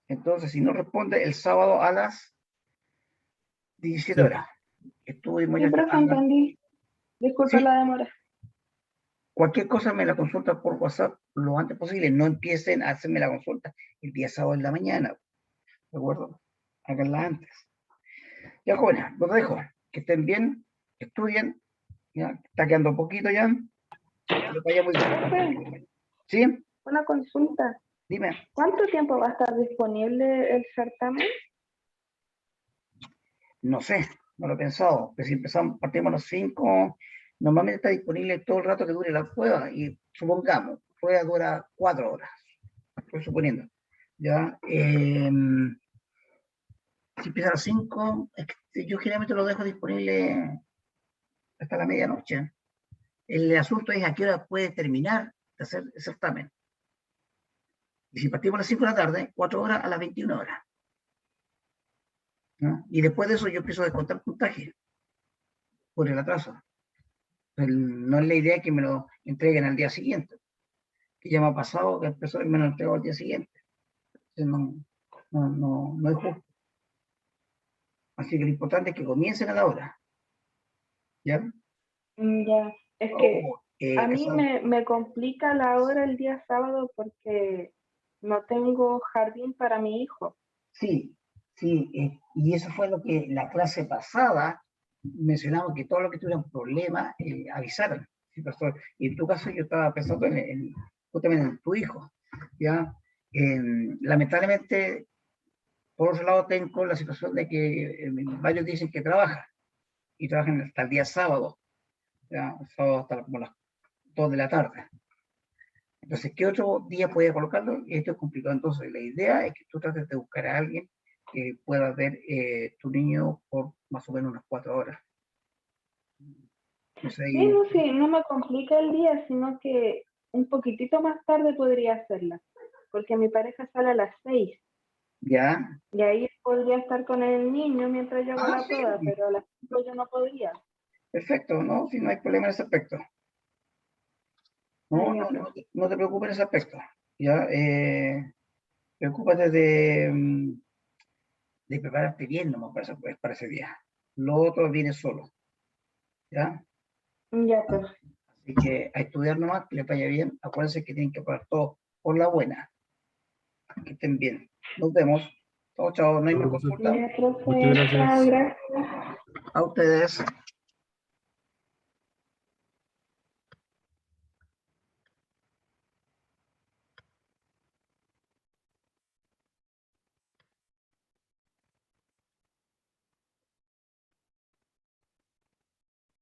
Entonces, si no responde, el sábado a las 17 Sí. horas. Estuvimos Sí, ya. profe, entendí. Disculpa Sí. la demora. Cualquier cosa me la consulta por WhatsApp lo antes posible. No empiecen a hacerme la consulta el día sábado en la mañana. ¿De acuerdo? Háganla antes. Ya, jóvenes, los dejo. Que estén bien, estudien. Ya, está quedando poquito ya. Que les vaya muy bien. Profe, ¿Sí? una consulta. Dime. ¿Cuánto tiempo va a estar disponible el certamen? No sé, no lo he pensado. Pero si partimos a las 5, normalmente está disponible todo el rato que dure la prueba. Y supongamos, la prueba dura 4 horas. Estoy suponiendo. Ya. Si empieza a las 5, yo generalmente lo dejo disponible hasta la medianoche. El asunto es a qué hora puede terminar de hacer el certamen. Y si partimos a las 5 de la tarde, 4 horas a las 21 horas. ¿No? Y después de eso yo empiezo a descontar puntaje por el atraso. No es la idea que me lo entreguen al día siguiente. Que ya me ha pasado que el profesor me lo entregó al día siguiente. Entonces no es justo. Así que lo importante es que comiencen a la hora. ¿Ya? Ya, es que a mí Casado. me complica la hora el día sábado porque no tengo jardín para mi hijo. Sí, sí, y eso fue lo que la clase pasada mencionamos, que todos los que tuvieran problemas avisaran. Sí, pastor. Y en tu caso yo estaba pensando justamente en tu hijo. ¿Ya? Lamentablemente, por otro lado tengo la situación de que varios dicen que trabajan y trabajan hasta el día sábado, ¿ya? Sábado hasta como las 2 de la tarde. Entonces, ¿qué otro día puede colocarlo? Esto es complicado. Entonces, la idea es que tú trates de buscar a alguien que pueda ver tu niño por más o menos unas 4 horas. Entonces, Sí, no, sí, no me complica el día, sino que un poquitito más tarde podría hacerla, porque mi pareja sale a las 6 ya. y ahí podría estar con el niño mientras yo hago la Sí, prueba, pero a las 5 yo no podría. perfecto, ¿no? Si no hay problema en ese aspecto. No, Ya, no te preocupes en ese aspecto. Ya, preocúpate de prepararte bien nomás para ese día. Lo otro viene solo. ¿Ya? ya, profe. Así que a estudiar nomás, que les vaya bien. Acuérdense que tienen que pagar todo por la buena. Que estén bien. Nos vemos. Chao, chao. No hay más Profesor, consulta. Ya, profe, muchas chao, gracias. gracias. A ustedes.